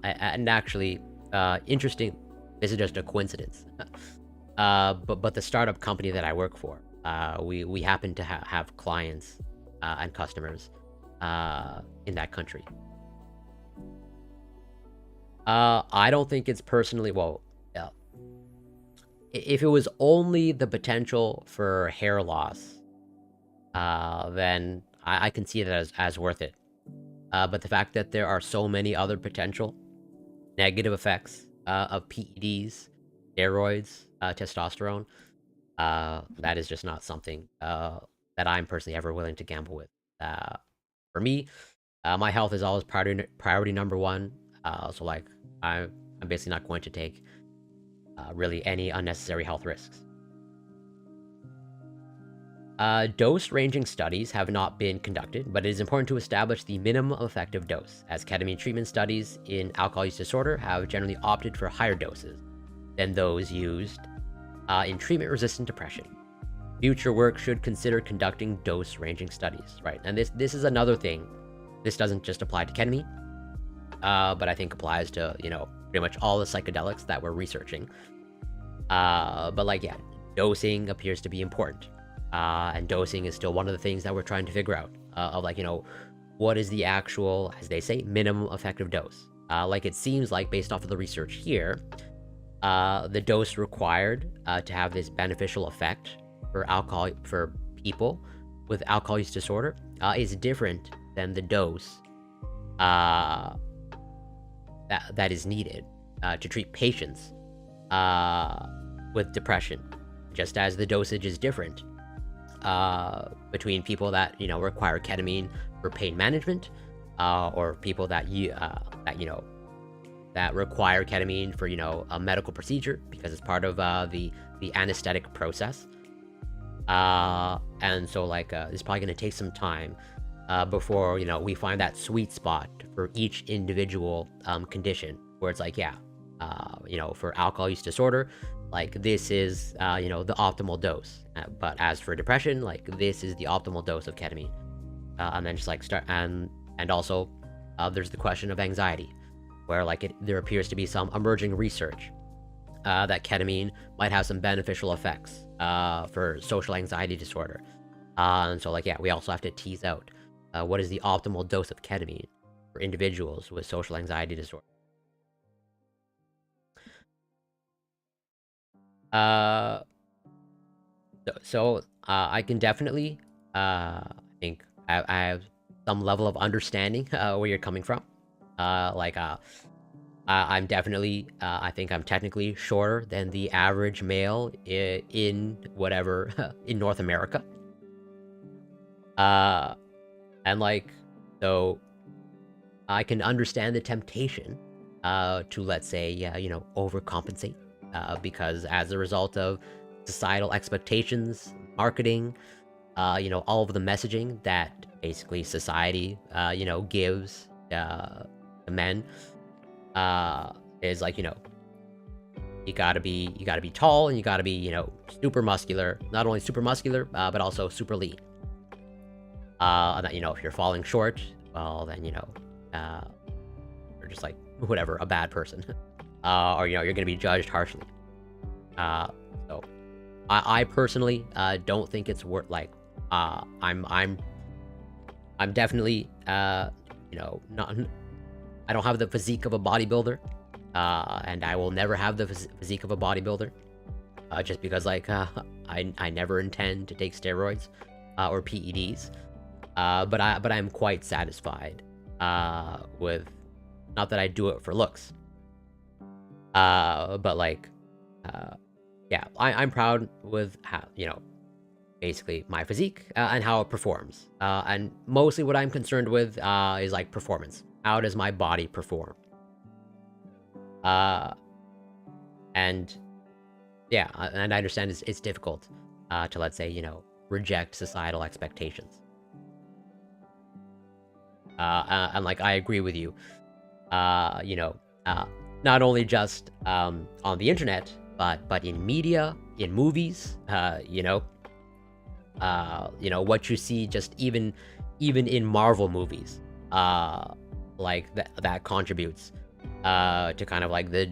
And actually, interesting. This is just a coincidence. But the startup company that I work for, we happen to have clients and customers in that country. I don't think it's personally, well, if it was only the potential for hair loss, then I can see that as worth it. But the fact that there are so many other potential negative effects of PEDs, steroids, testosterone, that is just not something that I'm personally ever willing to gamble with. For me, my health is always priority number one. So like, I'm basically not going to take really any unnecessary health risks. Dose ranging studies have not been conducted, but it is important to establish the minimum effective dose, as ketamine treatment studies in alcohol use disorder have generally opted for higher doses than those used in treatment-resistant depression. Future work should consider conducting dose ranging studies, right? And this is another thing. This doesn't just apply to ketamine, but I think applies to, pretty much all the psychedelics that we're researching. But like, yeah, dosing appears to be important. And dosing is still one of the things that we're trying to figure out, of like, what is the actual, as they say, minimum effective dose? Like, it seems like, based off of the research here, the dose required to have this beneficial effect for people with alcohol use disorder is different than the dose that is needed to treat patients with depression, just as the dosage is different between people that require ketamine for pain management, or people that that require ketamine for a medical procedure because it's part of the anesthetic process. And so like it's probably going to take some time before we find that sweet spot for each individual condition, where it's like, for alcohol use disorder, like, this is the optimal dose, but as for depression, like, this is the optimal dose of ketamine. And then just like and also there's the question of anxiety, where like there appears to be some emerging research that ketamine might have some beneficial effects for social anxiety disorder. And so like, we also have to tease out what is the optimal dose of ketamine for individuals with social anxiety disorder. So I can definitely think I have some level of understanding where you're coming from. I'm definitely I think I'm technically shorter than the average male in whatever in North America. And like, so I can understand the temptation to, let's say, overcompensate, because as a result of societal expectations, marketing, all of the messaging that basically society, gives to men, is like, you gotta be tall, and you gotta be, super muscular. Not only super muscular, but also super lean. And that, if you're falling short, well, then, you're just like, whatever, a bad person. Or, you're gonna be judged harshly. So I personally don't think it's worth, like, I'm definitely not, I don't have the physique of a bodybuilder, and I will never have the physique of a bodybuilder, just because, like, I never intend to take steroids or PEDs, but I'm quite satisfied with, not that I do it for looks, but like, I'm proud with how, basically my physique and how it performs, and mostly what I'm concerned with is like performance. How does my body perform? And I understand it's difficult to, let's say, reject societal expectations. And like, I agree with you. You know, not only just on the internet, but in media, in movies. You know what you see, just even in Marvel movies. Like that contributes to kind of like the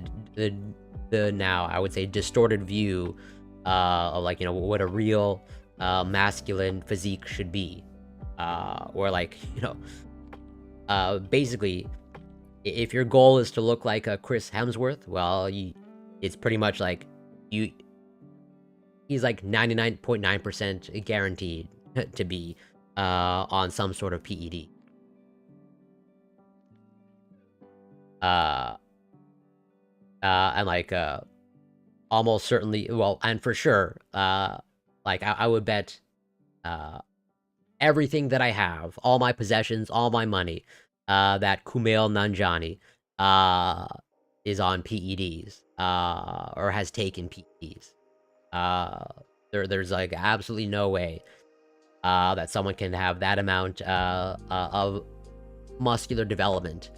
now I would say distorted view of like, you know, what a real masculine physique should be, or like, you know, basically, if your goal is to look like a Chris Hemsworth, well, it's pretty much like you he's like 99.9% guaranteed to be on some sort of PED. uh and like almost certainly, well, and for sure, like I would bet uh everything that I have, all my possessions, all my money, that Kumail Nanjiani uh is on PEDs, or has taken PEDs. uh there's like absolutely no way that someone can have that amount of muscular development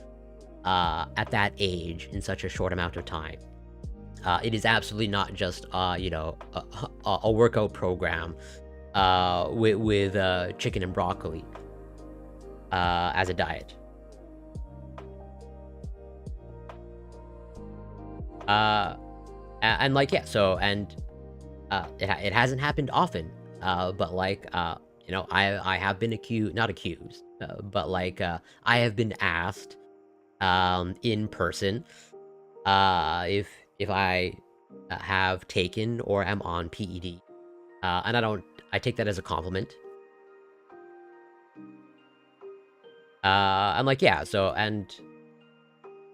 at that age in such a short amount of time. It is absolutely not just you know, a workout program with chicken and broccoli as a diet. And like, yeah, so, and it hasn't happened often, but like, you know, I have been accused, not accused, but like, I have been asked in person if I have taken or am on PED, and I take that as a compliment. I'm like, yeah, so, and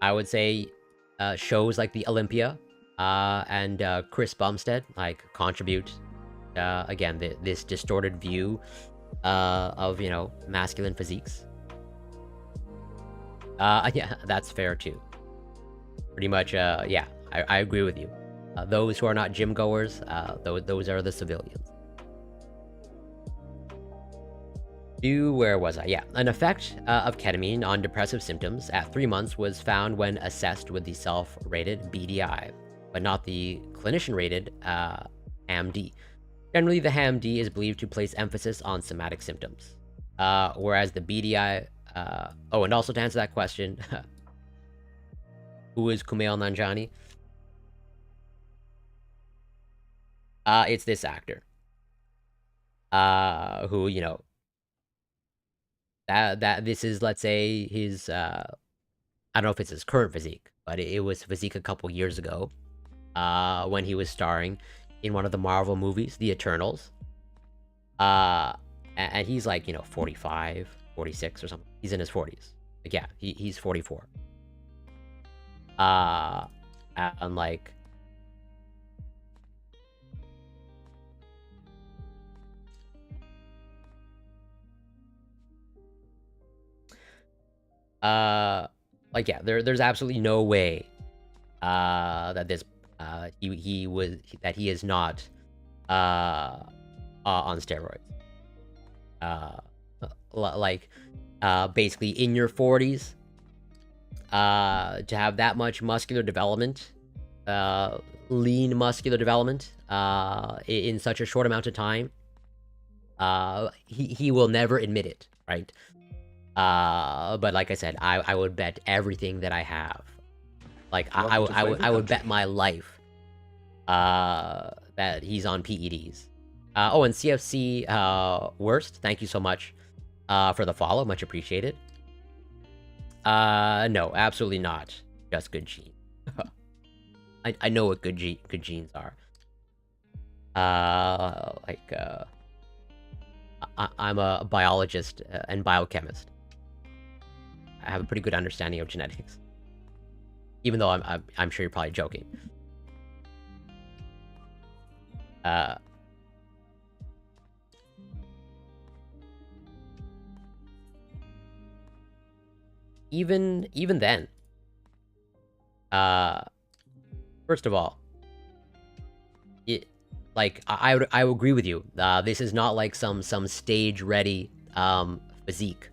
I would say shows like the Olympia and Chris Bumstead like contribute again this distorted view of, you know, masculine physiques. Yeah, that's fair too. Pretty much, yeah, I agree with you. Those who are not gym goers, those are the civilians. Where was I? Yeah, an effect of ketamine on depressive symptoms at 3 months was found when assessed with the self-rated BDI, but not the clinician-rated HAM-D. Generally, the HAM-D is believed to place emphasis on somatic symptoms, whereas the BDI... oh, and also to answer that question, who is Kumail Nanjiani? It's this actor, who, you know, that this is, let's say, his I don't know if it's his current physique, but it was physique a couple years ago, when he was starring in one of the Marvel movies, The Eternals. And he's like, you know, 45, 46 or something. He's in his 40s. Like, yeah, he's 44. And like, like, yeah, there's absolutely no way that this he is not on steroids. Like, basically in your 40s, to have that much muscular development, lean muscular development, in such a short amount of time, he will never admit it, right? But like I said, I would bet everything that I have. Like, I would bet my life that he's on PEDs. Oh, and CFC Worst, thank you so much for the follow. Much appreciated. No, absolutely not. Just good genes. I know what good genes are. Like, I'm a biologist and biochemist. I have a pretty good understanding of genetics. Even though I'm sure you're probably joking. Even then, first of all, like, I would agree with you. This is not like some stage ready physique.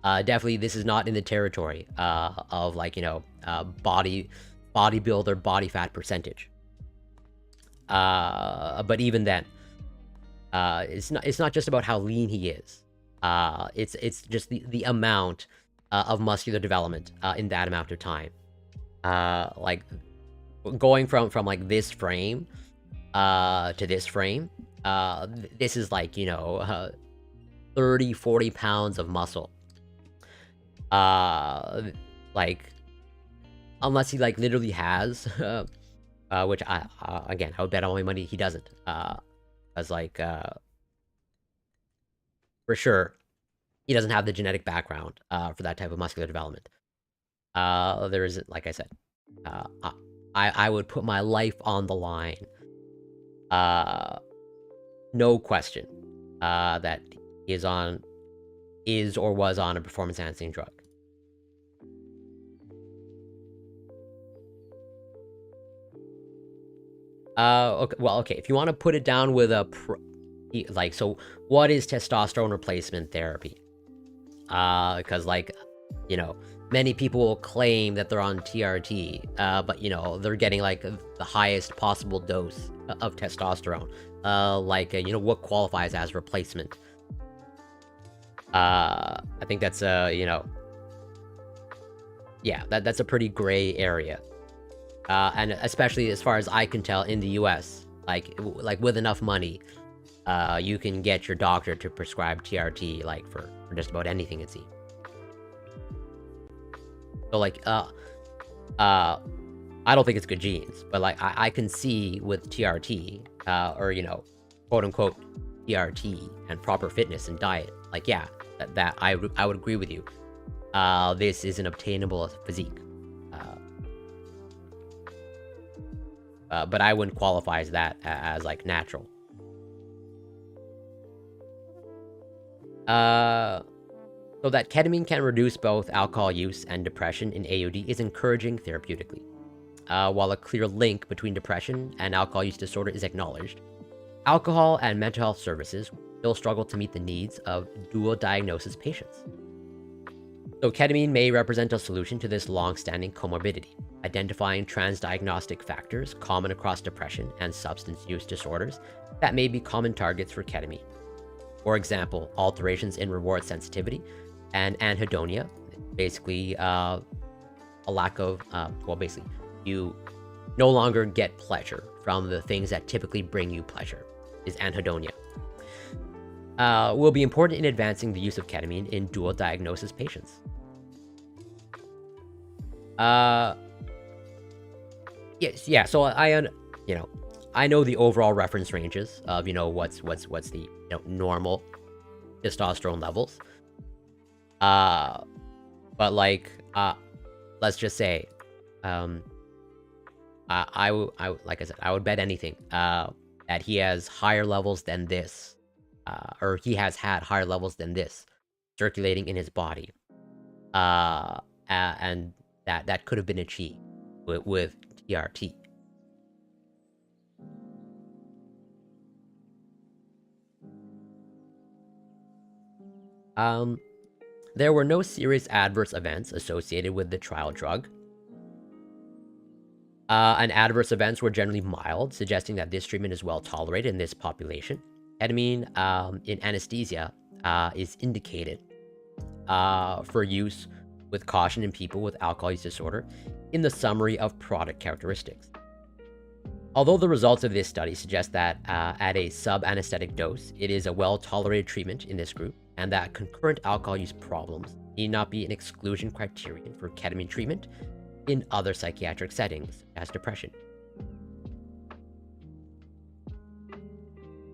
Definitely, this is not in the territory of like, you know, bodybuilder body fat percentage. But even then, it's not just about how lean he is. It's just the amount of muscular development in that amount of time. Like going from like this frame to this frame, this is like, you know, 30-40 pounds of muscle. Like, unless he like literally has, which again, I would bet all my money he doesn't. As like, for sure, he doesn't have the genetic background for that type of muscular development. There is, like I said, I would put my life on the line. No question, that he is or was on a performance-enhancing drug. Okay, well, okay, if you want to put it down with a like, so what is testosterone replacement therapy? Because like, you know, many people will claim that they're on TRT, but you know, they're getting like the highest possible dose of testosterone. Like, you know, what qualifies as replacement? I think that's you know, yeah, that's a pretty gray area. And especially as far as I can tell in the US, like with enough money, you can get your doctor to prescribe TRT, like for just about anything, it seems. So like, I don't think it's good genes, but like I can see with TRT, or you know, quote unquote TRT and proper fitness and diet, like yeah, that I would agree with you. This is an obtainable physique. But I wouldn't qualify as that as like natural. So that ketamine can reduce both alcohol use and depression in AOD is encouraging therapeutically. While a clear link between depression and alcohol use disorder is acknowledged, alcohol and mental health services still struggle to meet the needs of dual diagnosis patients. So ketamine may represent a solution to this long-standing comorbidity, identifying transdiagnostic factors common across depression and substance use disorders that may be common targets for ketamine. For example, alterations in reward sensitivity and anhedonia, basically a lack of, well, basically, you no longer get pleasure from the things that typically bring you pleasure, is anhedonia. Will be important in advancing the use of ketamine in dual diagnosis patients. Yes, yeah. So you know, I know the overall reference ranges of, you know, what's the, you know, normal testosterone levels. But like, let's just say, I like I said, I would bet anything that he has higher levels than this, or he has had higher levels than this circulating in his body, and that could have been achieved with TRT. There were no serious adverse events associated with the trial drug. And adverse events were generally mild, suggesting that this treatment is well tolerated in this population. Ketamine in anesthesia is indicated for use with caution in people with alcohol use disorder in the summary of product characteristics. Although the results of this study suggest that at a sub-anesthetic dose, it is a well-tolerated treatment in this group, and that concurrent alcohol use problems need not be an exclusion criterion for ketamine treatment in other psychiatric settings, as depression.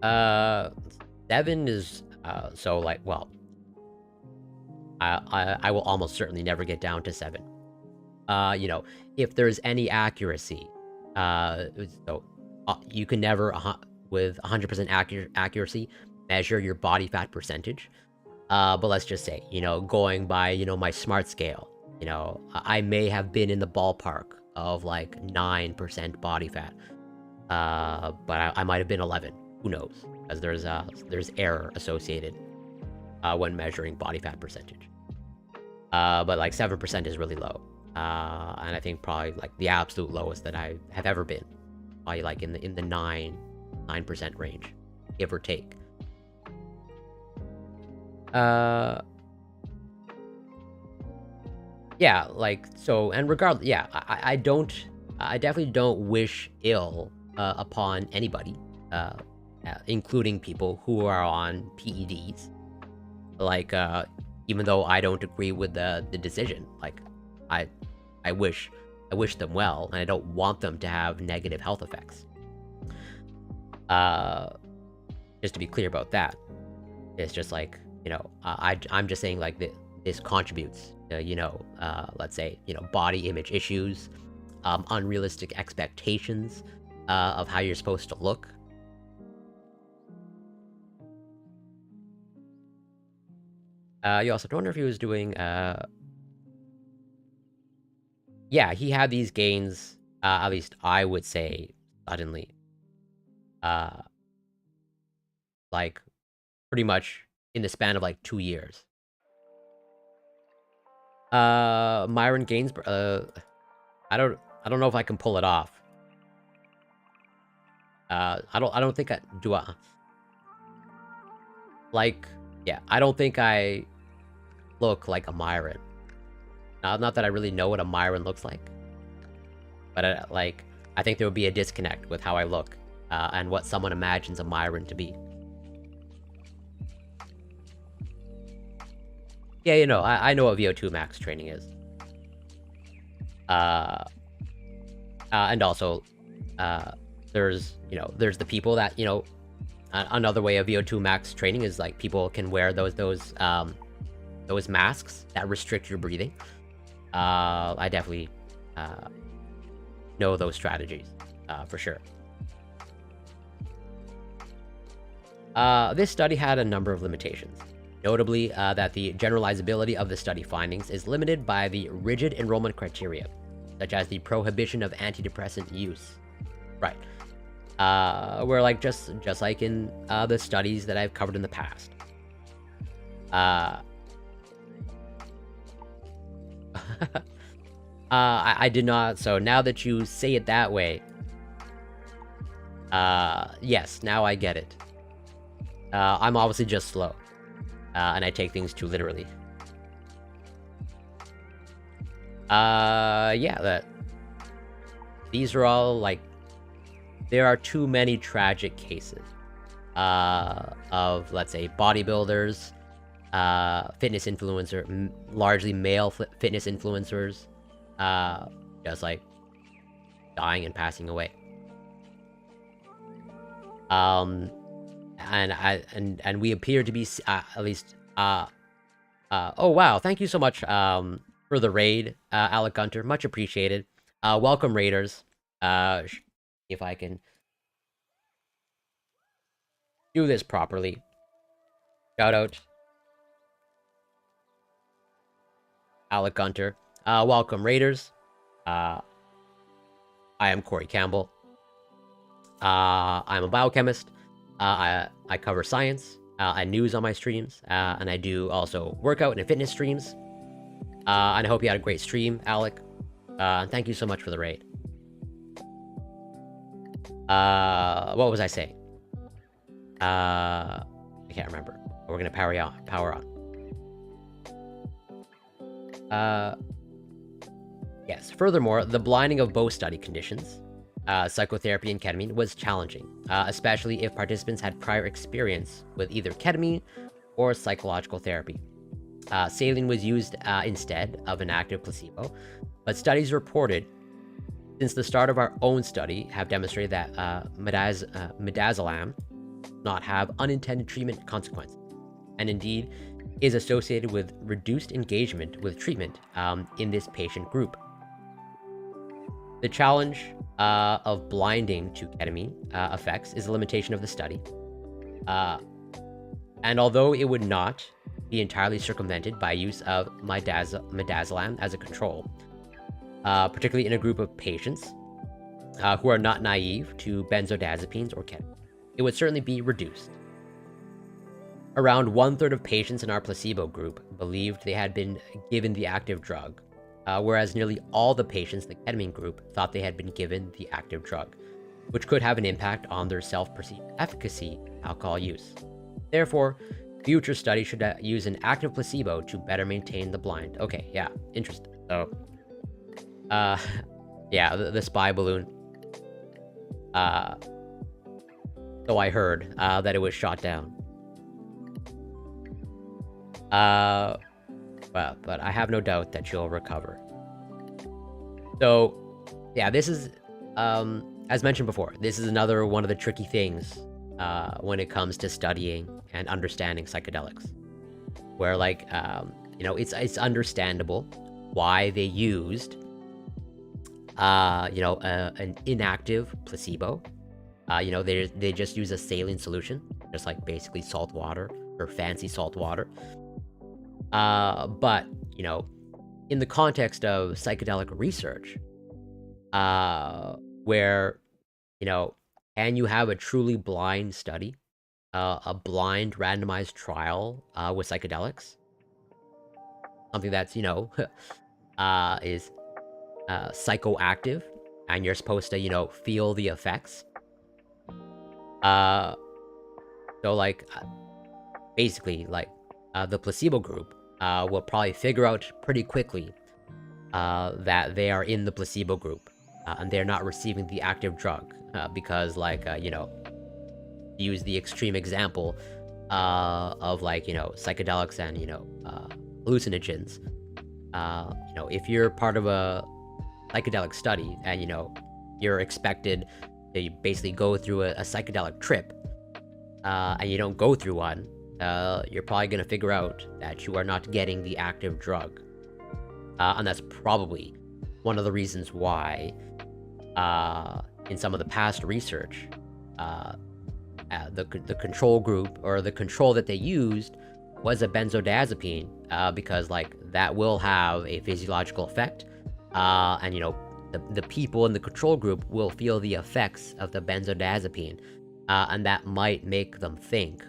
7 is, so like, well, I will almost certainly never get down to 7. You know, if there's any accuracy, so you can never, with 100% accuracy, measure your body fat percentage. But let's just say, you know, going by, you know, my SMART scale, you know, I may have been in the ballpark of like 9% body fat. But I might have been 11. Who knows? Because there's error associated when measuring body fat percentage. but like 7% is really low. And I think probably like the absolute lowest that I have ever been, probably like in the 9% range, give or take. Yeah, like, so, and regardless, yeah, I definitely don't wish ill upon anybody, including people who are on PEDs. Like, even though I don't agree with the decision, like, I wish them well, and I don't want them to have negative health effects. Just to be clear about that, it's just like, you know, I'm just saying like this contributes to, you know, let's say, you know, body image issues, unrealistic expectations of how you're supposed to look. You also don't wonder if he was doing, yeah, he had these gains, at least I would say, suddenly. Like, pretty much in the span of like 2 years. Myron Gainsborough, I don't know if I can pull it off. I don't think I do. Like, yeah, I don't think I look like a Myron. Not that I really know what a Myron looks like, but like, I think there would be a disconnect with how I look, and what someone imagines a Myron to be. Yeah, you know, I know what VO2 max training is. And also, there's, you know, there's the people that, you know, another way of VO2 max training is like people can wear those masks that restrict your breathing. I definitely know those strategies, for sure. This study had a number of limitations. Notably, that the generalizability of the study findings is limited by the rigid enrollment criteria, such as the prohibition of antidepressant use. Right. Where, like, just like in the studies that I've covered in the past. I did not, so now that you say it that way, yes, now I get it. I'm obviously just slow. And I take things too literally. Yeah, these are all, like, there are too many tragic cases of, let's say, bodybuilders, fitness influencer, largely male fitness influencers, just like dying and passing away. And we appear to be at least oh wow, thank you so much for the raid, Alec Gunter, much appreciated. Welcome, raiders. If I can do this properly, shout out Alec Gunter. Welcome, raiders. I am Corey Campbell. I'm a biochemist. I cover science and news on my streams, and I do also workout and fitness streams. And I hope you had a great stream, Alec. And thank you so much for the raid. What was I saying? I can't remember. We're gonna power on. Yes. Furthermore, the blinding of both study conditions, psychotherapy and ketamine, was challenging, especially if participants had prior experience with either ketamine or psychological therapy. Saline was used instead of an active placebo, but studies reported since the start of our own study have demonstrated that midazolam does not have unintended treatment consequences, and indeed is associated with reduced engagement with treatment in this patient group. The challenge of blinding to ketamine effects is a limitation of the study. And although it would not be entirely circumvented by use of midazolam as a control, particularly in a group of patients who are not naive to benzodiazepines or ketamine, it would certainly be reduced. Around 1/3 of patients in our placebo group believed they had been given the active drug, whereas nearly all the patients in the ketamine group thought they had been given the active drug, which could have an impact on their self-perceived efficacy of alcohol use. Therefore, future studies should use an active placebo to better maintain the blind. Okay, yeah, interesting. So, yeah, the spy balloon. So I heard that it was shot down. But I have no doubt that she'll recover. So, yeah, this is, as mentioned before, this is another one of the tricky things when it comes to studying and understanding psychedelics, where like, it's understandable why they used, an inactive placebo. They just use a saline solution, just like basically salt water or fancy salt water. But, in the context of psychedelic research, where, can you have a truly blind study, a blind randomized trial with psychedelics? Something that's, is psychoactive, and you're supposed to, feel the effects. So, like, basically, like, the placebo group will probably figure out pretty quickly that they are in the placebo group and they're not receiving the active drug because, like, use the extreme example of, like, psychedelics and, hallucinogens. If you're part of a psychedelic study and, you're expected to basically go through a psychedelic trip and you don't go through one, you're probably going to figure out that you are not getting the active drug. And that's probably one of the reasons why, in some of the past research, the control group, or the control that they used, was a benzodiazepine, because, like, that will have a physiological effect, and, the people in the control group will feel the effects of the benzodiazepine, and that might make them think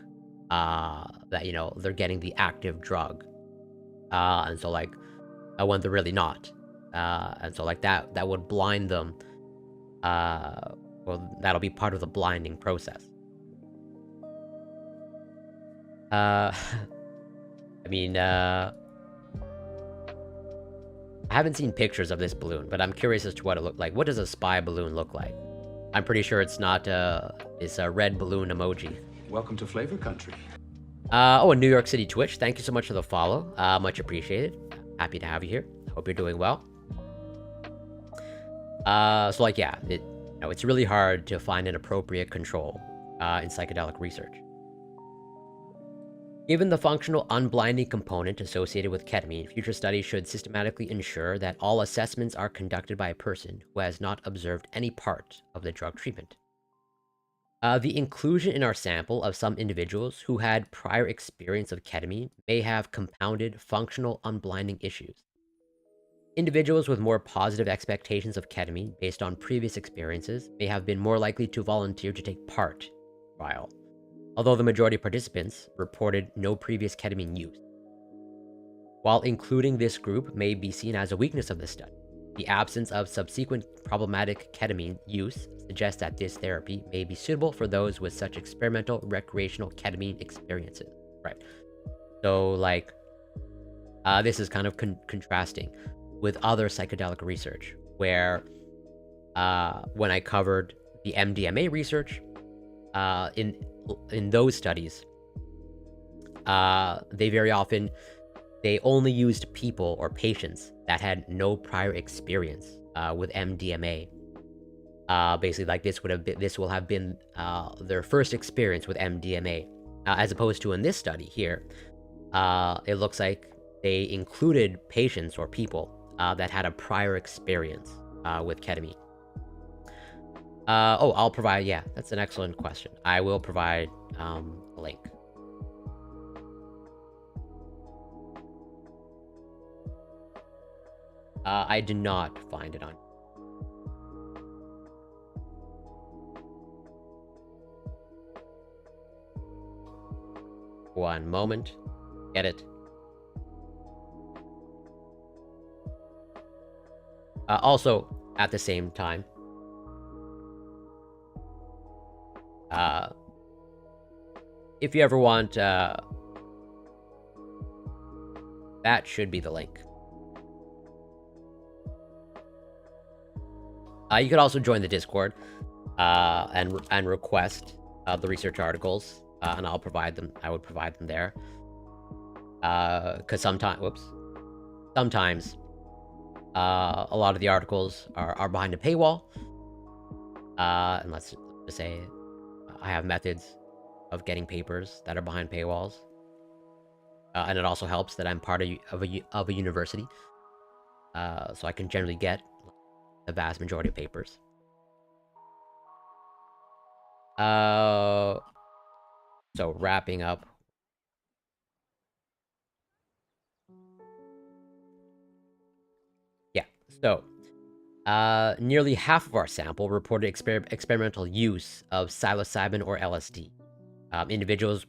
that, they're getting the active drug. And so, like, when they're really not. And so, like, that would blind them. Well, that'll be part of the blinding process. I mean, I haven't seen pictures of this balloon, but I'm curious as to what it looked like. What does a spy balloon look like? I'm pretty sure it's not, it's a red balloon emoji. Welcome to Flavor Country. Oh, and New York City Twitch, thank you so much for the follow. Much appreciated. Happy to have you here. Hope you're doing well. So, like, yeah, it's really hard to find an appropriate control in psychedelic research. Given the functional unblinding component associated with ketamine, future studies should systematically ensure that all assessments are conducted by a person who has not observed any part of the drug treatment. The inclusion in our sample of some individuals who had prior experience of ketamine may have compounded functional unblinding issues. Individuals with more positive expectations of ketamine based on previous experiences may have been more likely to volunteer to take part in the trial, although the majority of participants reported no previous ketamine use. While including this group may be seen as a weakness of the study, the absence of subsequent problematic ketamine use suggests that this therapy may be suitable for those with such experimental recreational ketamine experiences. Right. So, like, this is kind of contrasting with other psychedelic research, where when I covered the MDMA research, in those studies, they very often, they only used people or patients that had no prior experience with MDMA. Basically, like, this will have been their first experience with MDMA, as opposed to in this study here, it looks like they included patients or people that had a prior experience with ketamine. I'll provide, yeah, that's an excellent question. I will provide a link. I did not find it on. One moment. Get it. Also, at the same time, if you ever want, that should be the link. You could also join the Discord and request the research articles, and I'll provide them. I would provide them there. Because sometimes, sometimes a lot of the articles are behind a paywall. And let's just say I have methods of getting papers that are behind paywalls. And it also helps that I'm part of a university, so I can generally get the vast majority of papers. So wrapping up. Yeah, so nearly half of our sample reported experimental use of psilocybin or LSD. Individuals'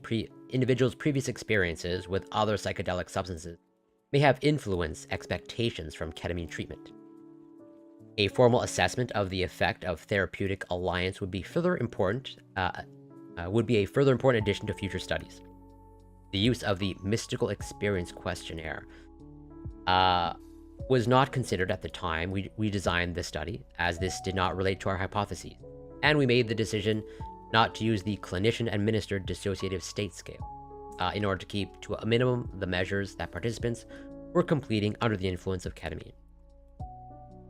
previous experiences with other psychedelic substances may have influenced expectations from ketamine treatment. A formal assessment of the effect of therapeutic alliance would be a further important addition to future studies. The use of the mystical experience questionnaire was not considered at the time we designed this study, as this did not relate to our hypotheses, and we made the decision not to use the clinician-administered dissociative state scale in order to keep to a minimum the measures that participants were completing under the influence of ketamine.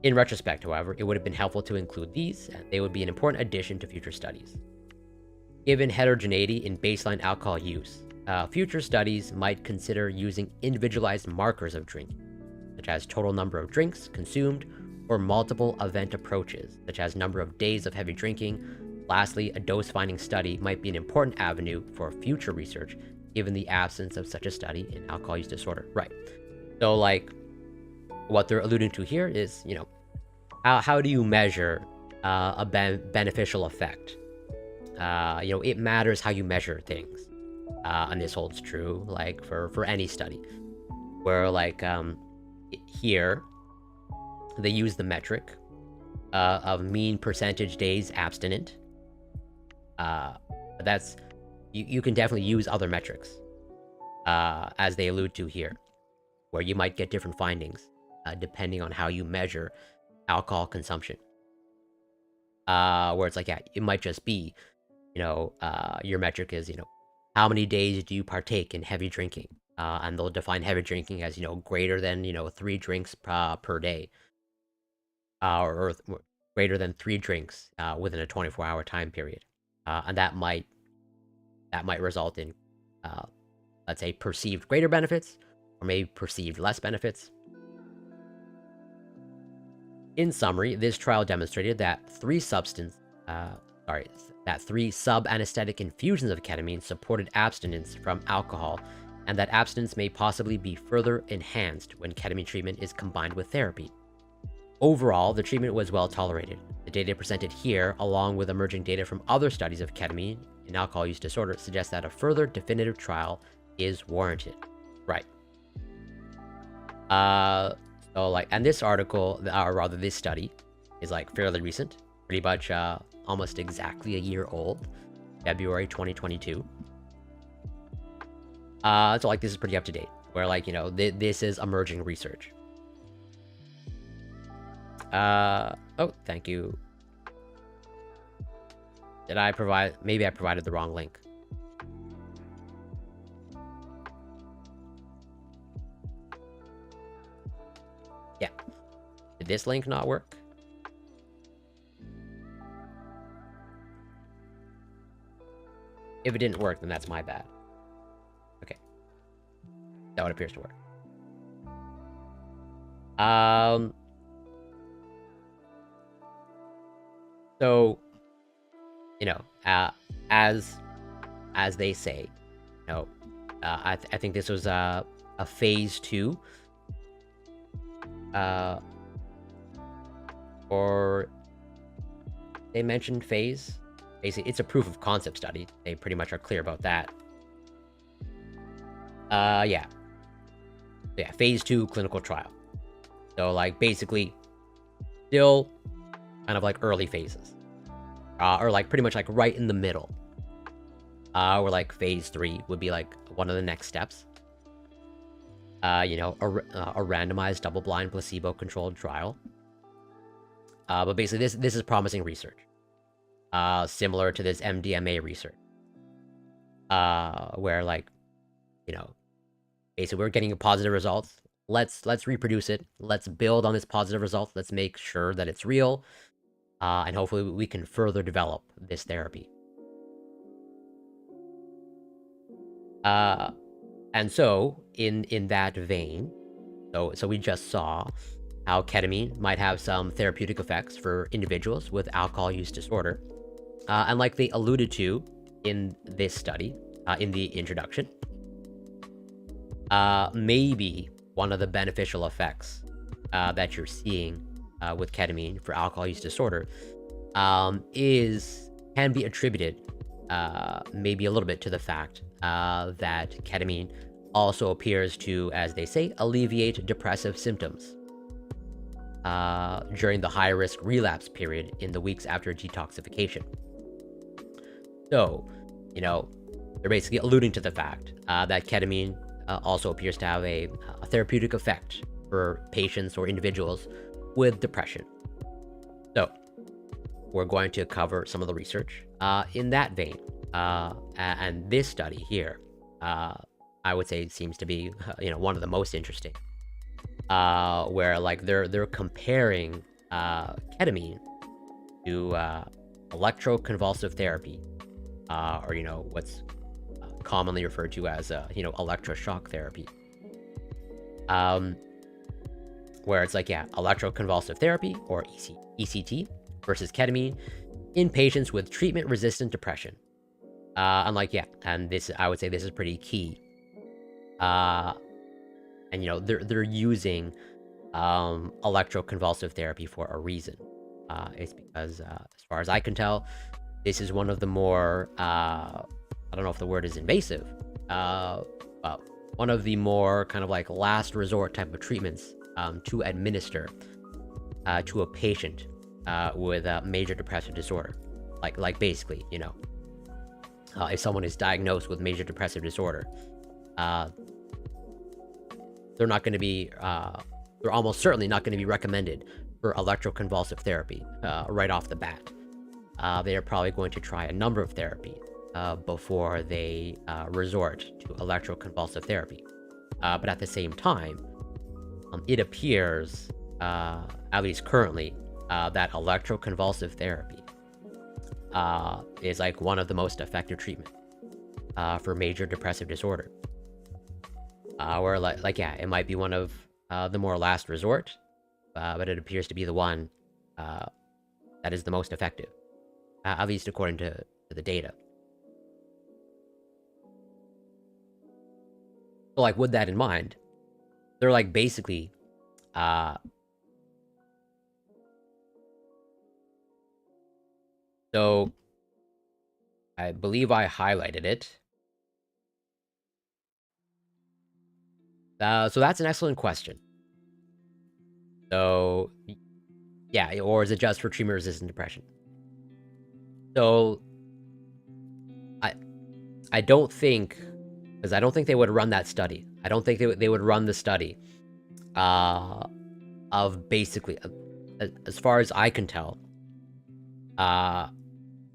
In retrospect, however, it would have been helpful to include these, and they would be an important addition to future studies. Given heterogeneity in baseline alcohol use, future studies might consider using individualized markers of drinking, such as total number of drinks consumed, or multiple event approaches, such as number of days of heavy drinking. Lastly, a dose-finding study might be an important avenue for future research, given the absence of such a study in alcohol use disorder. Right. So, like, what they're alluding to here is, you know, how do you measure a beneficial effect? You know, it matters how you measure things. And this holds true, like, for any study. Where, like, here, they use the metric of mean percentage days abstinent. That's, you can definitely use other metrics, as they allude to here, where you might get different findings, depending on how you measure alcohol consumption. Where it's like, yeah, it might just be, you know, your metric is, you know, how many days do you partake in heavy drinking? And they'll define heavy drinking as, you know, greater than, you know, 3 drinks per day. Or greater than 3 drinks within a 24-hour time period. And that might result in, let's say, perceived greater benefits, or maybe perceived less benefits. In summary, this trial demonstrated that 3 sub-anesthetic infusions of ketamine supported abstinence from alcohol, and that abstinence may possibly be further enhanced when ketamine treatment is combined with therapy. Overall, the treatment was well tolerated. The data presented here, along with emerging data from other studies of ketamine in alcohol use disorder, suggests that a further definitive trial is warranted. Right. So, like, and this article, or rather this study, is, like, fairly recent. Pretty much almost exactly a year old. February 2022. So, like, this is pretty up to date. Where, like, you know, this is emerging research. Oh, thank you. Did I provide... Maybe I provided the wrong link. Yeah. Did this link not work? If it didn't work, then that's my bad. Okay. That one appears to work. So, you know, as they say, you know, I think this was a phase 2, or they mentioned phase. Basically, it's a proof of concept study. They pretty much are clear about that. Yeah. Yeah, phase 2 clinical trial. So, like, basically, still kind of like early phases. Or, like, pretty much, like, right in the middle. Or, like, phase 3 would be, like, one of the next steps. You know, a randomized double-blind placebo-controlled trial. But basically, this is promising research. Similar to this MDMA research. Where, like, you know, basically we're getting positive results. Let's reproduce it. Let's build on this positive result. Let's make sure that it's real. And hopefully we can further develop this therapy. And so, in that vein, so we just saw how ketamine might have some therapeutic effects for individuals with alcohol use disorder. And like they alluded to in this study, in the introduction, maybe one of the beneficial effects that you're seeing with ketamine for alcohol use disorder can be attributed maybe a little bit to the fact that ketamine also appears to, as they say, alleviate depressive symptoms during the high-risk relapse period in the weeks after detoxification. So, you know, they're basically alluding to the fact that ketamine also appears to have a therapeutic effect for patients or individuals with depression. So, we're going to cover some of the research in that vein. And this study here, I would say, seems to be, you know, one of the most interesting. Where like they're comparing ketamine to electroconvulsive therapy, or you know what's commonly referred to as you know, electroshock therapy. Where it's like, yeah, electroconvulsive therapy or ECT versus ketamine in patients with treatment-resistant depression. And like, yeah, and this, I would say this is pretty key. And you know, they're using electroconvulsive therapy for a reason. It's because, as far as I can tell, this is one of the more, I don't know if the word is invasive, but one of the more kind of like last resort type of treatments to administer to a patient with a major depressive disorder. Like basically, you know, if someone is diagnosed with major depressive disorder, they're not going to be, they're almost certainly not going to be recommended for electroconvulsive therapy right off the bat. They are probably going to try a number of therapies before they resort to electroconvulsive therapy. But at the same time, it appears, at least currently, that electroconvulsive therapy is like one of the most effective treatments for major depressive disorder. Where like yeah, it might be one of the more last resort, but it appears to be the one that is the most effective, at least according to the data. So like with that in mind, they're like basically so I believe I highlighted it. So that's an excellent question. So, yeah, or is it just for treatment-resistant depression? So, I don't think, because I don't think they would run that study. I don't think they would run the study of basically, as far as I can tell,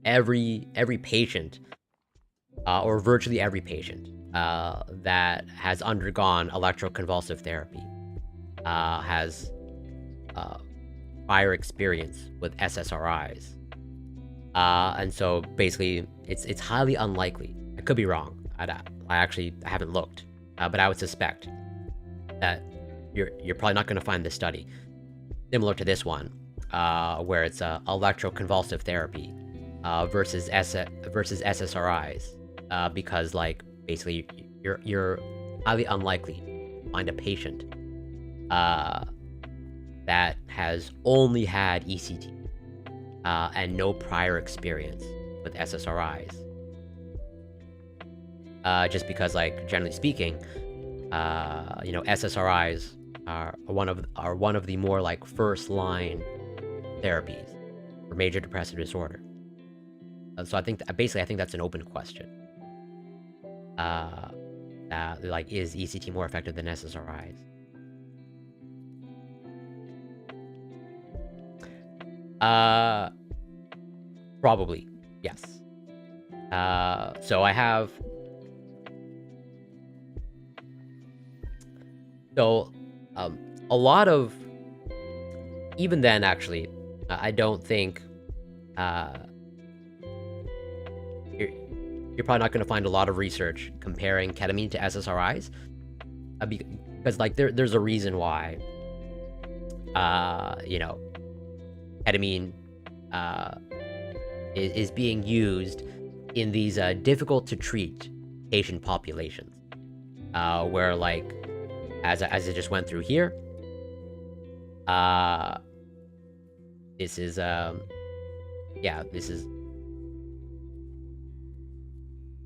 every patient, or virtually every patient, that has undergone electroconvulsive therapy has prior experience with SSRIs. And so basically, it's highly unlikely. I could be wrong. I haven't looked, but I would suspect that you're probably not going to find this study similar to this one, where it's electroconvulsive therapy versus SSRIs, because like basically you're highly unlikely to find a patient that has only had ECT and no prior experience with SSRIs. Just because, like, generally speaking, you know, SSRIs are one of the more like first line therapies for major depressive disorder. So I think basically I think that's an open question. Like, is ECT more effective than SSRIs? Probably, yes. So I have... So, a lot of... Even then, actually, I don't think... You're probably not going to find a lot of research comparing ketamine to SSRIs. Because, like, there's a reason why, you know, ketamine is being used in these difficult to treat patient populations, where, like, as I just went through here, this is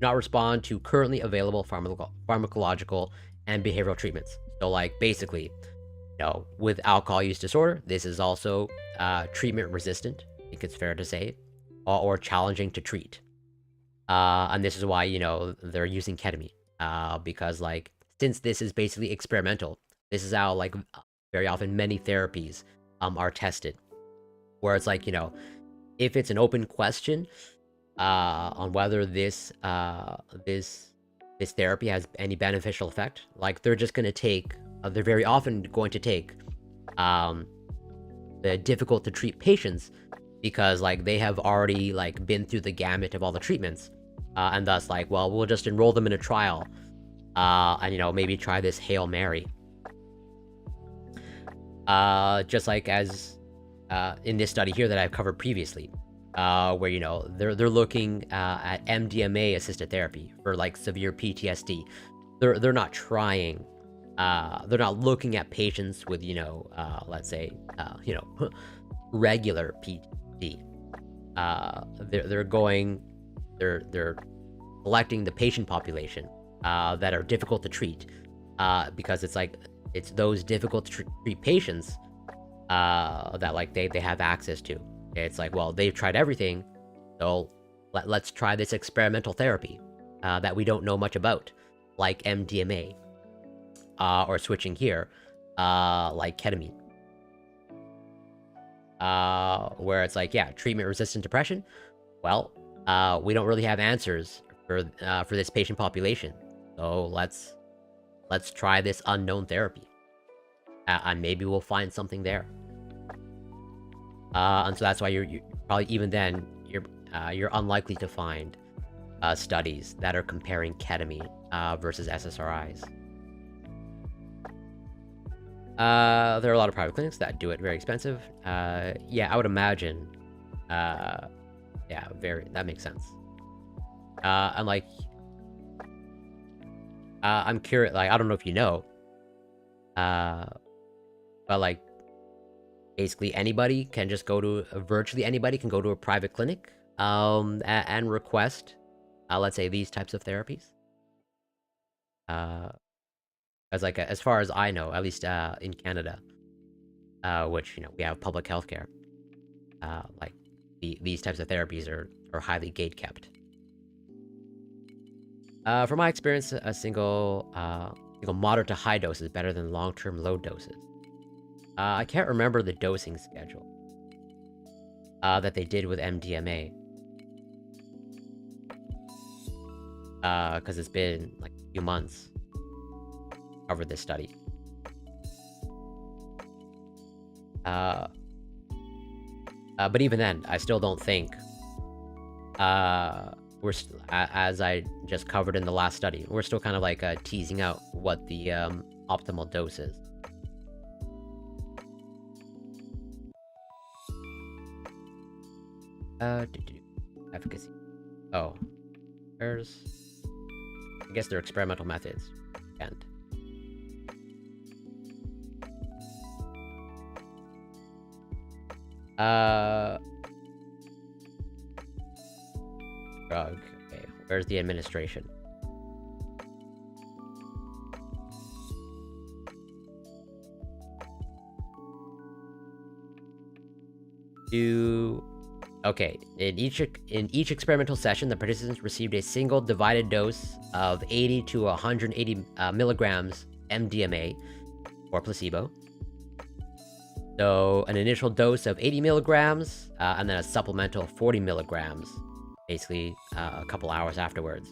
not respond to currently available pharmacological and behavioral treatments. So, like, basically, you know, with alcohol use disorder, this is also treatment resistant, I think it's fair to say, or challenging to treat. And this is why, you know, they're using ketamine, because, like, since this is basically experimental, this is how, like, very often many therapies are tested, where it's like, you know, if it's an open question on whether this therapy has any beneficial effect, like, they're just going to take, they're very often going to take the difficult to treat patients, because, like, they have already, like, been through the gamut of all the treatments, and thus, like, well, we'll just enroll them in a trial, and, you know, maybe try this Hail Mary. Just like as in this study here that I've covered previously, where, you know, they're looking at MDMA assisted therapy for, like, severe PTSD. They're not trying, they're not looking at patients with, you know, let's say, you know, regular PTSD. They're selecting the patient population that are difficult to treat, because it's like, it's those difficult to treat patients that, like, they have access to. It's like, well, they've tried everything, so let's try this experimental therapy that we don't know much about, like MDMA, or switching here, like ketamine, where it's like, yeah, treatment-resistant depression. Well, we don't really have answers for this patient population, so let's try this unknown therapy, and maybe we'll find something there. And so that's why you're probably, even then, you're unlikely to find studies that are comparing ketamine versus SSRIs. There are a lot of private clinics that do it very expensive. Yeah, I would imagine. Yeah, that makes sense. And, like, I'm curious, like, I don't know if you know, but, like, basically anybody can just go to, virtually anybody can go to a private clinic, and request, let's say, these types of therapies. As, like, as far as I know, at least in Canada, which, you know, we have public healthcare, like, these types of therapies are highly gate kept. From my experience, a single moderate to high dose is better than long-term low doses. I can't remember the dosing schedule that they did with MDMA, because it's been, like, a few months covered this study. But even then, I still don't think as I just covered in the last study, we're still kind of, like, teasing out what the optimal dose is. Efficacy. Oh, I guess they're experimental methods. And drug. Okay, where's the administration? Okay, in each experimental session, the participants received a single divided dose of 80 to 180 milligrams MDMA or placebo. So an initial dose of 80 milligrams, and then a supplemental 40 milligrams, basically a couple hours afterwards.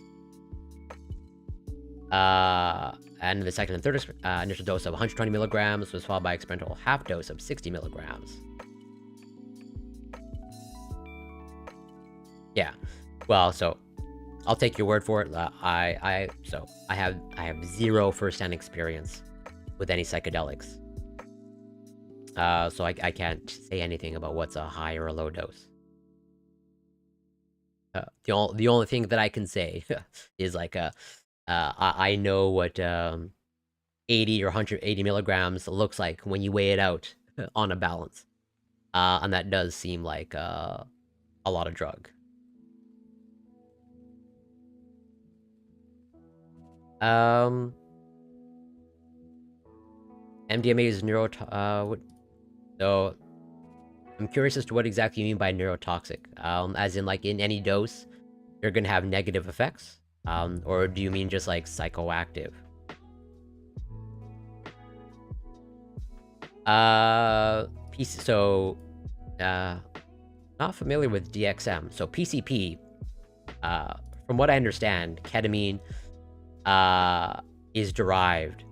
And the second and third initial dose of 120 milligrams was followed by experimental half dose of 60 milligrams. Yeah, well, so I'll take your word for it. I have zero first-hand experience with any psychedelics. So I can't say anything about what's a high or a low dose. The only thing that I can say is like I know what 80 or 180 milligrams looks like when you weigh it out on a balance, and that does seem like a lot of drug. MDMA is so I'm curious as to what exactly you mean by neurotoxic. As in, like, in any dose, you're gonna have negative effects? Or do you mean just, like, psychoactive? Not familiar with DXM. So PCP, from what I understand, ketamine, is derived,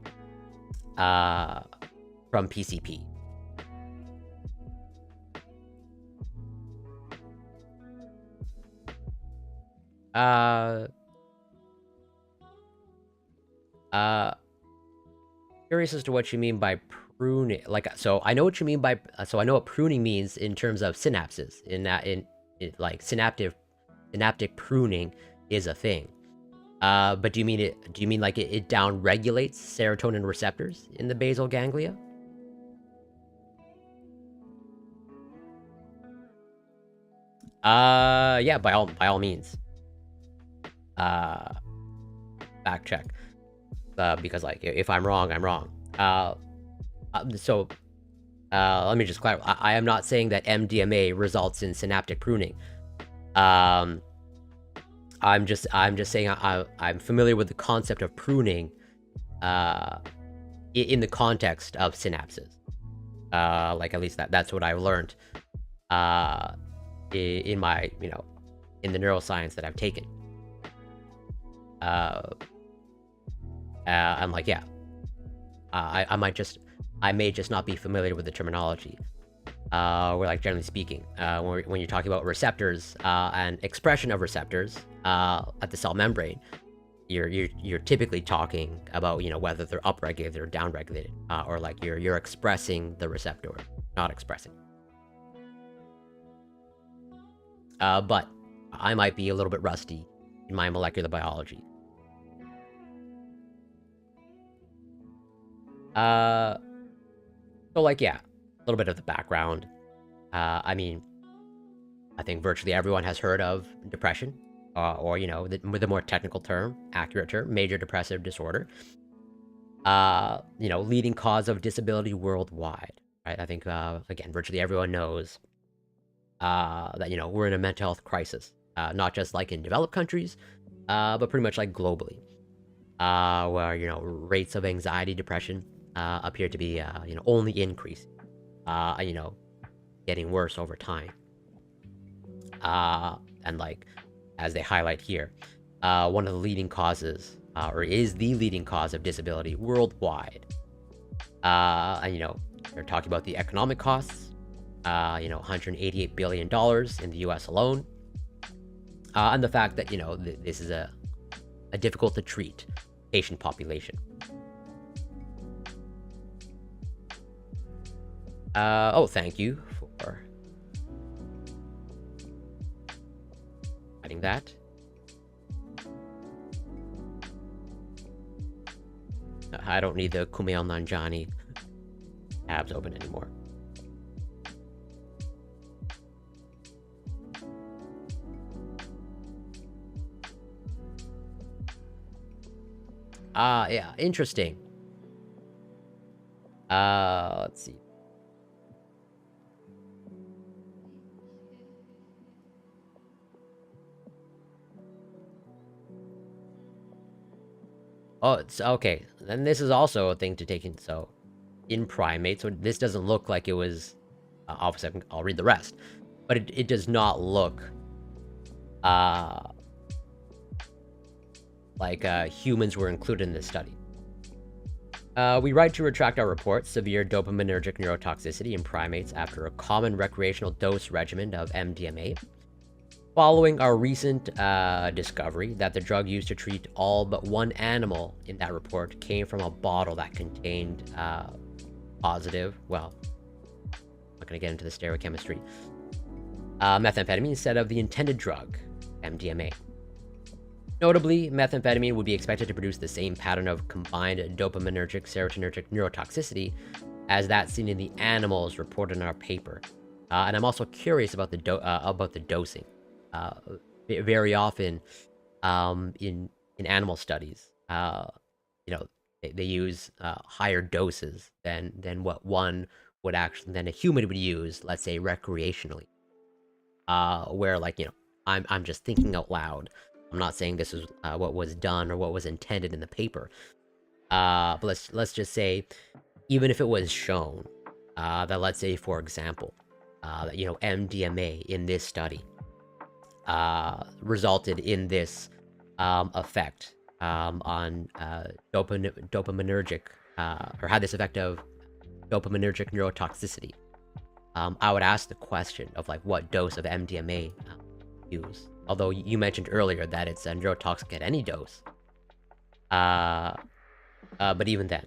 from PCP. Curious as to what you mean by pruning. Like, so I know what you mean by, so I know what pruning means in terms of synapses. Like synaptic pruning is a thing. But do you mean like it down regulates serotonin receptors in the basal ganglia? Yeah, by all means. Fact check. Because, like, if I'm wrong, I'm wrong. Let me just clarify. I am not saying that MDMA results in synaptic pruning. I'm just saying I'm familiar with the concept of pruning, in the context of synapses. Like, at least that's what I've learned, in my, in the neuroscience that I've taken. I'm like, yeah. I may just not be familiar with the terminology. Or, like, generally speaking, when you're talking about receptors, and expression of receptors, at the cell membrane, you're typically talking about, whether they're upregulated or downregulated, or like you're expressing the receptor, not expressing. But I might be a little bit rusty in my molecular biology. So, like, yeah, a little bit of the background. I mean, I think virtually everyone has heard of depression, or, with a more technical term, accurate term, major depressive disorder. Leading cause of disability worldwide, right? I think, again, virtually everyone knows that, we're in a mental health crisis, not just like in developed countries, but pretty much like globally, where, rates of anxiety, depression, appear to be, only increasing, getting worse over time. And, like, as they highlight here, one of the leading causes, or is the leading cause of disability worldwide. And, they're talking about the economic costs, $188 billion in the US alone. And the fact that, this is a difficult to treat patient population. Oh, thank you for writing that. I don't need the Kumail Nanjiani tabs open anymore. Yeah, interesting. Let's see. Oh, it's okay. Then this is also a thing to take in. So, in primates, so this doesn't look like it was. Obviously, I'll read the rest, but it does not look like humans were included in this study. We write to retract our report, severe dopaminergic neurotoxicity in primates after a common recreational dose regimen of MDMA. Following our recent discovery that the drug used to treat all but one animal in that report came from a bottle that contained positive, well, I'm not going to get into the stereochemistry, methamphetamine instead of the intended drug, MDMA. Notably, methamphetamine would be expected to produce the same pattern of combined dopaminergic serotonergic neurotoxicity as that seen in the animals reported in our paper. And I'm also curious about the dosing. Very often, in animal studies, they use higher doses than what one would actually than a human would use, let's say recreationally. Where I'm just thinking out loud. I'm not saying this is what was done or what was intended in the paper. But let's just say, even if it was shown that, let's say, for example, that MDMA in this study resulted in this effect on dopaminergic or had this effect of dopaminergic neurotoxicity. I would ask the question of what dose of MDMA use. Although you mentioned earlier that it's neurotoxic at any dose. But even then,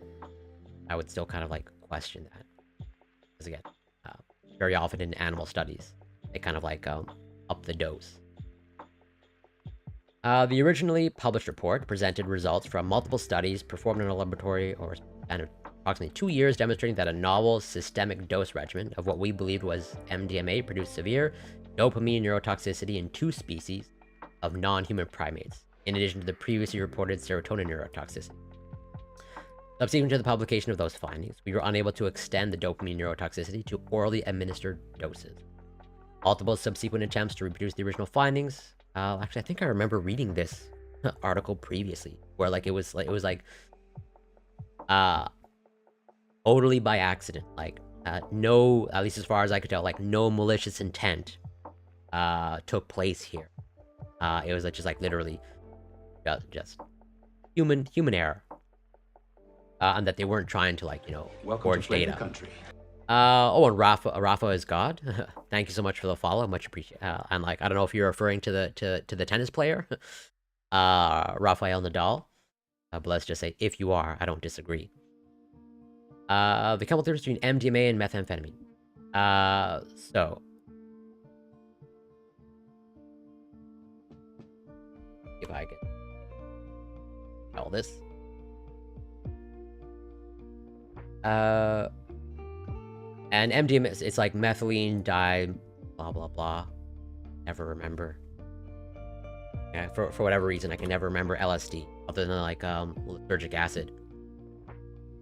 I would still kind of question that. Because again, very often in animal studies, they kind of up the dose. The originally published report presented results from multiple studies performed in a laboratory over approximately 2 years, demonstrating that a novel systemic dose regimen of what we believed was MDMA produced severe dopamine neurotoxicity in 2 species of non-human primates, in addition to the previously reported serotonin neurotoxicity. Subsequent to the publication of those findings, we were unable to extend the dopamine neurotoxicity to orally administered doses. Multiple subsequent attempts to reproduce the original findings. Actually, I think I remember reading this article previously, where it was totally by accident, no, at least as far as I could tell, no malicious intent took place here. It was just literally just human error, and that they weren't trying to forge data. Country. And Rafa is God. Thank you so much for the follow, much appreciated. And I don't know if you're referring to the tennis player, Rafael Nadal, but let's just say if you are, I don't disagree. The chemical difference between MDMA and methamphetamine. So if I can all this. And MDMA, it's methylene di blah blah blah. Never remember. Yeah, for whatever reason, I can never remember LSD other than lysergic acid.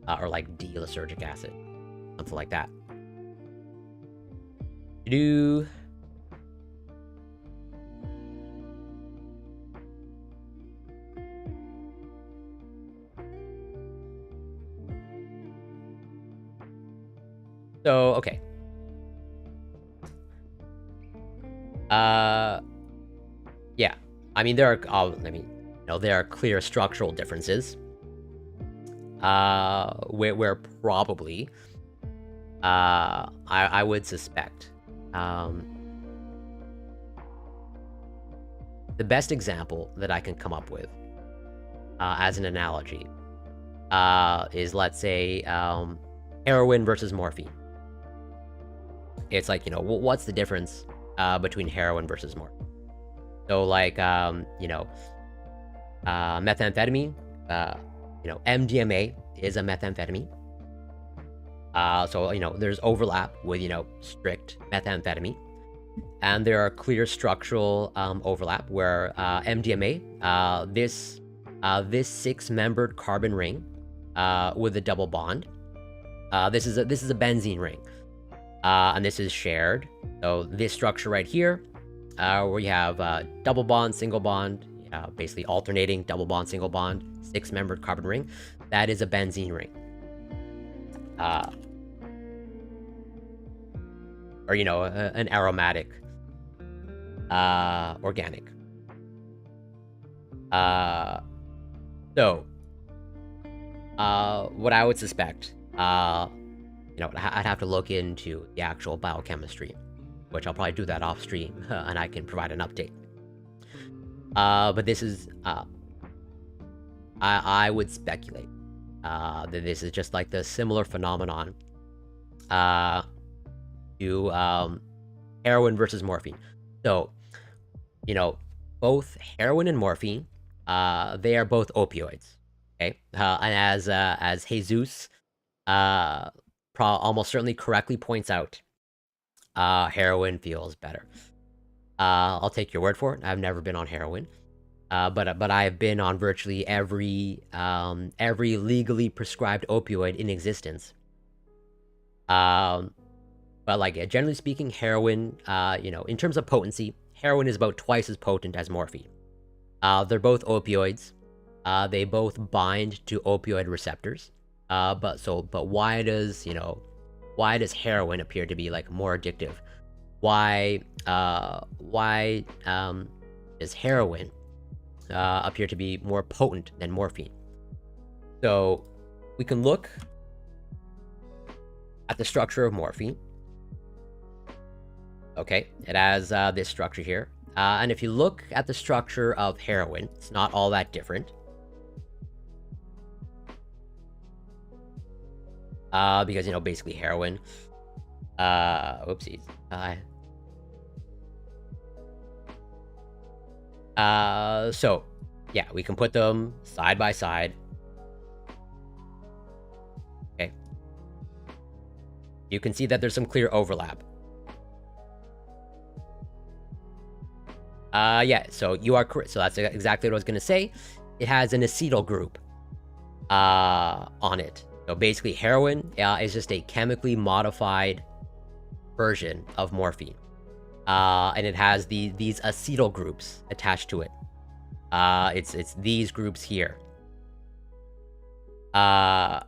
Or D-lysergic acid. Something like that. So, okay. Yeah. I mean, there are clear structural differences. Where probably, I would suspect, the best example that I can come up with, as an analogy, is, let's say, heroin versus morphine. It's what's the difference, between heroin versus morphine? So, methamphetamine, MDMA is a methamphetamine. So, there's overlap with, strict methamphetamine. And there are clear structural overlap where MDMA, this 6-membered carbon ring with a double bond. This is a benzene ring. And this is shared. So this structure right here, where you have double bond, single bond, basically alternating double bond, single bond, 6-membered carbon ring. That is a benzene ring. Or, an aromatic organic. So, what I would suspect, I'd have to look into the actual biochemistry, which I'll probably do that off stream, and I can provide an update. But this is, I would speculate that this is just like the similar phenomenon to heroin versus morphine. So, both heroin and morphine, they are both opioids. Okay, and as Jesus almost certainly correctly points out, heroin feels better. I'll take your word for it. I've never been on heroin, but I've been on virtually every legally prescribed opioid in existence. But like generally speaking, heroin, in terms of potency, heroin is about twice as potent as morphine. They're both opioids. They both bind to opioid receptors. But why does heroin appear to be like more addictive? Why does heroin appear to be more potent than morphine? So we can look at the structure of morphine. Okay, it has this structure here. And if you look at the structure of heroin, it's not all that different. Because, basically heroin, whoopsies. So, yeah, we can put them side by side. Okay. You can see that there's some clear overlap. Yeah, so you are correct. So that's exactly what I was going to say. It has an acetyl group on it. So basically heroin is just a chemically modified version of morphine. And it has these acetyl groups attached to it. It's these groups here. And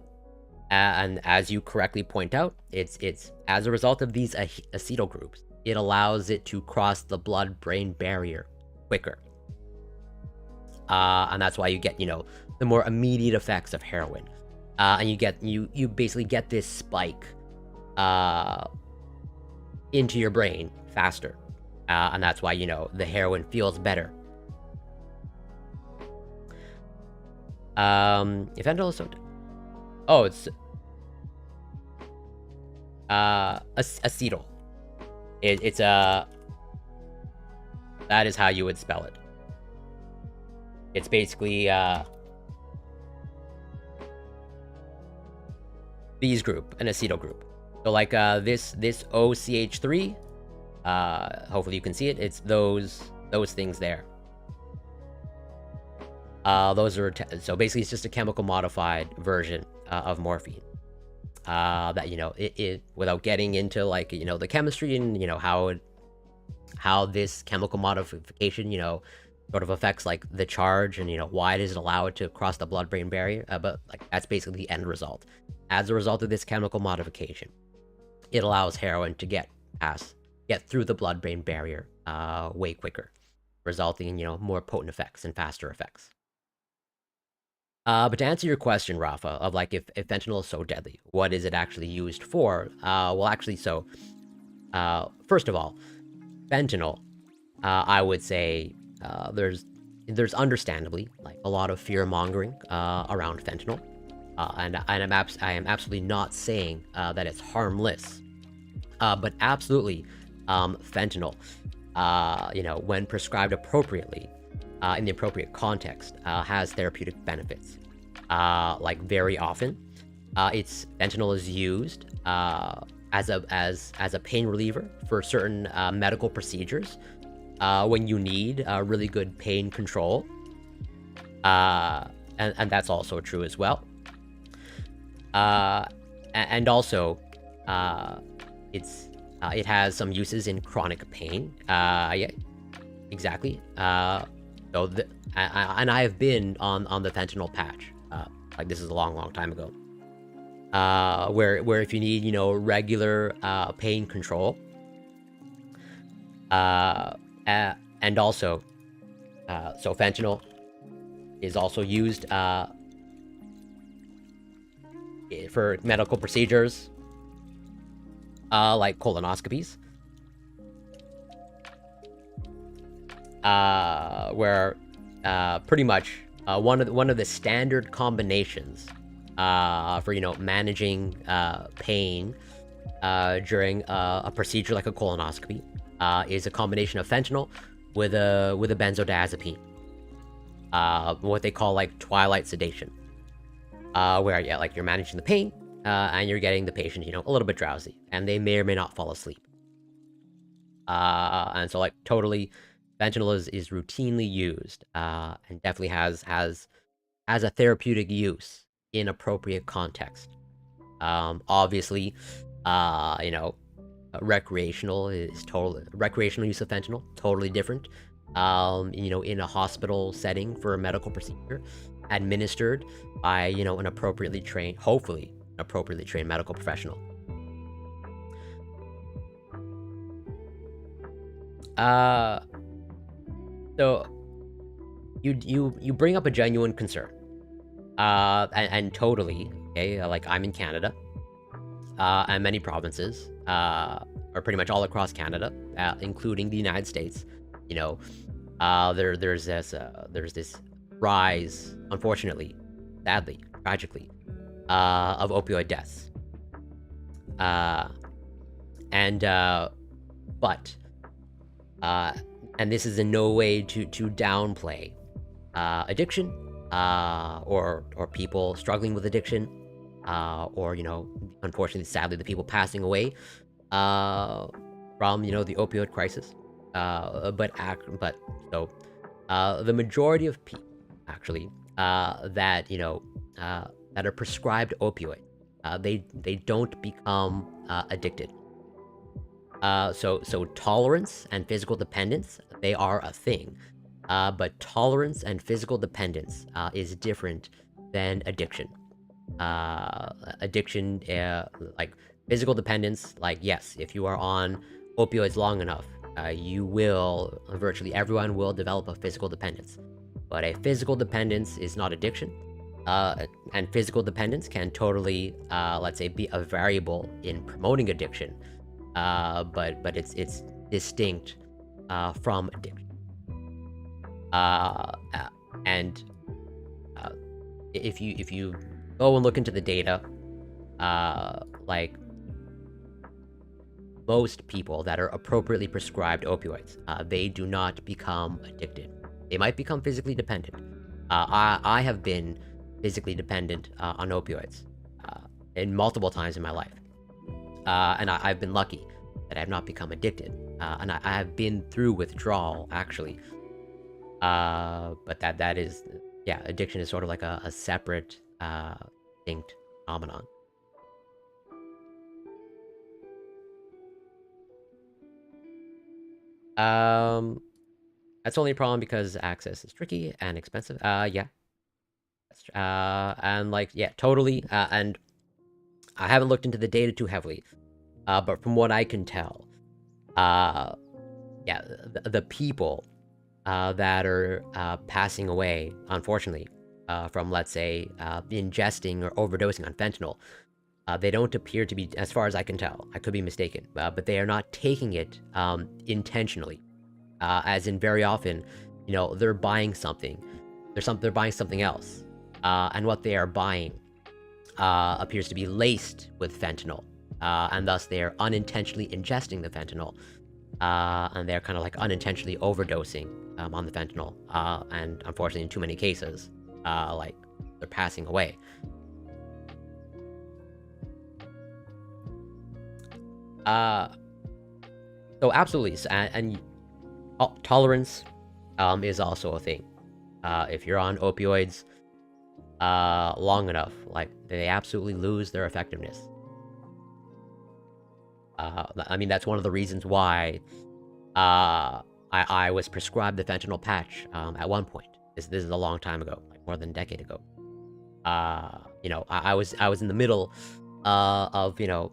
as you correctly point out, it's as a result of these acetyl groups, it allows it to cross the blood-brain barrier quicker. And that's why you get, the more immediate effects of heroin. And you basically get this spike into your brain faster. And that's why, the heroin feels better. If fentanyl is so... Oh, it's... acetyl. It's that is how you would spell it. It's basically these group, an acetyl group. So like this OCH3, hopefully you can see it. It's those things there. Those are so basically it's just a chemical modified version of morphine. That it without getting into like the chemistry and how this chemical modification sort of affects like the charge and why does it allow it to cross the blood-brain barrier, but like that's basically the end result. As a result of this chemical modification, it allows heroin to get through the blood-brain barrier way quicker, resulting in more potent effects and faster effects. But to answer your question, Rafa, of like if fentanyl is so deadly, what is it actually used for? Well, actually, so first of all, fentanyl, I would say there's understandably like a lot of fear mongering around fentanyl, and I am absolutely not saying that it's harmless, but absolutely, fentanyl, when prescribed appropriately. In the appropriate context, has therapeutic benefits. Like very often, fentanyl is used as a pain reliever for certain medical procedures when you need really good pain control, and that's also true as well. And also, it has some uses in chronic pain. Yeah, exactly. So, and I have been on the fentanyl patch. Like this is a long time ago. Where if you need, regular pain control, and also, so fentanyl is also used for medical procedures, like colonoscopies, where pretty much one of the standard combinations for managing pain during a procedure like a colonoscopy is a combination of fentanyl with a benzodiazepine, what they call like twilight sedation, where like you're managing the pain and you're getting the patient a little bit drowsy, and they may or may not fall asleep. And so like totally, fentanyl is routinely used and definitely has a therapeutic use in appropriate context. Obviously, recreational use of fentanyl, totally different. In a hospital setting for a medical procedure, administered by, an appropriately trained, hopefully, an appropriately trained medical professional. So you bring up a genuine concern. And totally, okay, like I'm in Canada, and many provinces, or pretty much all across Canada, including the United States, there's this rise, unfortunately, sadly, tragically, of opioid deaths. But and this is in no way to downplay addiction, or people struggling with addiction, or unfortunately, sadly, the people passing away from the opioid crisis. But the majority of people actually that that are prescribed opioid, they don't become addicted. So tolerance and physical dependence, they are a thing. But tolerance and physical dependence is different than addiction. Addiction, like physical dependence, like yes, if you are on opioids long enough, virtually everyone will develop a physical dependence. But a physical dependence is not addiction. And physical dependence can totally, let's say, be a variable in promoting addiction. But it's distinct from addiction. And if you go and look into the data, like most people that are appropriately prescribed opioids, they do not become addicted. They might become physically dependent. I have been physically dependent on opioids in multiple times in my life, and I've been lucky that I have not become addicted, and I have been through withdrawal actually. But that is, yeah, addiction is sort of like a separate, distinct phenomenon. That's only a problem because access is tricky and expensive. Yeah. And like, yeah, totally. And I haven't looked into the data too heavily, but from what I can tell, yeah, the people that are passing away, unfortunately, from, let's say, ingesting or overdosing on fentanyl, they don't appear to be, as far as I can tell, I could be mistaken, but they are not taking it intentionally. As in, very often, they're buying something. They're buying something else. And what they are buying appears to be laced with fentanyl. And thus they are unintentionally ingesting the fentanyl. And they're kind of like unintentionally overdosing on the fentanyl. And unfortunately, in too many cases, like they're passing away. So absolutely, and tolerance is also a thing. If you're on opioids long enough, like they absolutely lose their effectiveness. I mean, that's one of the reasons why I was prescribed the fentanyl patch at one point. This is a long time ago, like more than a decade ago. You know, I was in the middle of, you know,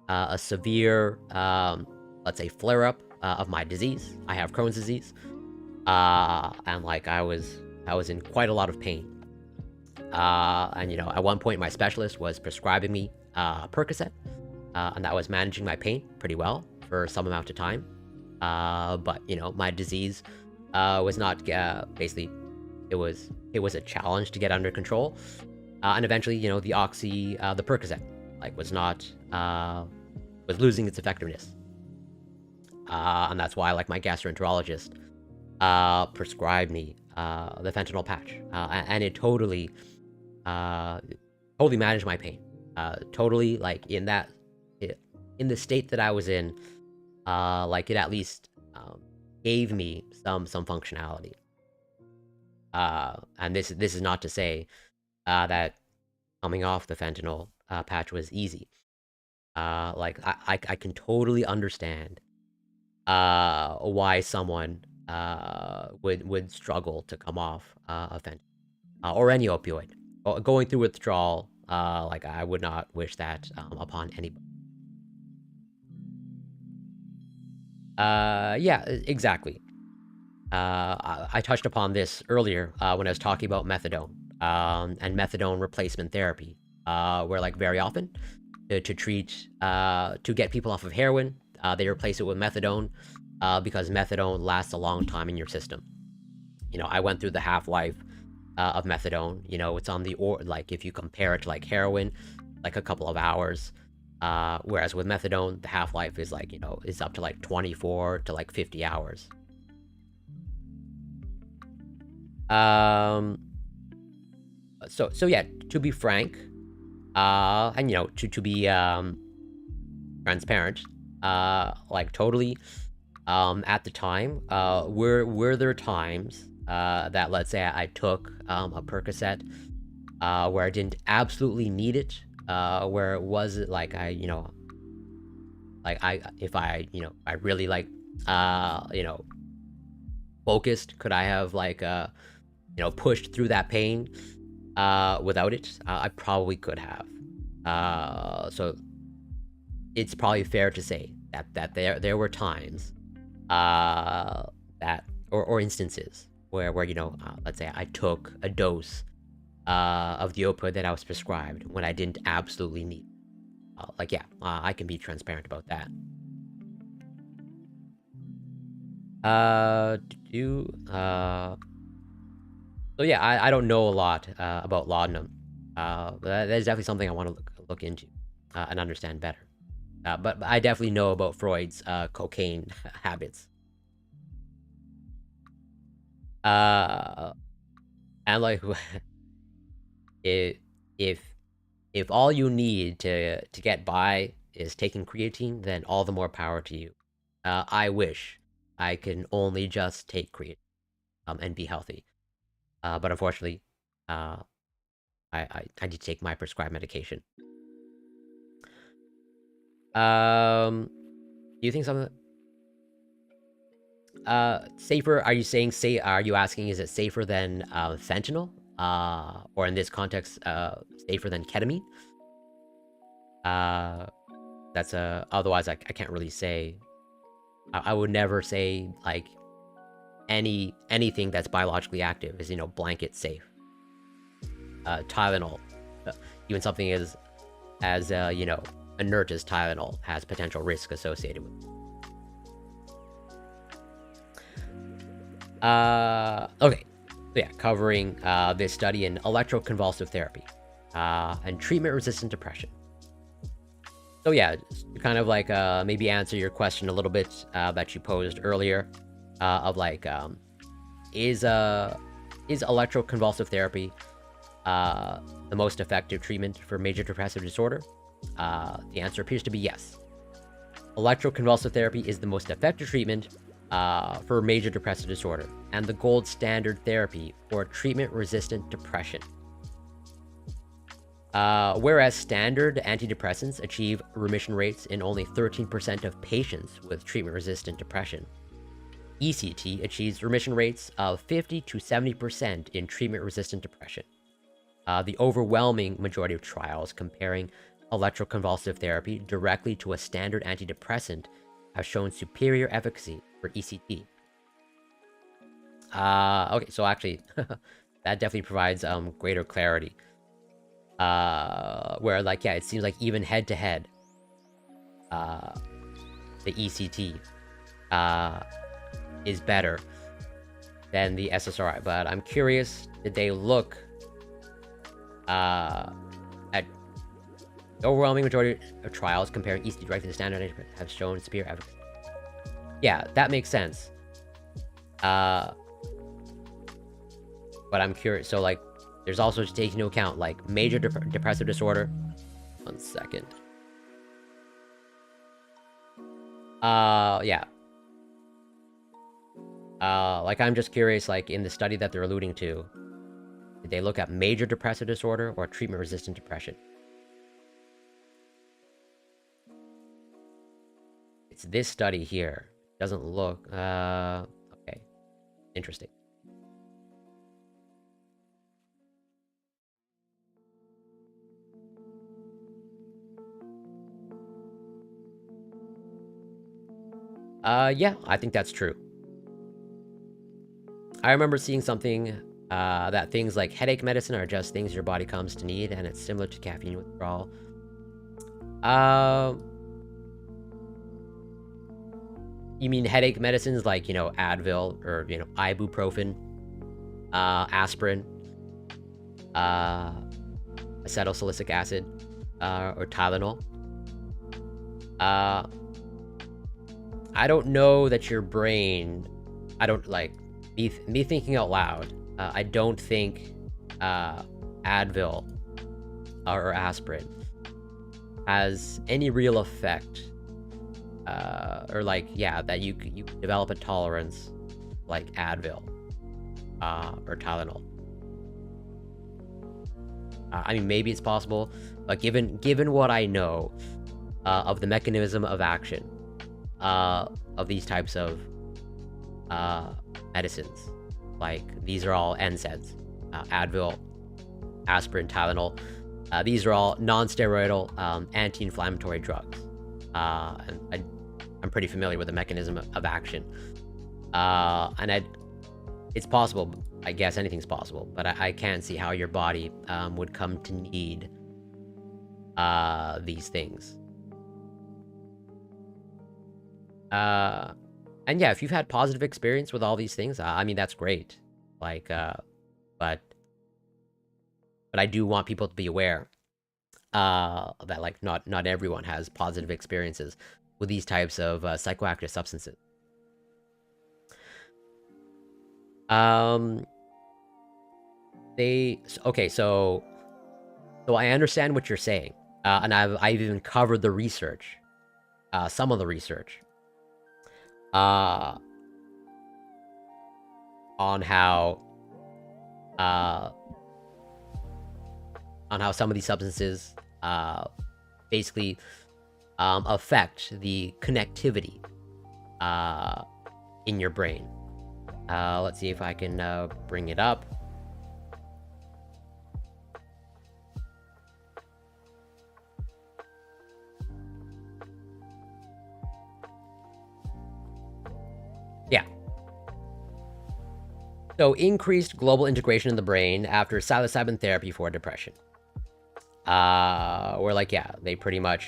a severe, let's say, flare-up of my disease. I have Crohn's disease, and like I was in quite a lot of pain. And you know, at one point, my specialist was prescribing me Percocet, and that was managing my pain pretty well for some amount of time. But you know, my disease was not basically. It was a challenge to get under control, and eventually, you know, the Percocet, like, was losing its effectiveness, and that's why, like, my gastroenterologist prescribed me the fentanyl patch, and it totally managed my pain, totally, like, in the state that I was in, like, it at least gave me some functionality. And this is not to say that coming off the fentanyl patch was easy. Like I can totally understand why someone would struggle to come off a fentanyl or any opioid. Going through withdrawal, like I would not wish that upon anybody. Yeah, exactly. I touched upon this earlier when I was talking about methadone and methadone replacement therapy, where, like, very often to treat to get people off of heroin, they replace it with methadone because methadone lasts a long time in your system. You know, I went through the half-life of methadone. You know, it's on the like, if you compare it to like heroin, like a couple of hours. Whereas with methadone, the half-life is like, you know, is up to like 24 to like 50 hours. So yeah, to be frank, and you know, to be transparent, like totally, at the time, were there times that, let's say, I took a Percocet where I didn't absolutely need it, where it was like you know, like if I, you know, I really, like, you know, focused, could I have, like, you know, pushed through that pain without it? I probably could have. So it's probably fair to say that there were times that or instances where you know, let's say I took a dose of the opioid that I was prescribed when I didn't absolutely need. Like, yeah, I can be transparent about that. So yeah, I don't know a lot about laudanum. But that is definitely something I want to look into and understand better. But I definitely know about Freud's cocaine habits. And like, if all you need to get by is taking creatine, then all the more power to you. I wish I can only just take creatine and be healthy. But unfortunately, I need to take my prescribed medication. Do you think something safer? Are you saying are you asking, is it safer than fentanyl? Or in this context, safer than ketamine? That's otherwise I can't really say. I would never say, like, anything that's biologically active is, you know, blanket safe. Tylenol, even something as you know, inert as Tylenol, has potential risk associated with it. Okay, so yeah, covering this study in electroconvulsive therapy and treatment-resistant depression. So yeah, to kind of like maybe answer your question a little bit that you posed earlier, of like, is electroconvulsive therapy the most effective treatment for major depressive disorder? The answer appears to be yes. Electroconvulsive therapy is the most effective treatment for major depressive disorder and the gold standard therapy for treatment-resistant depression. Whereas standard antidepressants achieve remission rates in only 13% of patients with treatment-resistant depression, ECT achieves remission rates of 50 to 70% in treatment-resistant depression. The overwhelming majority of trials comparing electroconvulsive therapy directly to a standard antidepressant have shown superior efficacy for ECT. Okay, so actually, that definitely provides greater clarity. Where, like, yeah, it seems like even head-to-head, the ECT is better than the SSRI. But I'm curious, did they look at the overwhelming majority of trials comparing ECT directly to the standard antidepressant have shown superior efficacy? Yeah, that makes sense. But I'm curious. So, like, there's also to take into account, like, major depressive disorder. 1 second. Yeah. Like, I'm just curious, like, in the study that they're alluding to, did they look at major depressive disorder or treatment-resistant depression? It's this study here. Doesn't look, okay. Interesting. Yeah, I think that's true. I remember seeing something that things like headache medicine are just things your body comes to need, and it's similar to caffeine withdrawal. You mean headache medicines like, you know, Advil or, you know, ibuprofen, aspirin, acetylsalicylic acid, or Tylenol? I don't know that your brain, I don't, like, me thinking out loud, I don't think Advil or aspirin has any real effect, or, like, yeah, that you develop a tolerance like Advil or Tylenol. I mean, maybe it's possible, but given what I know of the mechanism of action of these types of medicines, like, these are all NSAIDs, Advil, aspirin, Tylenol. These are all non-steroidal anti-inflammatory drugs, and I'm pretty familiar with the mechanism of action. And it's possible. I guess anything's possible, but I can't see how your body would come to need these things. And yeah, if you've had positive experience with all these things, I mean, that's great. Like, but I do want people to be aware that, like, not everyone has positive experiences with these types of psychoactive substances. Okay, so I understand what you're saying, and I've even covered the research, some of the research, on how some of these substances basically affect the connectivity in your brain. Let's see if I can bring it up. Yeah. So, increased global integration in the brain after psilocybin therapy for depression. Where, like, yeah, they pretty much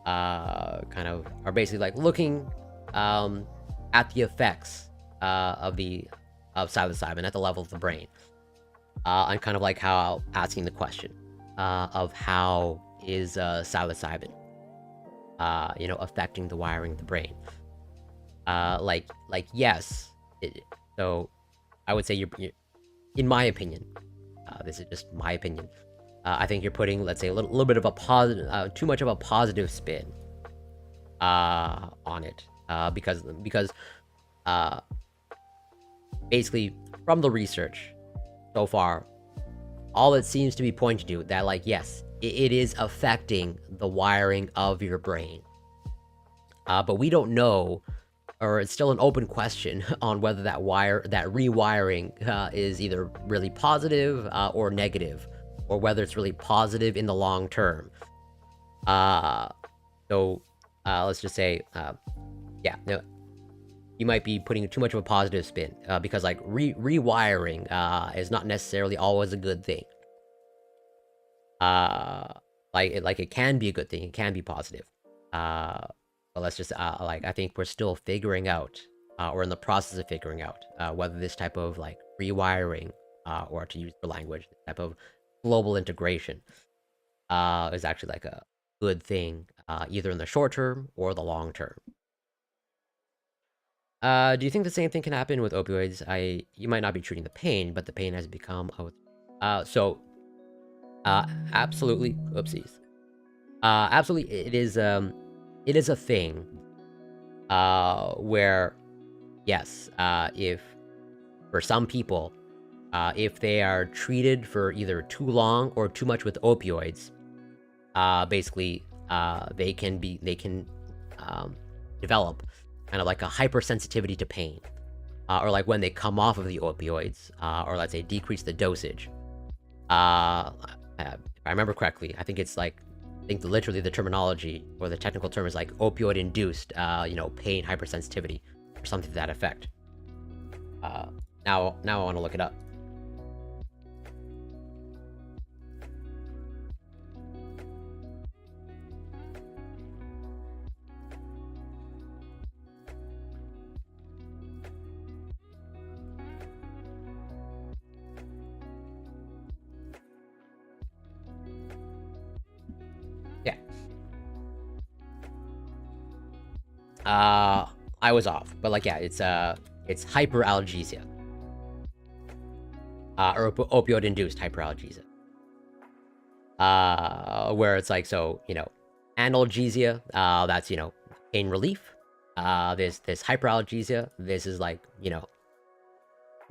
kind of are basically, like, looking at the effects of psilocybin at the level of the brain, and kind of like how asking the question of how is psilocybin you know, affecting the wiring of the brain. Like yes, so I would say you're in my opinion, this is just my opinion, I think you're putting, let's say, a little bit of a positive, too much of a positive spin on it, because basically from the research so far, all it seems to be pointing to that, like, yes, it is affecting the wiring of your brain, but we don't know or it's still an open question on whether that rewiring is either really positive or negative, or whether it's really positive in the long term. So let's just say, yeah, no, you might be putting too much of a positive spin, because like rewiring is not necessarily always a good thing. Like it can be a good thing, it can be positive. But let's just like, I think we're still figuring out, or in the process of figuring out, whether this type of like rewiring, or to use the language, this type of global integration, is actually like a good thing, either in the short term or the long term. Do you think the same thing can happen with opioids? You might not be treating the pain, but the pain has become absolutely. Oopsies. Absolutely, it is a thing. Where, yes, if for some people, if they are treated for either too long or too much with opioids, basically, they can develop kind of like a hypersensitivity to pain, or like when they come off of the opioids, or let's say decrease the dosage. If I remember correctly, I think it's like, literally the terminology or the technical term is like opioid-induced, pain hypersensitivity, or something to that effect. Now I want to look it up. Yeah. I was off, but like, yeah, it's hyperalgesia. Or opioid-induced hyperalgesia. Where it's like, so, analgesia, that's, pain relief. This hyperalgesia, this is like,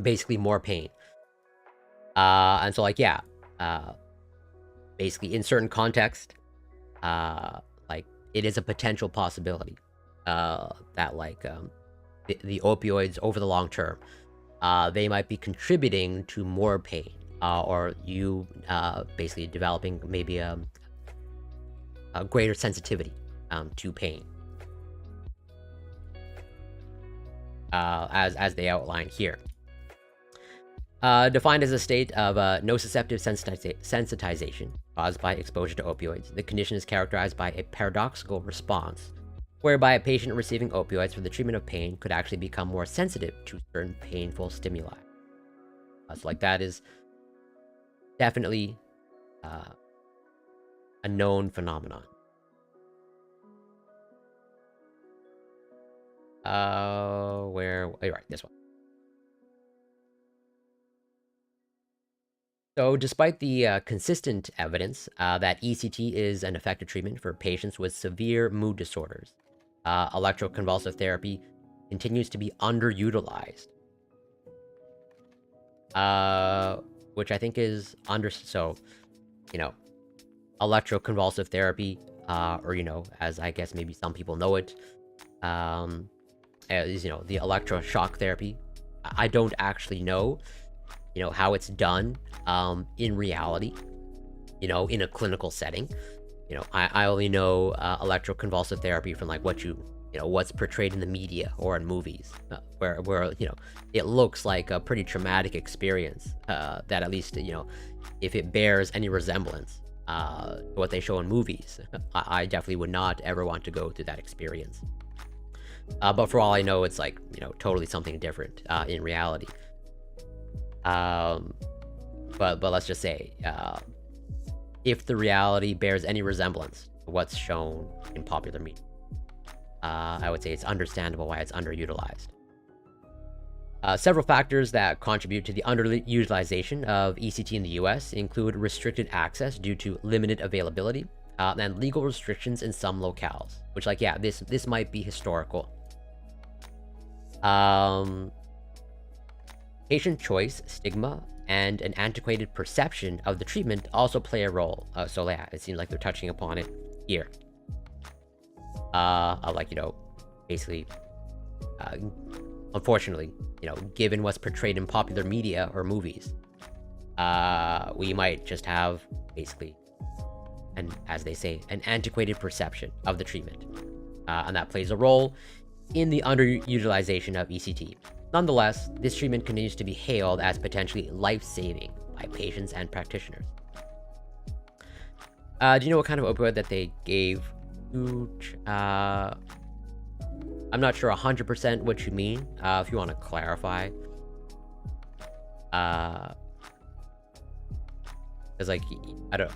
basically more pain. And so like, yeah, basically in certain context, like it is a potential possibility, that like, the opioids over the long term, they might be contributing to more pain, or you basically developing maybe a greater sensitivity to pain, as they outline here. Defined as a state of nociceptive sensitization caused by exposure to opioids, the condition is characterized by a paradoxical response, whereby a patient receiving opioids for the treatment of pain could actually become more sensitive to certain painful stimuli. So like, that is definitely a known phenomenon. Right, this one. So despite the consistent evidence that ECT is an effective treatment for patients with severe mood disorders, electroconvulsive therapy continues to be underutilized. Which I think is electroconvulsive therapy, or, as I guess maybe some people know it, is, the electroshock therapy. I don't actually know, how it's done, in reality, in a clinical setting. I only know electroconvulsive therapy from like what's portrayed in the media or in movies, where it looks like a pretty traumatic experience, that at least, if it bears any resemblance to what they show in movies, I definitely would not ever want to go through that experience. But for all I know, it's like, totally something different in reality. But let's just say, if the reality bears any resemblance to what's shown in popular media, I would say it's understandable why it's underutilized. Several factors that contribute to the underutilization of ECT in the US include restricted access due to limited availability, and legal restrictions in some locales, which, like, yeah, this might be historical. Patient choice, stigma, and an antiquated perception of the treatment also play a role. So yeah, it seems like they're touching upon it here. Like, basically Unfortunately, given what's portrayed in popular media or movies, we might just have basically, and as they say, an antiquated perception of the treatment, and that plays a role in the underutilization of ECT. Nonetheless, this treatment continues to be hailed as potentially life-saving by patients and practitioners. Do you know what kind of opioid that they gave to? I'm not sure 100% what you mean. If you want to clarify, because like I don't.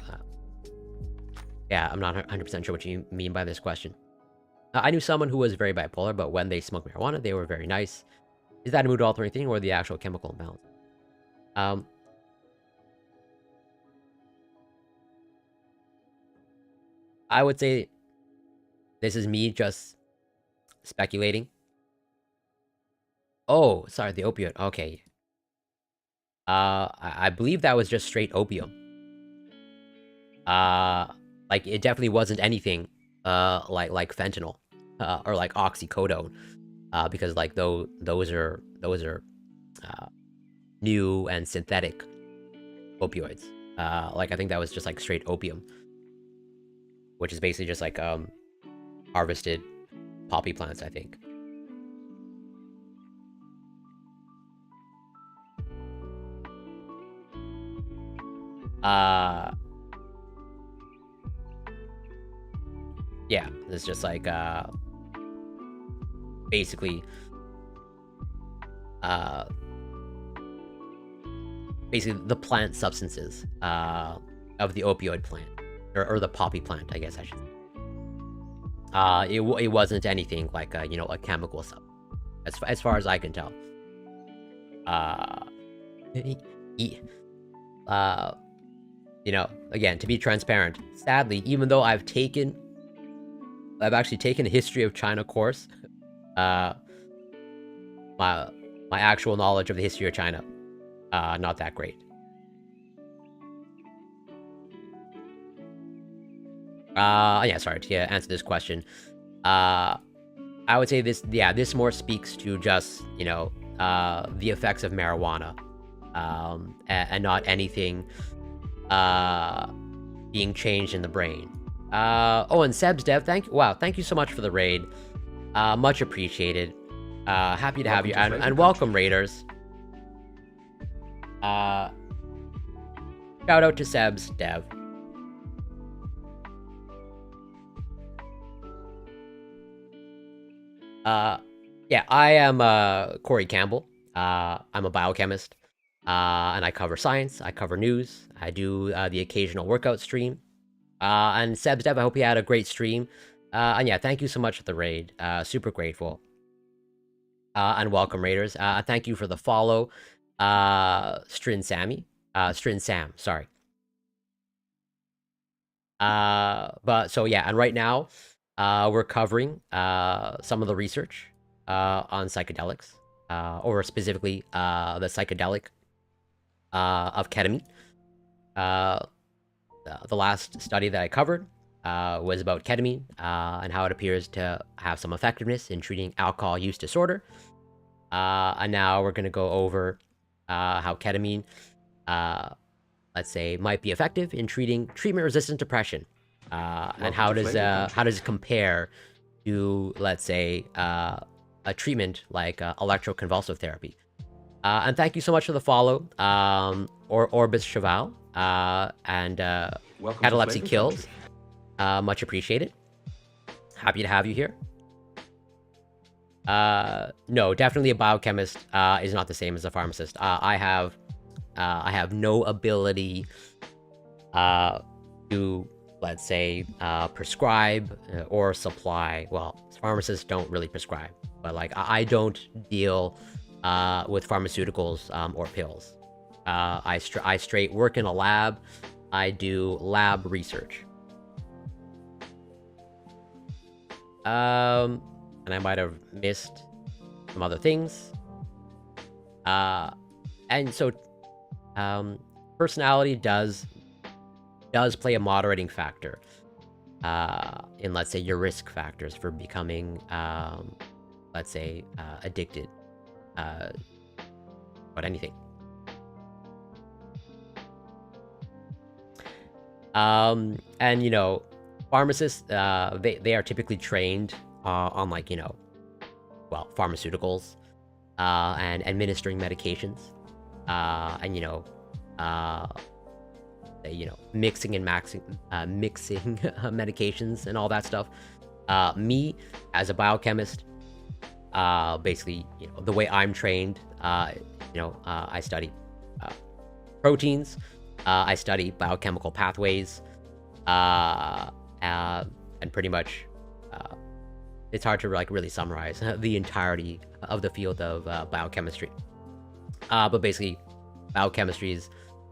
Yeah, I'm not 100% sure what you mean by this question. I knew someone who was very bipolar, but when they smoked marijuana, they were very nice. Is that a mood altering thing or the actual chemical imbalance? I would say this is me just speculating. Oh, sorry, the opioid. Okay. I believe that was just straight opium. Like it definitely wasn't anything like fentanyl or like oxycodone, because like those are new and synthetic opioids. Like I think that was just like straight opium, which is basically just like harvested poppy plants, I think. Yeah, it's just like basically the plant substances of the opioid plant, or the poppy plant, I guess I should say. It wasn't anything like a chemical substance, as far as I can tell. Again, to be transparent, sadly, even though I've actually taken a history of China course, my actual knowledge of the history of China, not that great. Yeah, sorry, to answer this question, I would say this more speaks to just, the effects of marijuana, and not anything being changed in the brain. Oh, and Seb's Dev, thank you so much for the raid. Much appreciated. Happy to have you, and welcome, raiders. Shout out to Seb's Dev. Yeah, I am Corey Campbell. I'm a biochemist, and I cover science, I cover news, I do the occasional workout stream. And Seb's Dev, I hope you had a great stream. And yeah, thank you so much for the raid. Super grateful. And welcome, raiders. Thank you for the follow, Strin Sam, sorry. But so yeah, and right now, we're covering some of the research on psychedelics, or specifically the psychedelic of ketamine. The last study that I covered was about ketamine and how it appears to have some effectiveness in treating alcohol use disorder. And now we're going to go over how ketamine, let's say, might be effective in treating treatment-resistant depression. And how does it compare to, let's say, a treatment like electroconvulsive therapy? And thank you so much for the follow, Orbis Cheval, and Catalepsy Kills. Much appreciated. Happy to have you here. No, definitely a biochemist is not the same as a pharmacist. I have no ability to, let's say, prescribe or supply. Well, pharmacists don't really prescribe, but like I don't deal with pharmaceuticals or pills. I straight work in a lab. I do lab research. And I might have missed some other things. And so, personality does play a moderating factor in, let's say, your risk factors for becoming let's say, addicted, but anything. And you know, pharmacists, they are typically trained on, like, you know, well, pharmaceuticals, and administering medications, and you know, you know, mixing and mixing medications and all that stuff. Me, as a biochemist, basically, you know, the way I'm trained, you know, I study proteins, I study biochemical pathways, and pretty much, it's hard to, like, really summarize the entirety of the field of biochemistry. But basically, biochemistry is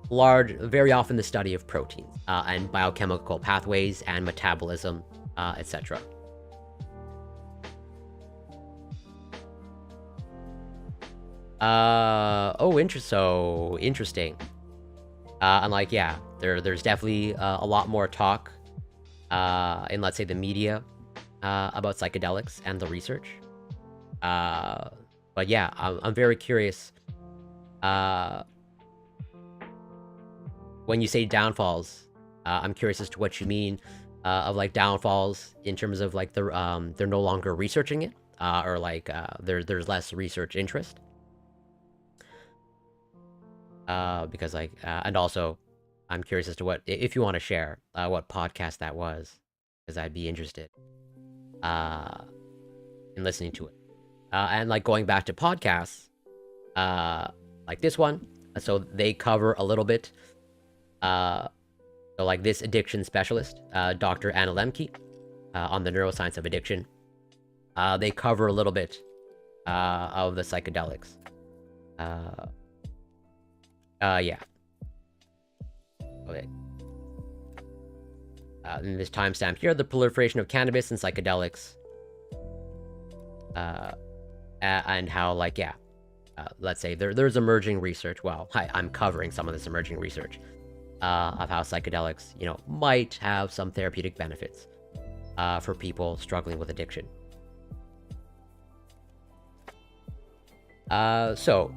very often the study of proteins, and biochemical pathways and metabolism, etc. Oh, interesting. And like, yeah, there's definitely a lot more talk in, let's say, the media about psychedelics and the research. But yeah, I'm very curious. When you say downfalls, I'm curious as to what you mean of, like, downfalls in terms of, like, they're no longer researching it, or like there's less research interest. Because, like, and also, I'm curious as to what, if you want to share what podcast that was, because I'd be interested in listening to it. And, like, going back to podcasts, like this one, so they cover a little bit. So, like, this addiction specialist, Dr. Anna Lemke, on the neuroscience of addiction, they cover a little bit of the psychedelics. Yeah. Okay. In this timestamp here, the proliferation of cannabis and psychedelics, and how, like, yeah, let's say there's emerging research. Well, I'm covering some of this emerging research of how psychedelics, you know, might have some therapeutic benefits for people struggling with addiction. So,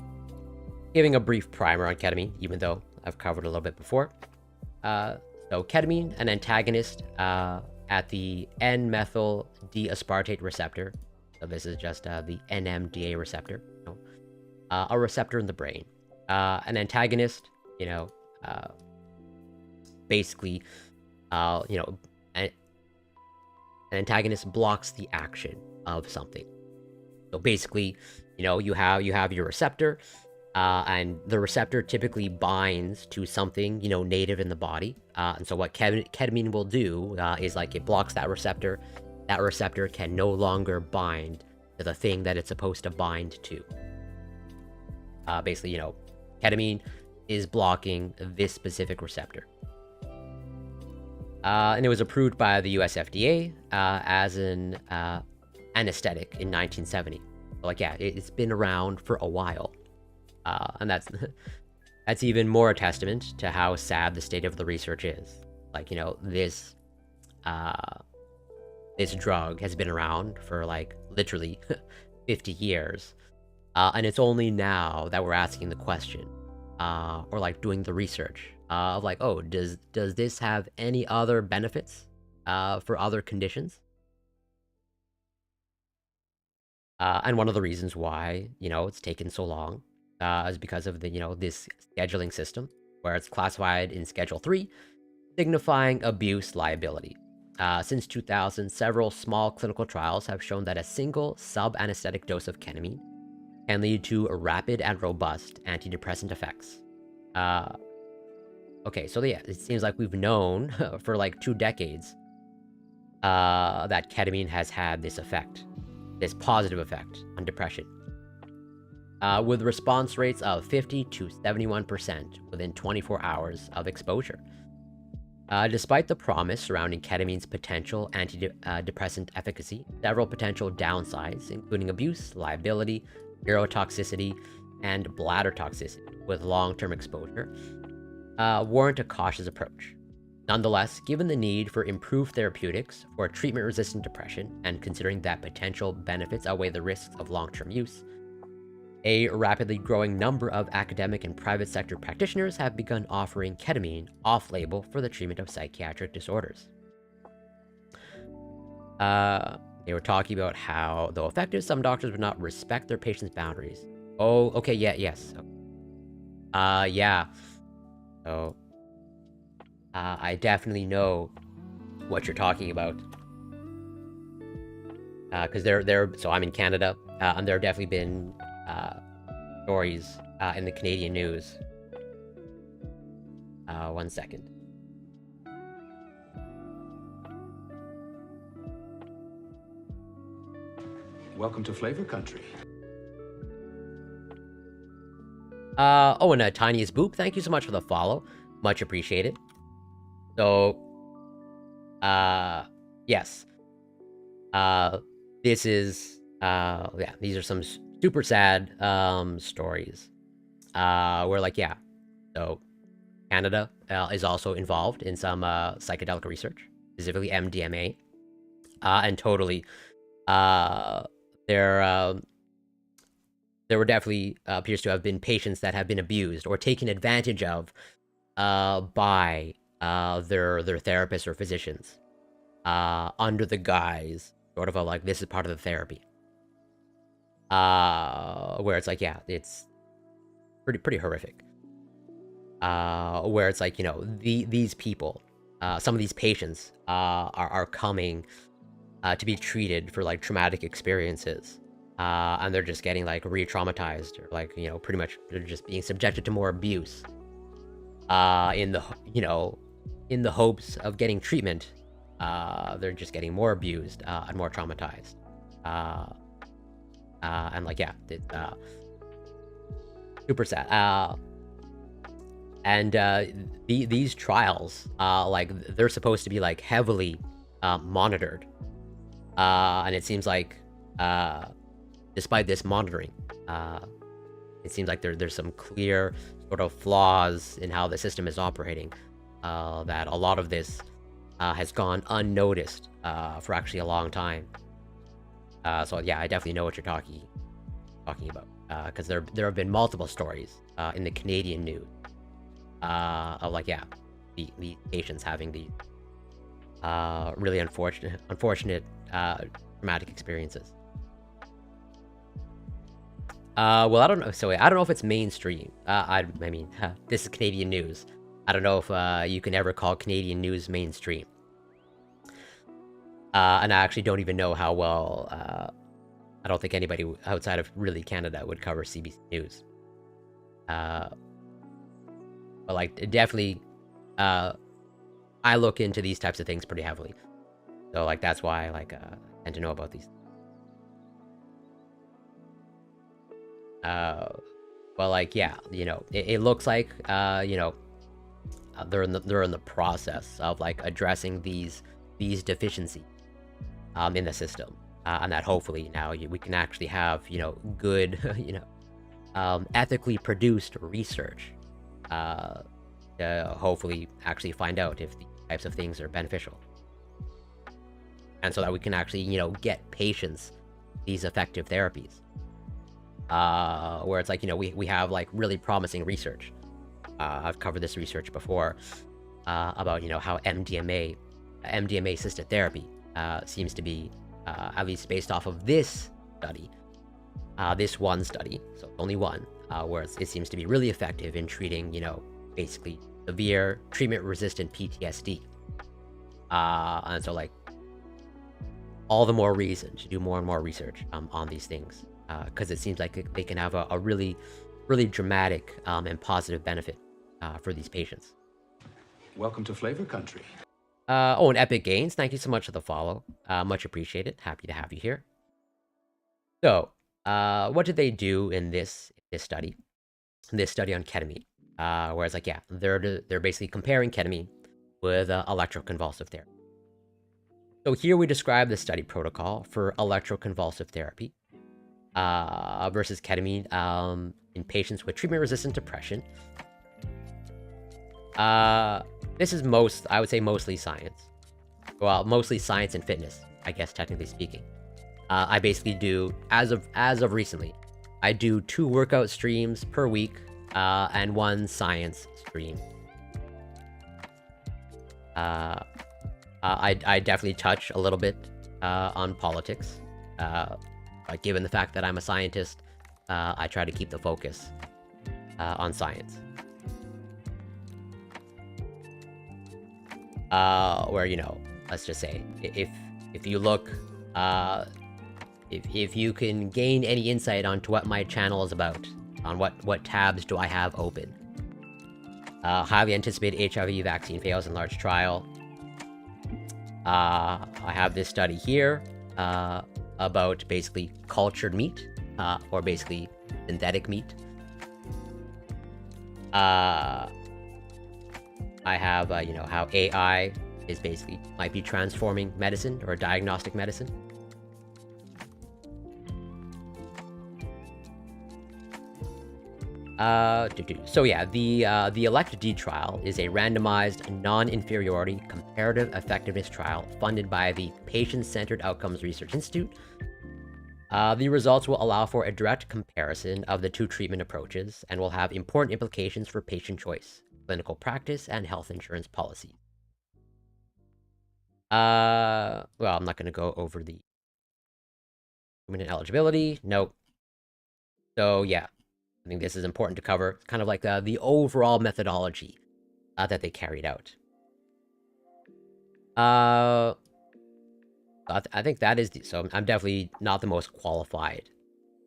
giving a brief primer on ketamine, even though I've covered a little bit before. So ketamine, an antagonist at the N-methyl D-aspartate receptor. So this is just the NMDA receptor, you know, a receptor in the brain. An antagonist, you know, basically, you know, an antagonist blocks the action of something. So basically, you know, you have your receptor, and the receptor typically binds to something, you know, native in the body. And so what ketamine will do is, like, it blocks that receptor. That receptor can no longer bind to the thing that it's supposed to bind to. Basically, you know, ketamine is blocking this specific receptor. And it was approved by the US FDA as an anesthetic in 1970. Like, yeah, it's been around for a while. And that's even more a testament to how sad the state of the research is. Like, you know, this drug has been around for, like, literally 50 years. And it's only now that we're asking the question, or, like, doing the research of, like, oh, does this have any other benefits for other conditions? And one of the reasons why, you know, it's taken so long is because of the, you know, this scheduling system, where it's classified in Schedule 3, signifying abuse liability. Since 2000, several small clinical trials have shown that a single sub-anesthetic dose of ketamine can lead to rapid and robust antidepressant effects. Okay, so yeah, it seems like we've known for, like, 2 decades that ketamine has had this effect, this positive effect on depression. With response rates of 50 to 71% within 24 hours of exposure. Despite the promise surrounding ketamine's potential antidepressant efficacy, several potential downsides, including abuse, liability, neurotoxicity, and bladder toxicity with long-term exposure, warrant a cautious approach. Nonetheless, given the need for improved therapeutics for treatment-resistant depression and considering that potential benefits outweigh the risks of long-term use, a rapidly growing number of academic and private sector practitioners have begun offering ketamine off-label for the treatment of psychiatric disorders. They were talking about how, though effective, some doctors would not respect their patients' boundaries. Oh, okay, yes. Yeah. So, I definitely know what you're talking about. Because so I'm in Canada, and there have definitely been stories in the Canadian news. 1 second. Welcome to Flavor Country. Oh, and Tiniest Boop, thank you so much for the follow. Much appreciated. So, yes. This is, yeah, these are some super sad, stories. Where, like, yeah, so Canada is also involved in some, psychedelic research, specifically MDMA. And totally, there were definitely appears to have been patients that have been abused or taken advantage of by their therapists or physicians under the guise sort of a, like, this is part of the therapy, where it's like, yeah, it's pretty horrific, where it's like, you know, these people, some of these patients are coming to be treated for, like, traumatic experiences, and they're just getting, like, re-traumatized, or, like, you know, pretty much they're just being subjected to more abuse, in the, you know, in the hopes of getting treatment. They're just getting more abused and more traumatized, and, like, yeah, super sad. And these trials, like, they're supposed to be, like, heavily monitored, and it seems like, despite this monitoring, it seems like there's some clear sort of flaws in how the system is operating, that a lot of this has gone unnoticed for actually a long time. So yeah, I definitely know what you're talking about, because there have been multiple stories in the Canadian news of, like, yeah, the patients having these really unfortunate traumatic experiences. Well, I don't know. So I don't know if it's mainstream. I mean, this is Canadian news. I don't know if you can ever call Canadian news mainstream. And I actually don't even know how well. I don't think anybody outside of really Canada would cover CBC News. But, like, definitely, I look into these types of things pretty heavily. So, like, that's why, like, I tend to know about these. Well, like, yeah, you know, it looks like, you know, they're in the process of, like, addressing these deficiencies in the system, and that hopefully now we can actually have, you know, good, you know, ethically produced research to hopefully actually find out if these types of things are beneficial, and so that we can actually, you know, get patients these effective therapies, where it's like, you know, we have, like, really promising research. I've covered this research before, about, you know, how MDMA assisted therapy seems to be, at least based off of this study, this one study, so only one, where it seems to be really effective in treating, you know, basically severe treatment-resistant PTSD. And so, like, all the more reason to do more and more research on these things, because it seems like they can have a really, really dramatic and positive benefit for these patients. Welcome to Flavor Country. Oh, and Epic Gains, thank you so much for the follow. Much appreciated. Happy to have you here. So, what did they do in this study? This study on ketamine, where it's like, yeah, they're basically comparing ketamine with electroconvulsive therapy. So here we describe the study protocol for electroconvulsive therapy versus ketamine in patients with treatment-resistant depression. This is I would say mostly science. Well, mostly science and fitness, I guess, technically speaking. I basically do, as of recently, I do 2 workout streams per week, and 1 science stream. I definitely touch a little bit on politics, but given the fact that I'm a scientist, I try to keep the focus on science. Where, you know, let's just say, if you look, if you can gain any insight onto what my channel is about, on what tabs do I have open. Highly anticipated HIV vaccine fails in large trial. I have this study here about basically cultured meat, or basically synthetic meat. I have, you know, how AI is basically might be transforming medicine or diagnostic medicine. So yeah, the ELECT-D trial is a randomized, non-inferiority, comparative effectiveness trial funded by the Patient-Centered Outcomes Research Institute. The results will allow for a direct comparison of the 2 treatment approaches and will have important implications for patient choice, clinical practice, and health insurance policy. Well, I'm not going to go over the human eligibility. Nope. So yeah, I think this is important to cover, kind of like the overall methodology that they carried out. I think that is so I'm definitely not the most qualified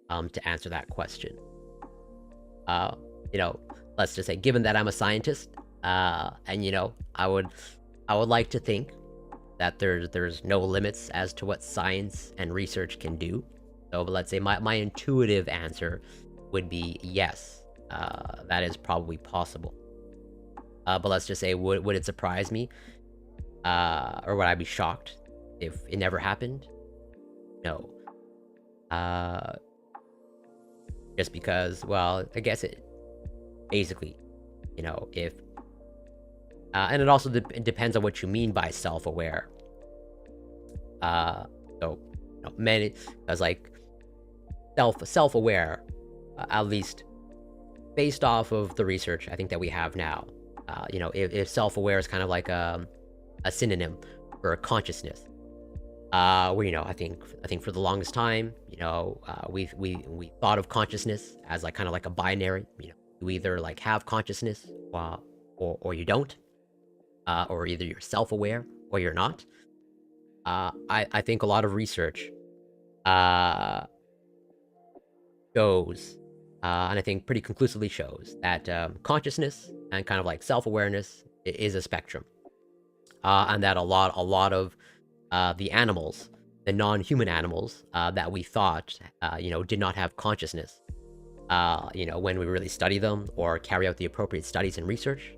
to answer that question. You know, let's just say, given that I'm a scientist, and you know, I would like to think that there's no limits as to what science and research can do. So, but let's say my intuitive answer would be yes, that is probably possible. But let's just say, would it surprise me, or would I be shocked if it never happened? No. Just because, well, I guess it basically, you know, if and it also depends on what you mean by self-aware. So, you know, many, because like self-aware, at least based off of the research I think that we have now, you know, if self-aware is kind of like a synonym for consciousness, where, you know, I think for the longest time, you know, we thought of consciousness as like kind of like a binary. You know, you either like have consciousness, or you don't, or either you're self-aware or you're not. I think a lot of research shows, and I think pretty conclusively shows that consciousness and kind of like self-awareness is a spectrum, and that a lot of the animals, the non-human animals that we thought, you know, did not have consciousness, you know, when we really study them or carry out the appropriate studies and research,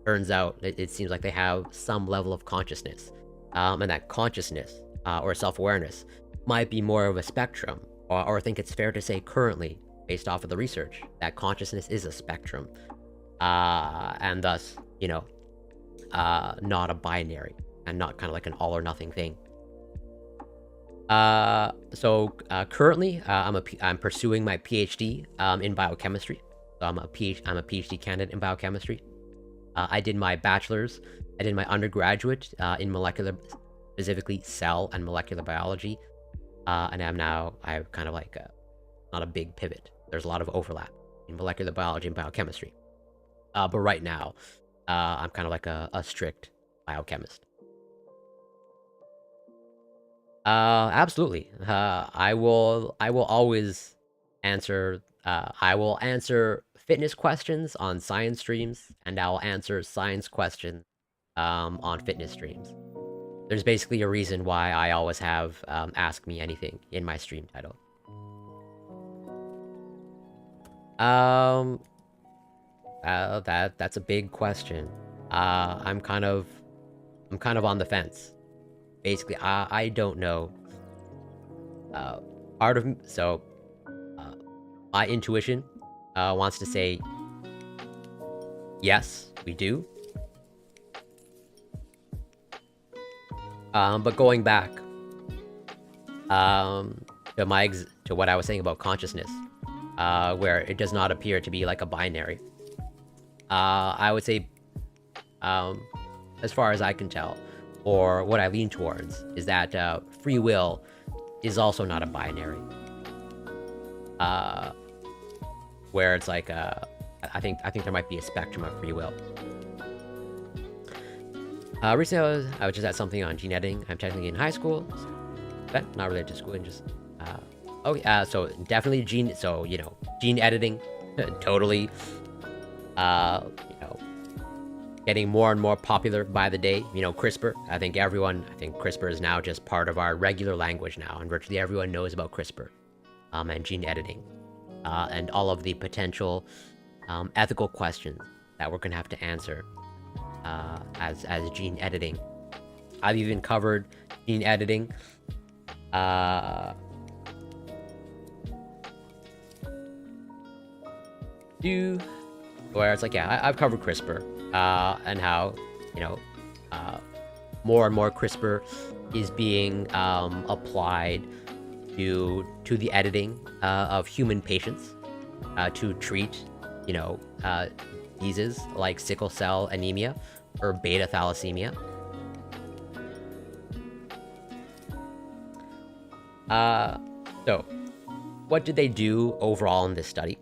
turns out it seems like they have some level of consciousness, and that consciousness or self-awareness might be more of a spectrum, or I think it's fair to say currently, based off of the research, that consciousness is a spectrum, and thus, you know, not a binary and not kind of like an all or nothing thing. So currently, I'm pursuing my PhD in biochemistry. So I'm a PhD candidate in biochemistry. I did my bachelor's, I did my undergraduate in molecular, specifically cell and molecular biology, and I have kind of like not a big pivot. There's a lot of overlap in molecular biology and biochemistry. But right now, I'm kind of like a strict biochemist. Absolutely. I will always answer. I will answer fitness questions on science streams, and I will answer science questions on fitness streams. There's basically a reason why I always have Ask Me Anything in my stream title. That's a big question. I'm kind of on the fence. Basically, I don't know. Part of my intuition wants to say yes, we do, But going back to what I was saying about consciousness, where it does not appear to be like a binary. I would say, as far as I can tell, or what I lean towards, is that free will is also not a binary. Where it's like, I think there might be a spectrum of free will. Recently, I was just at something on gene editing. I'm technically in high school, but not related to school, and just so definitely gene editing, totally, getting more and more popular by the day. CRISPR. I think CRISPR is now just part of our regular language now, and virtually everyone knows about CRISPR, and gene editing, and all of the potential ethical questions that we're gonna have to answer as gene editing. I've even covered gene editing where it's like, yeah, I've covered CRISPR, and how more and more CRISPR is being applied to the editing of human patients to treat diseases like sickle cell anemia or beta thalassemia. So what did they do overall in this study?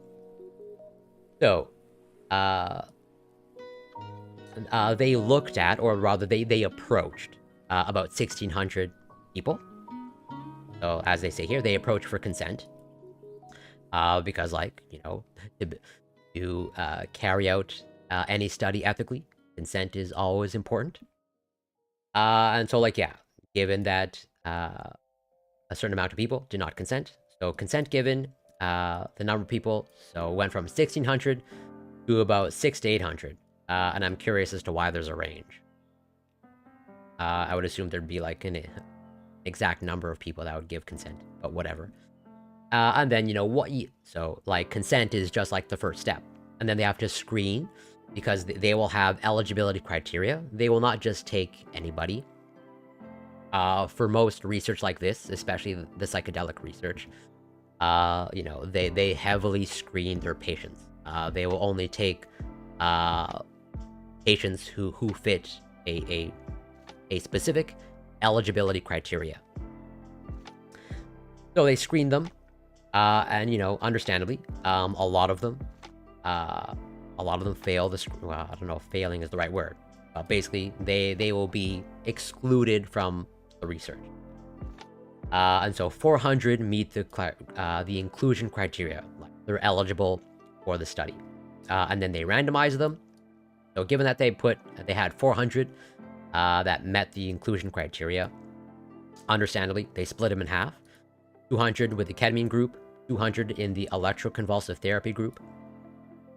So they looked at, or rather they approached about 1,600 people. So as they say here, they approached for consent, because to carry out any study ethically, consent is always important. And so given that a certain amount of people did not consent, so consent given, the number of people went from 1,600 to about 600 to 800, and I'm curious as to why there's a range. I would assume there'd be an exact number of people that would give consent, but whatever. And then consent is just like the first step, and then they have to screen, because they will have eligibility criteria. They will not just take anybody. For most research like this, especially the psychedelic research, they heavily screen their patients. They will only take patients who fit a specific eligibility criteria. So they screen them, and understandably, a lot of them fail this. Well, I don't know if failing is the right word. Basically, they will be excluded from the research. And so 400 meet the inclusion criteria. They're eligible for the study. And then they randomize them. So given that they had 400 that met the inclusion criteria, understandably, they split them in half. 200 with the ketamine group, 200 in the electroconvulsive therapy group.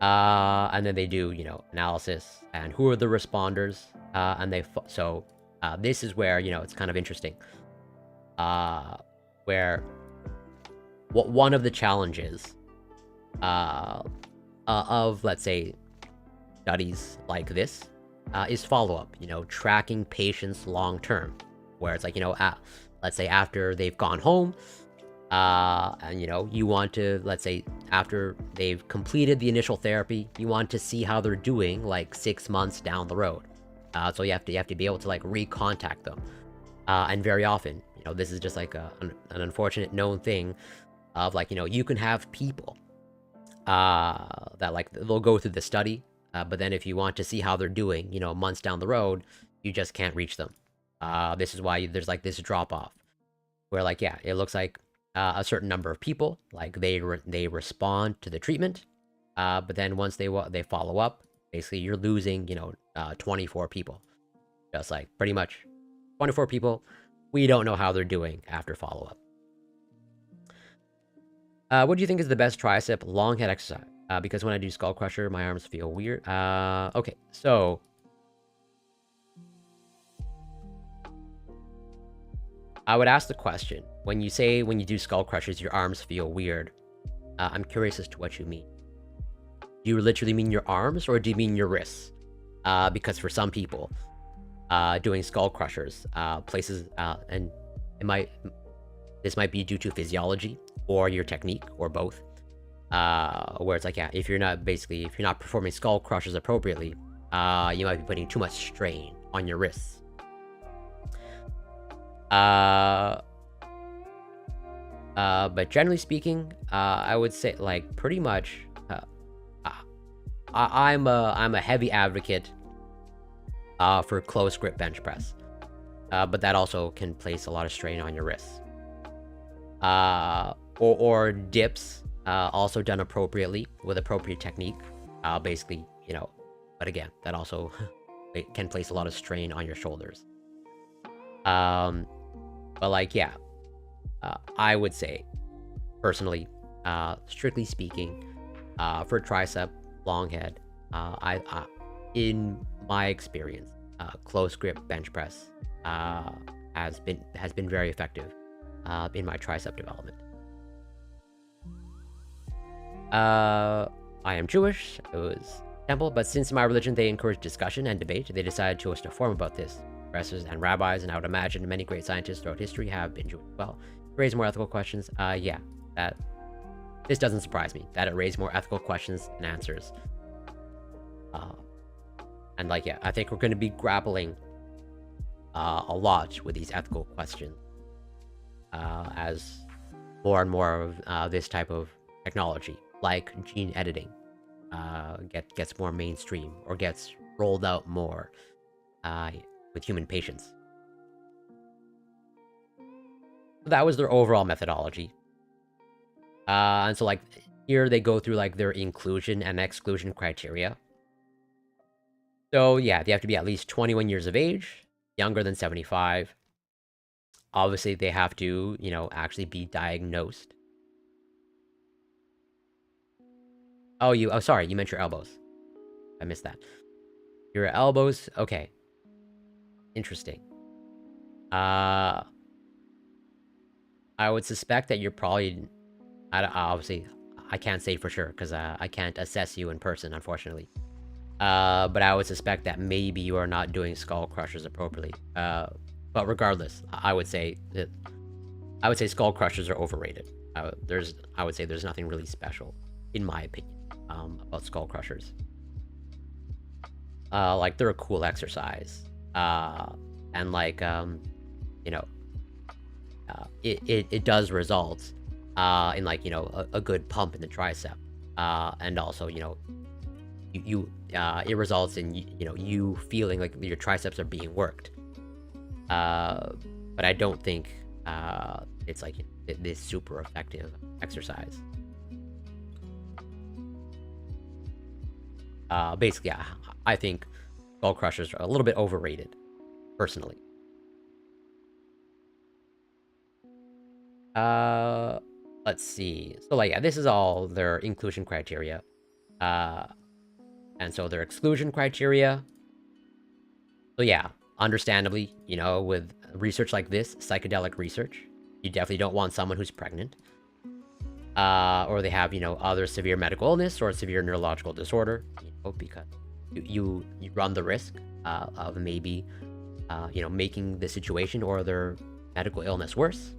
And then they do, analysis and who are the responders. And this is where, it's kind of interesting. Where one of the challenges of, let's say, studies like this is follow-up, tracking patients long-term, where it's let's say after they've gone home, and you want to, let's say after they've completed the initial therapy, you want to see how they're doing 6 months down the road. So you have to be able to recontact them, and very often, this is just an unfortunate known thing of you can have people that they'll go through the study, but then if you want to see how they're doing, months down the road, you just can't reach them. This is why there's this drop off, where it looks like a certain number of people they respond to the treatment, but then once they follow up, basically you're losing 24 people, just pretty much 24 people. We don't know how they're doing after follow up. What do you think is the best tricep long head exercise? Because when I do skull crusher, my arms feel weird. Okay, so I would ask the question, when you do skull crushers, your arms feel weird. I'm curious as to what you mean. Do you literally mean your arms, or do you mean your wrists? Because for some people, doing skull crushers, places, and this might be due to physiology or your technique or both. Where it's like, yeah, if you're not performing skull crushers appropriately, you might be putting too much strain on your wrists. But generally speaking, I would say, like, pretty much, I'm a heavy advocate for close grip bench press, but that also can place a lot of strain on your wrists. Or dips, also done appropriately with appropriate technique, basically, but again, that also it can place a lot of strain on your shoulders. But like, yeah, I would say, personally, strictly speaking, for tricep, long head, in my experience, close grip bench press has been very effective in my tricep development. I am Jewish. It was temple, but since in my religion they encourage discussion and debate, they decided to host a forum about this. Professors and rabbis, and I would imagine many great scientists throughout history have been Jewish as well. Raise more ethical questions. Yeah, this doesn't surprise me that it raised more ethical questions and answers. And like, yeah, I think we're going to be grappling a lot with these ethical questions as more and more of this type of technology, like gene editing, gets more mainstream or gets rolled out more with human patients. That was their overall methodology. And so, like, here they go through, like, their inclusion and exclusion criteria. So, yeah, they have to be at least 21 years of age, younger than 75. Obviously, they have to, actually be diagnosed. Oh, sorry, you meant your elbows. I missed that. Your elbows, okay. Interesting. I would suspect that you're probably, obviously, I can't say for sure, because I can't assess you in person, unfortunately. But I would suspect that maybe you are not doing skull crushers appropriately. But regardless, I would say skull crushers are overrated. I would say there's nothing really special, in my opinion, about skull crushers. Like, they're a cool exercise, and like, it does result in, like, a good pump in the tricep, and also, it results in you feeling like your triceps are being worked. But I don't think it's like this super effective exercise. Basically, I think skull crushers are a little bit overrated, personally. Let's see. So, like, yeah, this is all their inclusion criteria. And so their exclusion criteria. So yeah, understandably, with research like this, psychedelic research, you definitely don't want someone who's pregnant. Or they have, other severe medical illness or severe neurological disorder, because you run the risk of maybe, making the situation or their medical illness worse.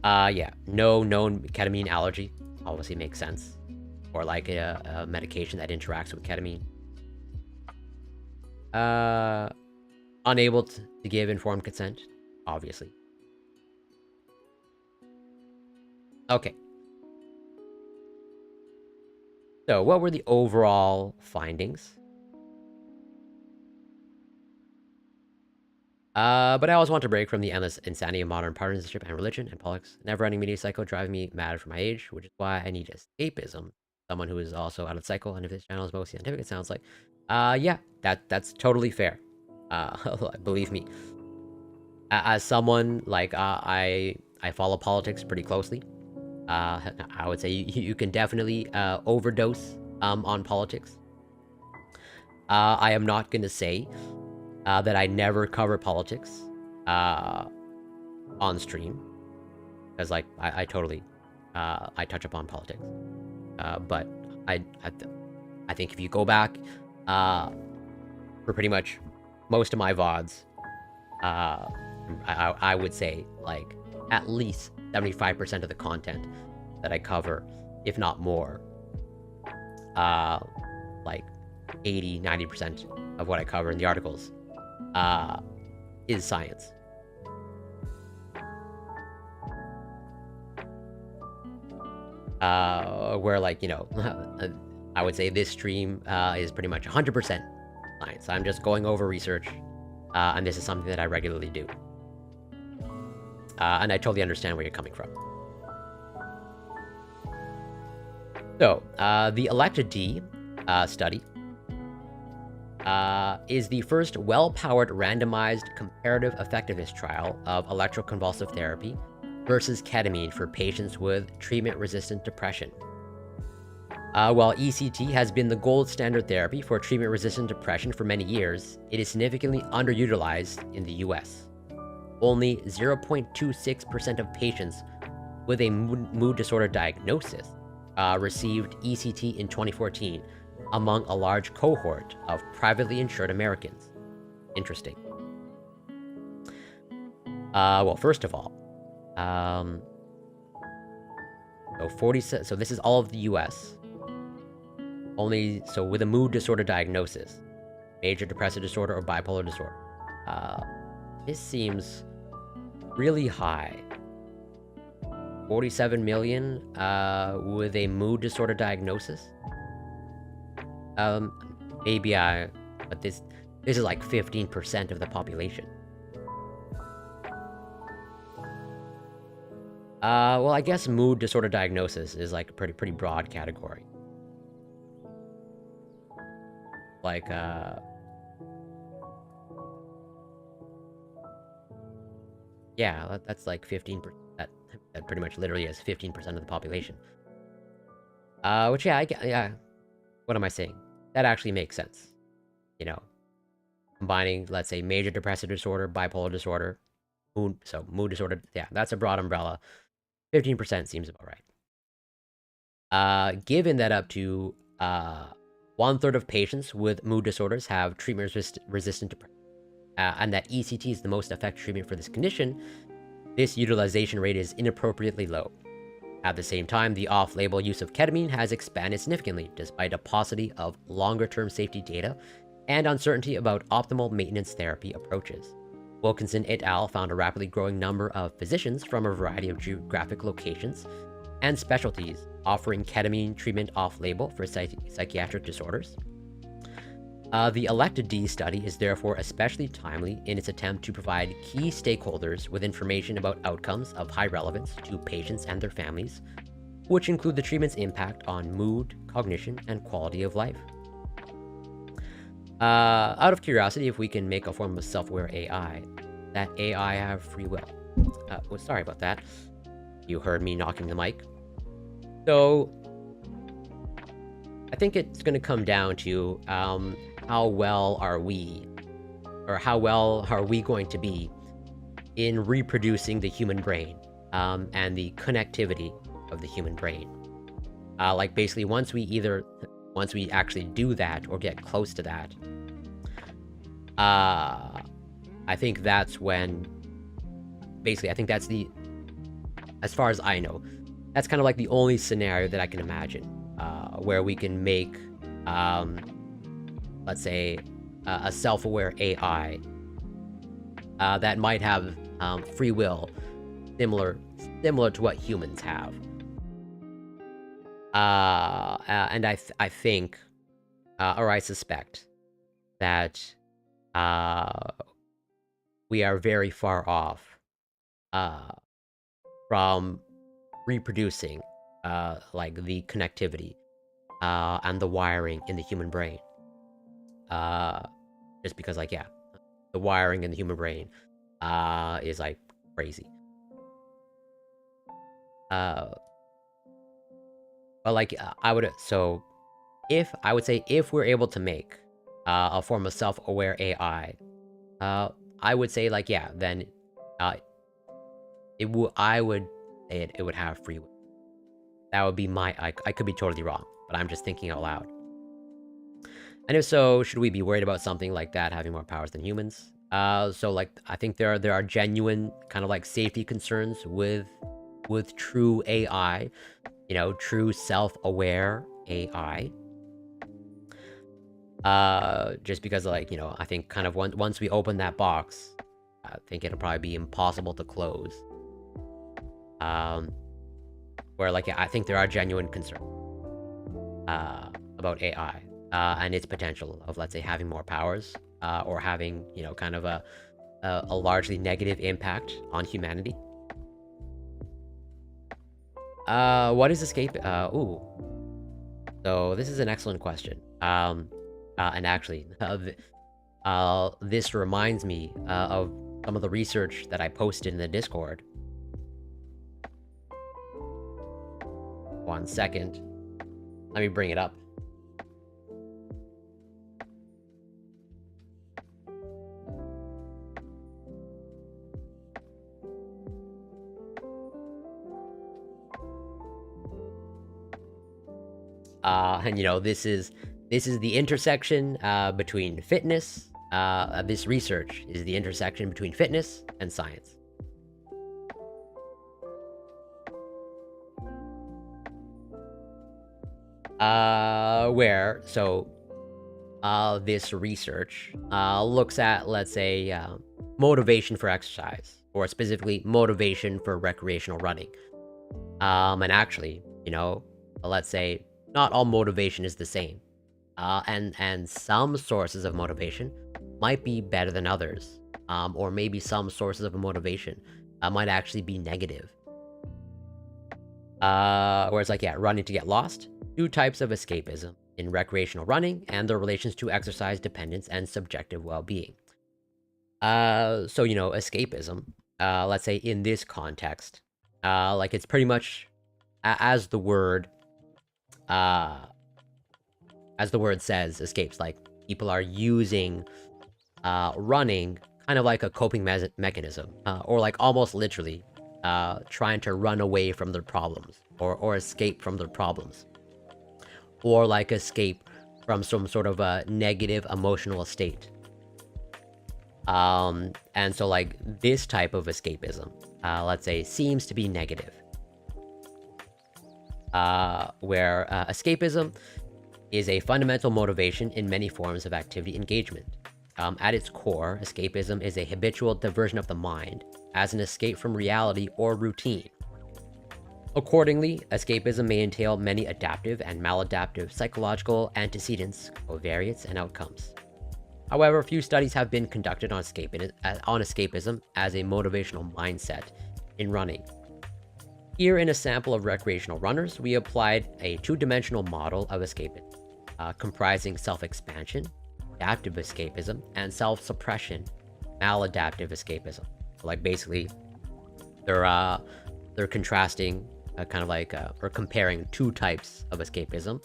Yeah, no known ketamine allergy obviously makes sense. Or like a medication that interacts with ketamine. Unable to give informed consent, obviously. Okay. So, what were the overall findings? But I always want to break from the endless insanity of modern partisanship and religion and politics. Never-ending media cycle driving me mad for my age, which is why I need escapism. Someone who is also out of the cycle, and if this channel is mostly scientific, it sounds like, yeah, that's totally fair. Believe me. As someone, like, I follow politics pretty closely. I would say you can definitely overdose on politics. I am not gonna say that I never cover politics on stream, because, like, I totally I touch upon politics. But I think if you go back for pretty much most of my VODs, I would say, like, at least 75% of the content that I cover, if not more, like 80, 90% of what I cover in the articles, is science. Where, like, you know, I would say this stream is pretty much 100% science. I'm just going over research, and this is something that I regularly do. And I totally understand where you're coming from. So, the ELECTA-D study is the first well-powered randomized comparative effectiveness trial of electroconvulsive therapy versus ketamine for patients with treatment-resistant depression. While ECT has been the gold standard therapy for treatment-resistant depression for many years, it is significantly underutilized in the US. Only 0.26% of patients with a mood disorder diagnosis received ECT in 2014 among a large cohort of privately insured Americans. Interesting. Well, first of all, so this is all of the US. So with a mood disorder diagnosis, major depressive disorder or bipolar disorder, this seems really high. 47 million with a mood disorder diagnosis. But this is like 15% of the population. Well, I guess mood disorder diagnosis is like a pretty broad category. Like, yeah, that's like 15%. That pretty much literally is 15% of the population. Which, yeah, what am I saying? That actually makes sense. You know, combining, let's say, major depressive disorder, bipolar disorder, mood disorder, yeah, that's a broad umbrella. 15% seems about right. Given that up to 1/3 of patients with mood disorders have treatment-resistant depression, and that ECT is the most effective treatment for this condition, this utilization rate is inappropriately low. At the same time, the off-label use of ketamine has expanded significantly, despite a paucity of longer-term safety data and uncertainty about optimal maintenance therapy approaches. Wilkinson et al. Found a rapidly growing number of physicians from a variety of geographic locations and specialties offering ketamine treatment off-label for psychiatric disorders. The ELECTA-D study is therefore especially timely in its attempt to provide key stakeholders with information about outcomes of high relevance to patients and their families, which include the treatment's impact on mood, cognition, and quality of life. Out of curiosity, if we can make a form of self-aware AI, that AI have free will. Well, sorry about that. You heard me knocking the mic. So, I think it's going to come down to how well are we going to be in reproducing the human brain and the connectivity of the human brain. Like, basically, once we actually do that or get close to that, I think that's when, basically, I think that's as far as I know, that's kind of like the only scenario that I can imagine where we can make, let's say, a self-aware AI that might have free will similar to what humans have. And I think, or I suspect, that we are very far off from reproducing like the connectivity and the wiring in the human brain. Just because, like, yeah, the wiring in the human brain is like crazy. But like, I would say if we're able to make a form of self-aware AI, I would say, like, yeah, then I would say it would have free will. That would be I could be totally wrong, but I'm just thinking out loud. And if so, should we be worried about something like that having more powers than humans? So like I think there are genuine kind of like safety concerns with true AI, you know, true self-aware AI. Just because like, you know, I think kind of once we open that box, I think it'll probably be impossible to close. Where like I think there are genuine concerns about AI and its potential of, let's say, having more powers or having, you know, kind of a largely negative impact on humanity. What is escape? Ooh. So this is an excellent question. And actually, this reminds me of some of the research that I posted in the Discord. 1 second. Let me bring it up. And you know, this is the intersection between fitness. This research is the intersection between fitness and science. Where this research looks at, let's say, motivation for exercise, or specifically motivation for recreational running. And actually, you know, let's say not all motivation is the same. And some sources of motivation might be better than others. Or maybe some sources of motivation might actually be negative. Whereas like, yeah, running to get lost, 2 types of escapism in recreational running and their relations to exercise dependence and subjective well-being. So, you know, escapism, let's say in this context, like it's pretty much as the word says, escapes, like people are using running kind of like a coping mechanism, or like almost literally trying to run away from their problems or escape from their problems, or like escape from some sort of a negative emotional state. And so like this type of escapism, let's say, seems to be negative. Where escapism is a fundamental motivation in many forms of activity engagement. At its core, escapism is a habitual diversion of the mind as an escape from reality or routine. Accordingly, escapism may entail many adaptive and maladaptive psychological antecedents, covariates, and outcomes. However, few studies have been conducted on escapism as a motivational mindset in running. Here, in a sample of recreational runners, we applied a 2-dimensional model of escapism, comprising self-expansion, adaptive escapism, and self-suppression, maladaptive escapism. So, like, basically, they're contrasting, kind of like, or comparing 2 types of escapism.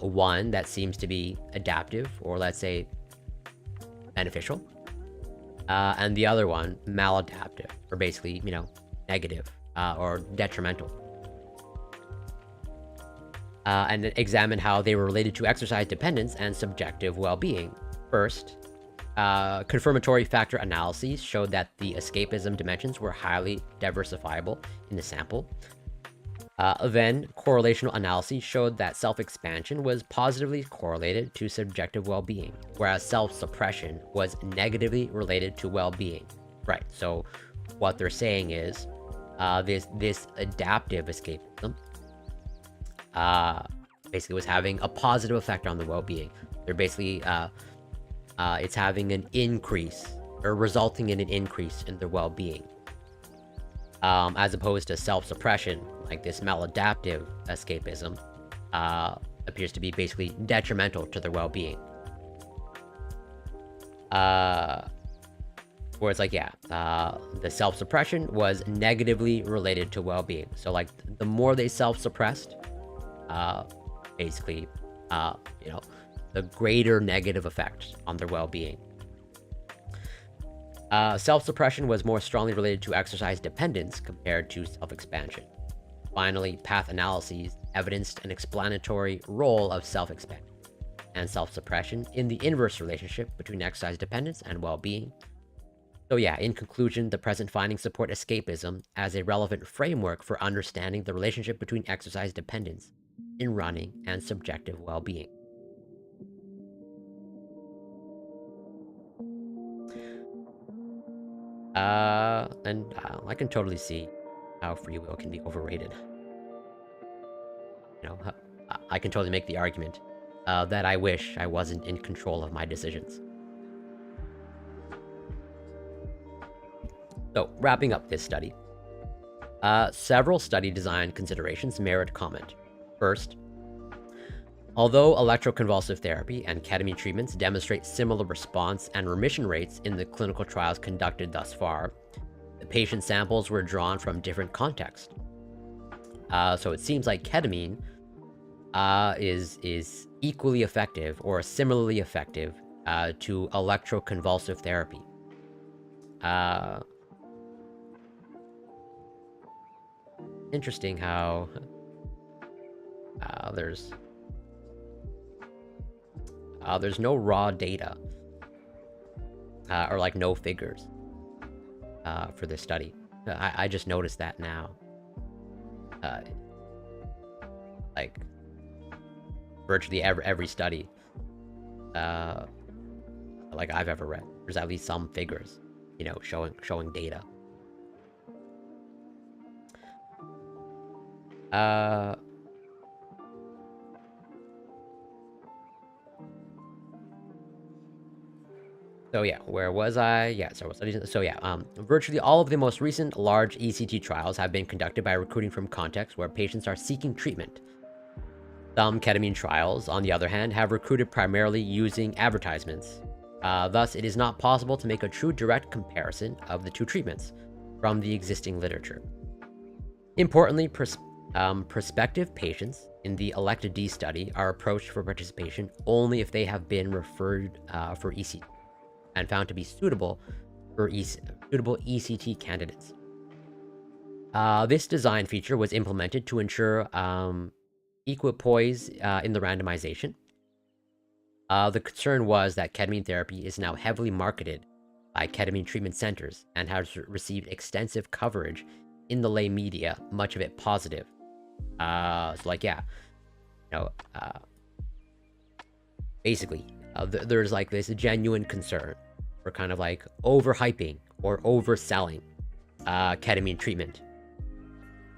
One that seems to be adaptive, or let's say beneficial, and the other one maladaptive, or basically, you know, negative or detrimental. And examine how they were related to exercise dependence and subjective well-being. First, confirmatory factor analyses showed that the escapism dimensions were highly diversifiable in the sample. Then, correlational analyses showed that self-expansion was positively correlated to subjective well-being, whereas self-suppression was negatively related to well-being. Right, so what they're saying is, this adaptive escapism basically was having a positive effect on the well-being. They're basically, it's having an increase, or resulting in an increase in their well-being. As opposed to self-suppression, like this maladaptive escapism, appears to be basically detrimental to their well-being. Whereas, like, yeah, the self-suppression was negatively related to well-being. So, like, the more they self-suppressed, basically, you know, the greater negative effect on their well-being. Self-suppression was more strongly related to exercise dependence compared to self-expansion. Finally, path analyses evidenced an explanatory role of self-expansion. and self-suppression in the inverse relationship between exercise dependence and well-being. So yeah, in conclusion, the present findings support escapism as a relevant framework for understanding the relationship between exercise dependence in running and subjective well-being. I can totally see how free will can be overrated. I can totally make the argument that I wish I wasn't in control of my decisions. So, wrapping up this study, several study design considerations merit comment. First, although electroconvulsive therapy and ketamine treatments demonstrate similar response and remission rates in the clinical trials conducted thus far, the patient samples were drawn from different contexts. So it seems like ketamine is equally effective or similarly effective to electroconvulsive therapy. Interesting how there's no raw data or like no figures for this study. I just noticed that now. Like virtually every study like I've ever read, there's at least some figures, showing data. So yeah, where was I? Yeah, several studies. So yeah, virtually all of the most recent large ECT trials have been conducted by recruiting from contexts where patients are seeking treatment. Some ketamine trials, on the other hand, have recruited primarily using advertisements. Thus, it is not possible to make a true direct comparison of the two treatments from the existing literature. Importantly, prospective patients in the ELECT-D study are approached for participation only if they have been referred for ECT and found to be suitable for suitable ECT candidates. This design feature was implemented to ensure equipoise in the randomization. The concern was that ketamine therapy is now heavily marketed by ketamine treatment centers and has received extensive coverage in the lay media, much of it positive. So like, yeah, basically, there's like this genuine concern for kind of like overhyping or overselling ketamine treatment.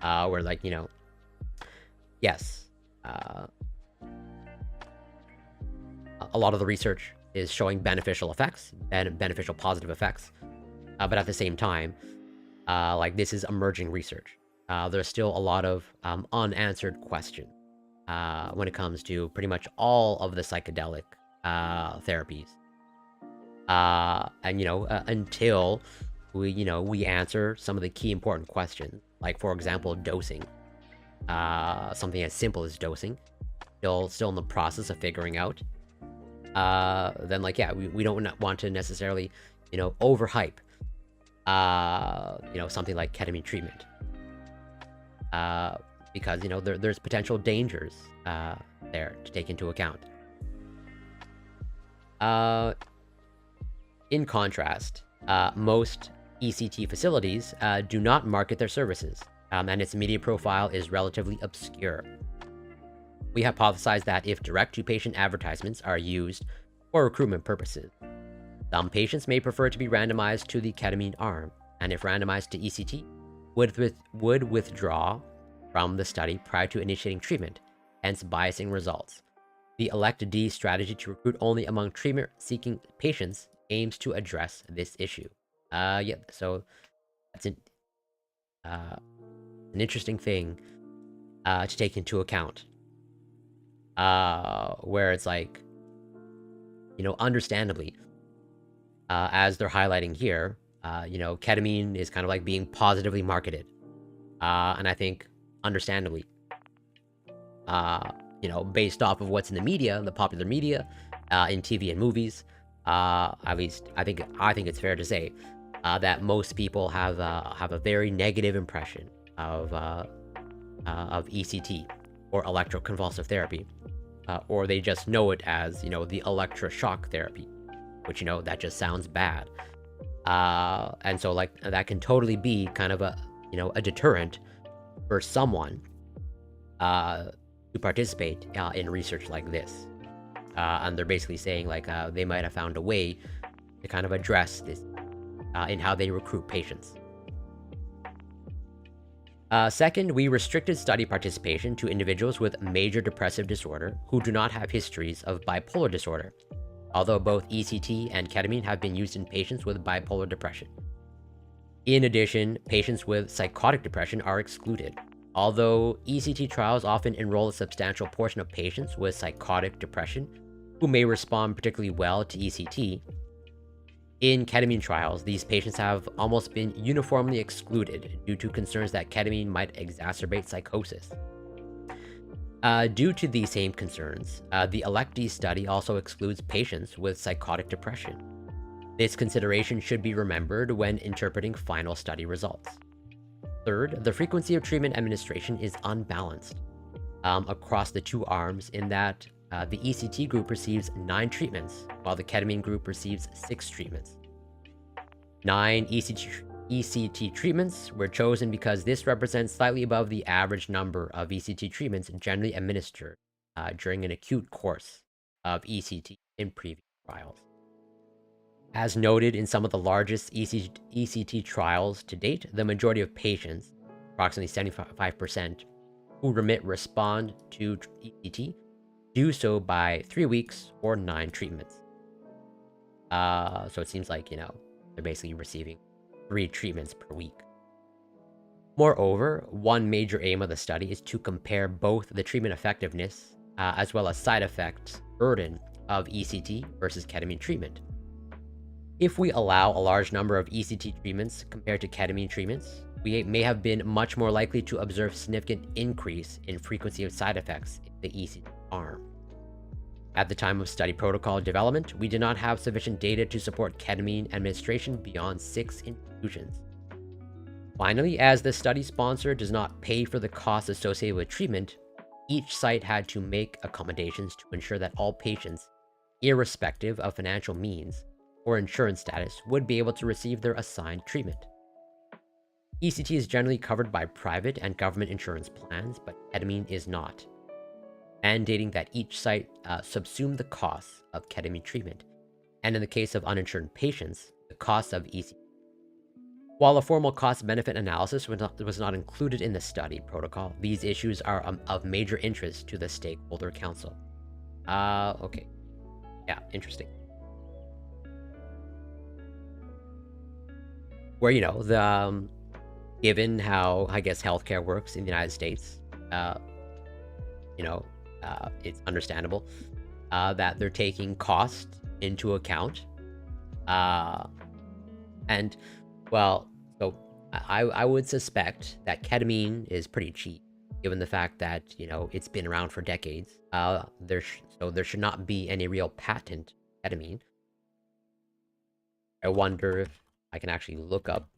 Where like, yes, a lot of the research is showing beneficial effects and beneficial positive effects. But at the same time, like this is emerging research. There's still a lot of unanswered questions when it comes to pretty much all of the psychedelic therapies. And until we answer some of the key important questions, like for example, dosing, something as simple as dosing, still in the process of figuring out. Then like, yeah, we don't want to necessarily, overhype, something like ketamine treatment. Because, there's potential dangers there to take into account. In contrast, most ECT facilities do not market their services, and its media profile is relatively obscure. We hypothesize that if direct-to-patient advertisements are used for recruitment purposes, some patients may prefer to be randomized to the ketamine arm, and if randomized to ECT, would withdraw from the study prior to initiating treatment, hence biasing results. The ELECT-D strategy to recruit only among treatment-seeking patients aims to address this issue. Yeah, so that's an interesting thing to take into account. Where it's like, understandably, as they're highlighting here, ketamine is kind of like being positively marketed. And I think, understandably, based off of what's in the media, the popular media, in TV and movies, at least I think it's fair to say that most people have a very negative impression of ECT or electroconvulsive therapy. or they just know it as, the electroshock therapy, which, that just sounds bad. And so, like, that can totally be kind of a deterrent for someone to participate in research like this. And they're basically saying, like, they might have found a way to kind of address this in how they recruit patients. Second, we restricted study participation to individuals with major depressive disorder who do not have histories of bipolar disorder, although both ECT and ketamine have been used in patients with bipolar depression. In addition, patients with psychotic depression are excluded. Although ECT trials often enroll a substantial portion of patients with psychotic depression who may respond particularly well to ECT, in ketamine trials, these patients have almost been uniformly excluded due to concerns that ketamine might exacerbate psychosis. Due to these same concerns, the ELECTES study also excludes patients with psychotic depression. This consideration should be remembered when interpreting final study results. Third, the frequency of treatment administration is unbalanced across the two arms in that the ECT group receives 9 treatments, while the ketamine group receives 6 treatments. 9 ECT treatments were chosen because this represents slightly above the average number of ECT treatments generally administered during an acute course of ECT in previous trials. As noted in some of the largest ECT trials to date, the majority of patients, approximately 75%, who respond to ECT, do so by 3 weeks or 9 treatments. So it seems like, they're basically receiving 3 treatments per week. Moreover, one major aim of the study is to compare both the treatment effectiveness as well as side effects burden of ECT versus ketamine treatment. If we allow a large number of ECT treatments compared to ketamine treatments, we may have been much more likely to observe significant increase in frequency of side effects in the ECT arm. At the time of study protocol development, we did not have sufficient data to support ketamine administration beyond 6 infusions. Finally, as the study sponsor does not pay for the costs associated with treatment, each site had to make accommodations to ensure that all patients, irrespective of financial means or insurance status, would be able to receive their assigned treatment. ECT is generally covered by private and government insurance plans, but ketamine is not, mandating that each site subsume the costs of ketamine treatment, and in the case of uninsured patients, the cost of ECT. While a formal cost-benefit analysis was not included in the study protocol, these issues are of major interest to the Stakeholder Council. Okay. Yeah, interesting. Where, the given how, I guess, healthcare works in the United States, it's understandable that they're taking cost into account. And, well, so I would suspect that ketamine is pretty cheap, given the fact that, it's been around for decades. There should not be any real patent ketamine. I wonder if I can actually look up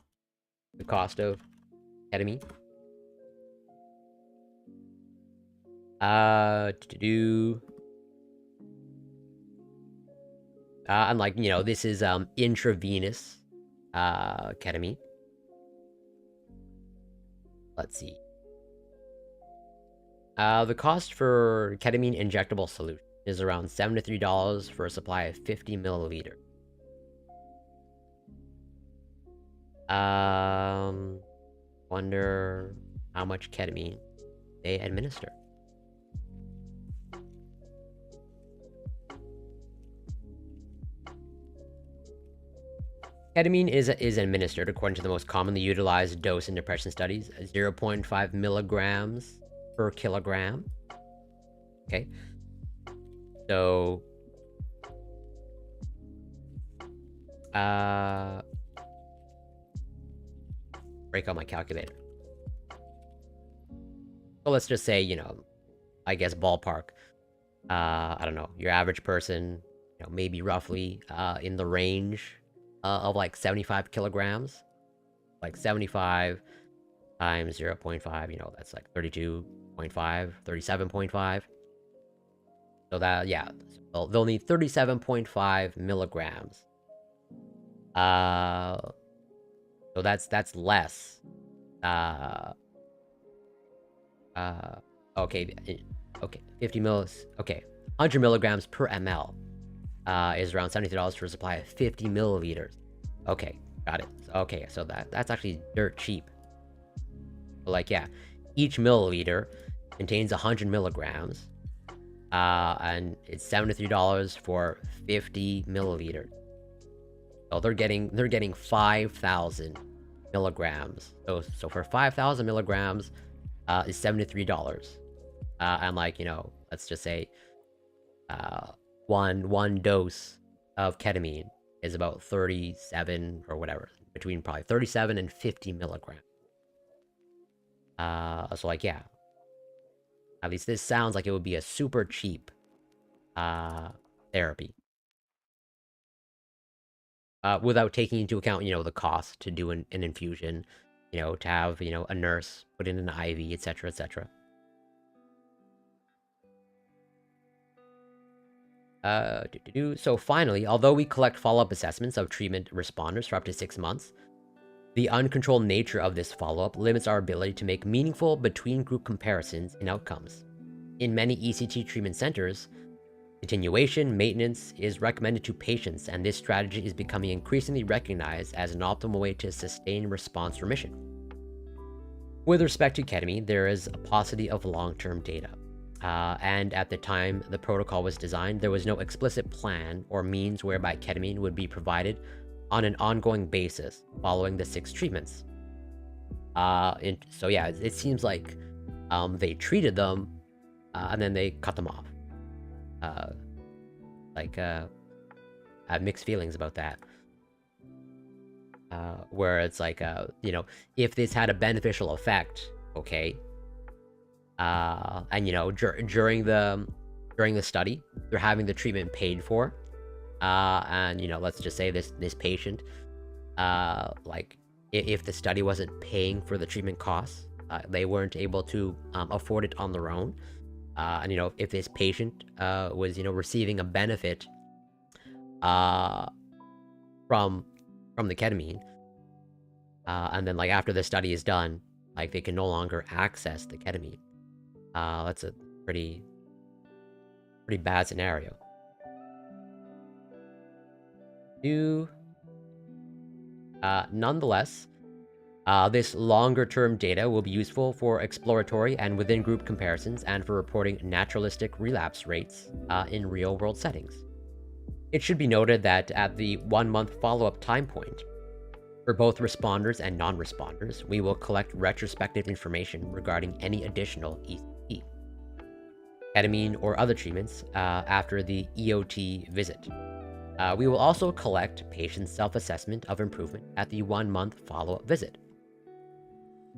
the cost of ketamine. And like, this is intravenous ketamine. Let's see. The cost for ketamine injectable solution is around $73 for a supply of 50 milliliters. Wonder how much ketamine they administer. Ketamine is administered according to the most commonly utilized dose in depression studies, 0.5 milligrams per kilogram. Okay. So, break out my calculator. So let's just say, I guess ballpark. I don't know, your average person, maybe roughly in the range of like 75 kilograms. Like 75 times 0.5, that's like 32.5, 37.5. So that, yeah, so they'll need 37.5 milligrams. So that's less. Okay, okay, 50 mils. Okay, 100 milligrams per ml is around $73 for a supply of 50 milliliters. Okay, got it. Okay, so that's actually dirt cheap. But like, yeah, each milliliter contains 100 milligrams, and it's $73 for 50 milliliters. So they're getting 5,000 milligrams. So for 5,000 milligrams, is $73. And like, you know, let's just say, one dose of ketamine is about 37 or whatever, between probably 37 and 50 milligrams. So like, yeah, at least this sounds like it would be a super cheap therapy, without taking into account, you know, the cost to do an infusion, you know, to have, you know, a nurse put in an IV, etc., etc. So finally, although we collect follow-up assessments of treatment responders for up to 6 months, the uncontrolled nature of this follow-up limits our ability to make meaningful between-group comparisons in outcomes. In many ECT treatment centers, continuation maintenance is recommended to patients, and this strategy is becoming increasingly recognized as an optimal way to sustain response remission. With respect to ketamine, there is a paucity of long-term data. And at the time the protocol was designed, there was no explicit plan or means whereby ketamine would be provided on an ongoing basis following the 6 treatments. So yeah, it seems like they treated them and then they cut them off. I have mixed feelings about that. Where it's like, you know, if this had a beneficial effect, okay. And you know, during the study, they're having the treatment paid for. And you know, let's just say this patient, like, if the study wasn't paying for the treatment costs, they weren't able to afford it on their own. And you know, if this patient was, you know, receiving a benefit from the ketamine, and then like after the study is done, like they can no longer access the ketamine. That's a pretty bad scenario. Nonetheless, this longer-term data will be useful for exploratory and within-group comparisons and for reporting naturalistic relapse rates in real-world settings. It should be noted that at the 1-month follow-up time point, for both responders and non-responders, we will collect retrospective information regarding any additional ECT, ketamine, or other treatments after the EOT visit. We will also collect patients' self-assessment of improvement at the 1-month follow-up visit.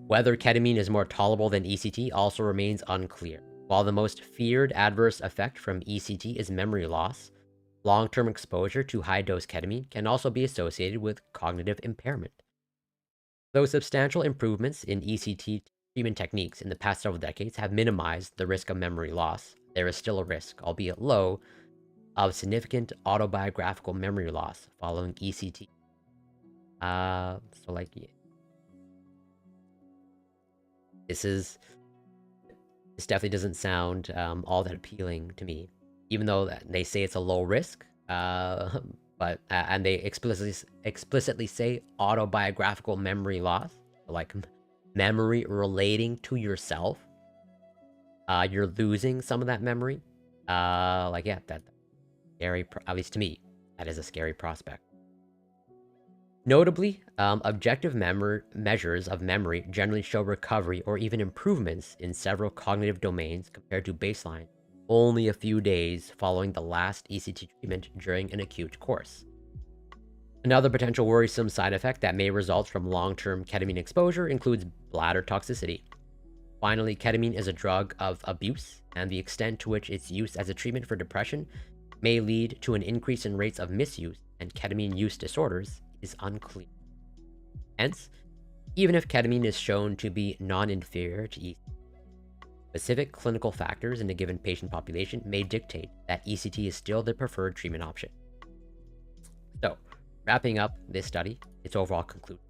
Whether ketamine is more tolerable than ECT also remains unclear. While the most feared adverse effect from ECT is memory loss, long-term exposure to high-dose ketamine can also be associated with cognitive impairment. Though substantial improvements in ECT treatment techniques in the past several decades have minimized the risk of memory loss, there is still a risk, albeit low, of significant autobiographical memory loss following ECT. So like, yeah. This definitely doesn't sound all that appealing to me, even though they say it's a low risk. But and they explicitly say autobiographical memory loss, like memory relating to yourself. You're losing some of that memory. Like, yeah, that scary. At least to me, that is a scary prospect. Notably, objective measures of memory generally show recovery or even improvements in several cognitive domains compared to baseline only a few days following the last ECT treatment during an acute course. Another potential worrisome side effect that may result from long-term ketamine exposure includes bladder toxicity. Finally, ketamine is a drug of abuse, and the extent to which its use as a treatment for depression may lead to an increase in rates of misuse and ketamine use disorders is unclear. Hence, even if ketamine is shown to be non-inferior to ECT, Specific clinical factors in a given patient population may dictate that ECT is still the preferred treatment option. So, wrapping up this study, its overall conclusion.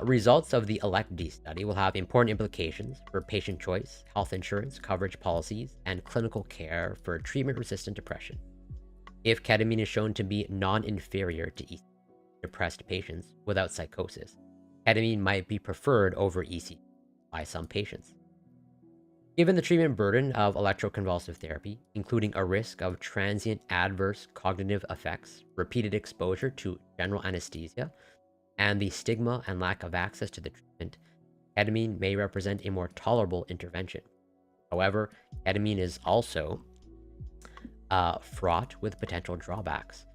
Results of the ELECT-D study will have important implications for patient choice, health insurance, coverage policies, and clinical care for treatment-resistant depression. If ketamine is shown to be non-inferior to ECT depressed patients without psychosis, ketamine might be preferred over ECT by some patients. Given the treatment burden of electroconvulsive therapy, including a risk of transient adverse cognitive effects, repeated exposure to general anesthesia, and the stigma and lack of access to the treatment, ketamine may represent a more tolerable intervention. However, ketamine is also fraught with potential drawbacks,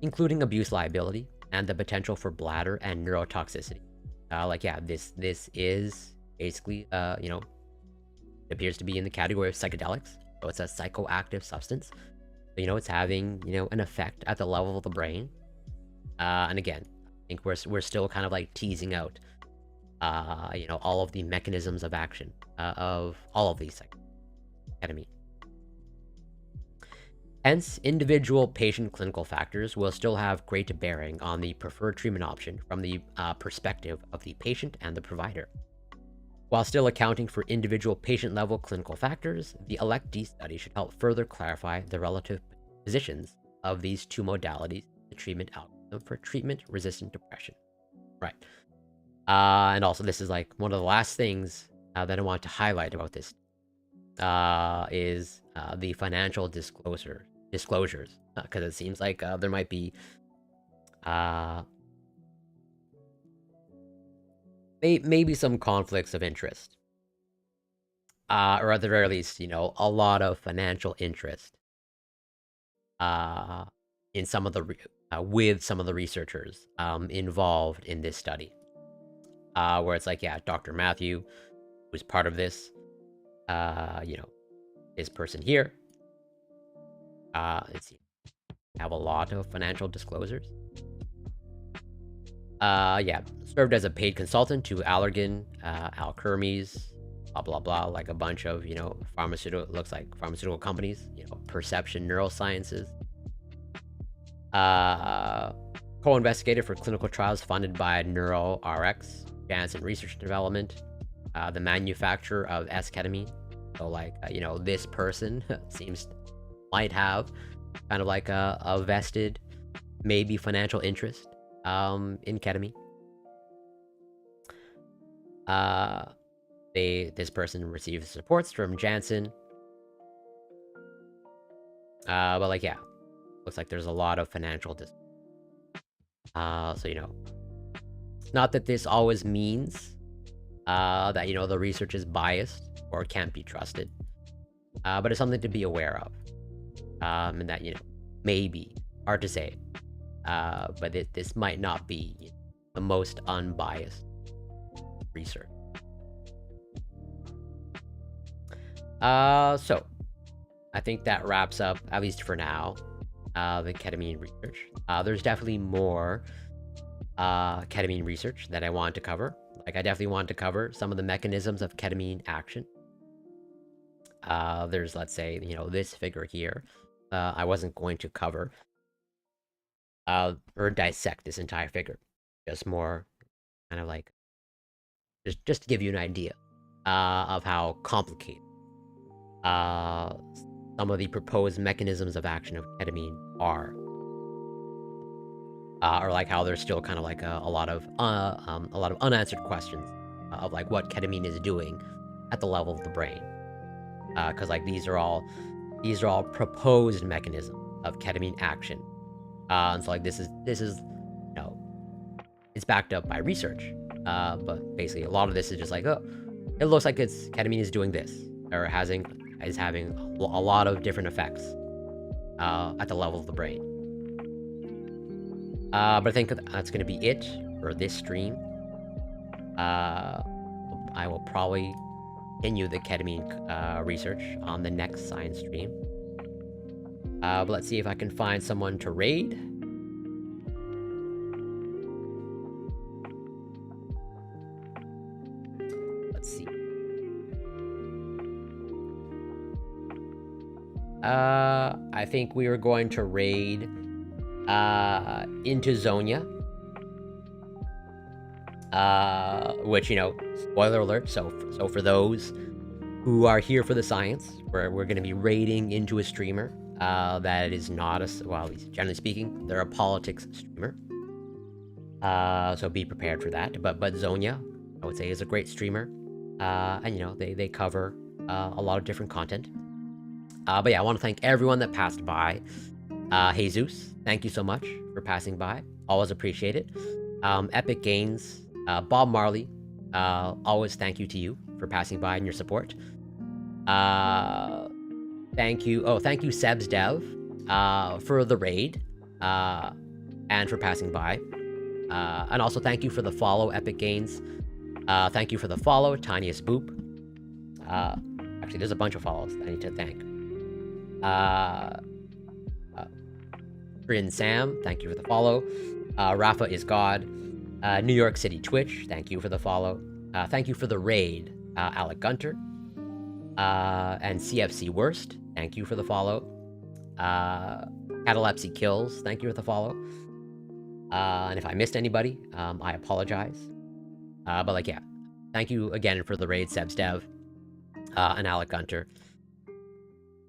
including abuse liability and the potential for bladder and neurotoxicity. This is basically, it appears to be in the category of psychedelics. So it's a psychoactive substance. So, it's having, an effect at the level of the brain. And again, I think we're still kind of like teasing out, all of the mechanisms of action of all of these ketamine. Hence, individual patient clinical factors will still have great bearing on the preferred treatment option from the perspective of the patient and the provider. While still accounting for individual patient-level clinical factors, the ELECT-D study should help further clarify the relative positions of these two modalities in the treatment algorithm for treatment-resistant depression. Right. And also, this is like one of the last things that I want to highlight about this is the financial disclosures, because it seems like there might be maybe some conflicts of interest, or at the very least, a lot of financial interest in some of the with some of the researchers involved in this study, where it's like, yeah, Dr. Matthew, who's part of this, this person here, let's see, have a lot of financial disclosures. Served as a paid consultant to Allergan, Alkermes, blah blah blah, like a bunch of pharmaceutical companies, Perception Neurosciences. Co-investigator for clinical trials funded by NeuroRx, Janssen Research and Development, the manufacturer of S-ketamine. So this person might have kind of like a vested, maybe financial interest in ketamine. This person receives supports from Janssen. Looks like there's a lot of financial not that this always means that the research is biased or can't be trusted, but it's something to be aware of, and that maybe hard to say, but this might not be the most unbiased research. So I think that wraps up, at least for now, the ketamine research. There's definitely more ketamine research that I want to cover. I definitely want to cover some of the mechanisms of ketamine action. There's, let's say, this figure here. I wasn't going to cover or dissect this entire figure. Just more kind of like, just to give you an idea of how complicated some of the proposed mechanisms of action of ketamine are. Or like how there's still kind of like a lot of unanswered questions of like what ketamine is doing at the level of the brain, because like these are all proposed mechanisms of ketamine action, and so like this is it's backed up by research, but basically a lot of this is just like, oh, it looks like ketamine is doing this, or is having a lot of different effects at the level of the brain. But I think that's going to be it for this stream. I will probably continue the ketamine research on the next science stream. But let's see if I can find someone to raid. Let's see. I think we were going to raid into Zonia. Which, you know, spoiler alert, so for those who are here for the science, we're going to be raiding into a streamer that is not a, well, at least generally speaking, they're a politics streamer. So be prepared for that. But Zonia, I would say, is a great streamer. And, you know, they cover a lot of different content. But yeah, I want to thank everyone that passed by. Jesus, thank you so much for passing by. Always appreciate it. Epic Gains, Bob Marley, always thank you to you for passing by and your support. Thank you. Oh, thank you, Sebs Dev, for the raid, and for passing by. And also thank you for the follow, Epic Gains. Thank you for the follow, Tiniest Boop. Actually, there's a bunch of follows I need to thank. Trin Sam, thank you for the follow. Rafa is God. New York City Twitch, thank you for the follow. Thank you for the raid, Alec Gunter. And CFC Worst, thank you for the follow. Catalepsy Kills, thank you for the follow. And if I missed anybody, I apologize. But like, yeah, thank you again for the raid, Sebs Dev, and Alec Gunter.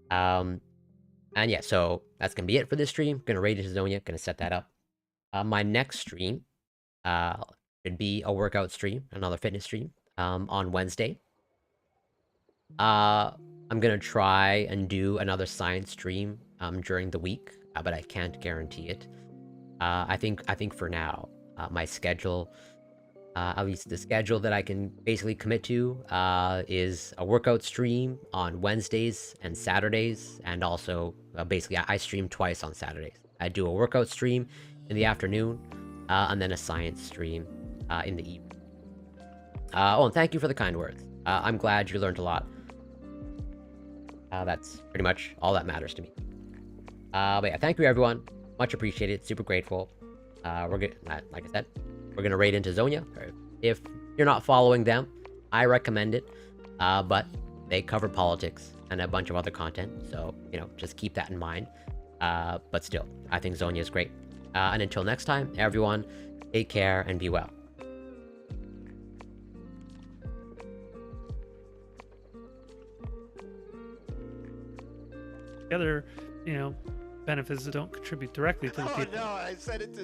And yeah, so that's gonna be it for this stream. Gonna raid into Zonia, gonna set that up. My next stream should be a workout stream, another fitness stream, on Wednesday. I'm gonna try and do another science stream during the week, but I can't guarantee it. I think for now, my schedule, at least the schedule that I can basically commit to, is a workout stream on Wednesdays and Saturdays, and also basically I stream twice on Saturdays. I do a workout stream in the afternoon, and then a science stream in the evening. Oh, and thank you for the kind words. I'm glad you learned a lot. That's pretty much all that matters to me. But yeah, thank you everyone. Much appreciated. Super grateful. We're good. Like I said, we're gonna raid into Zonia. If you're not following them, I recommend it. But they cover politics and a bunch of other content, so you know, just keep that in mind. But still, I think Zonia is great. And until next time, everyone, take care and be well. The other, you know, benefits that don't contribute directly to the people. Oh no, I said it to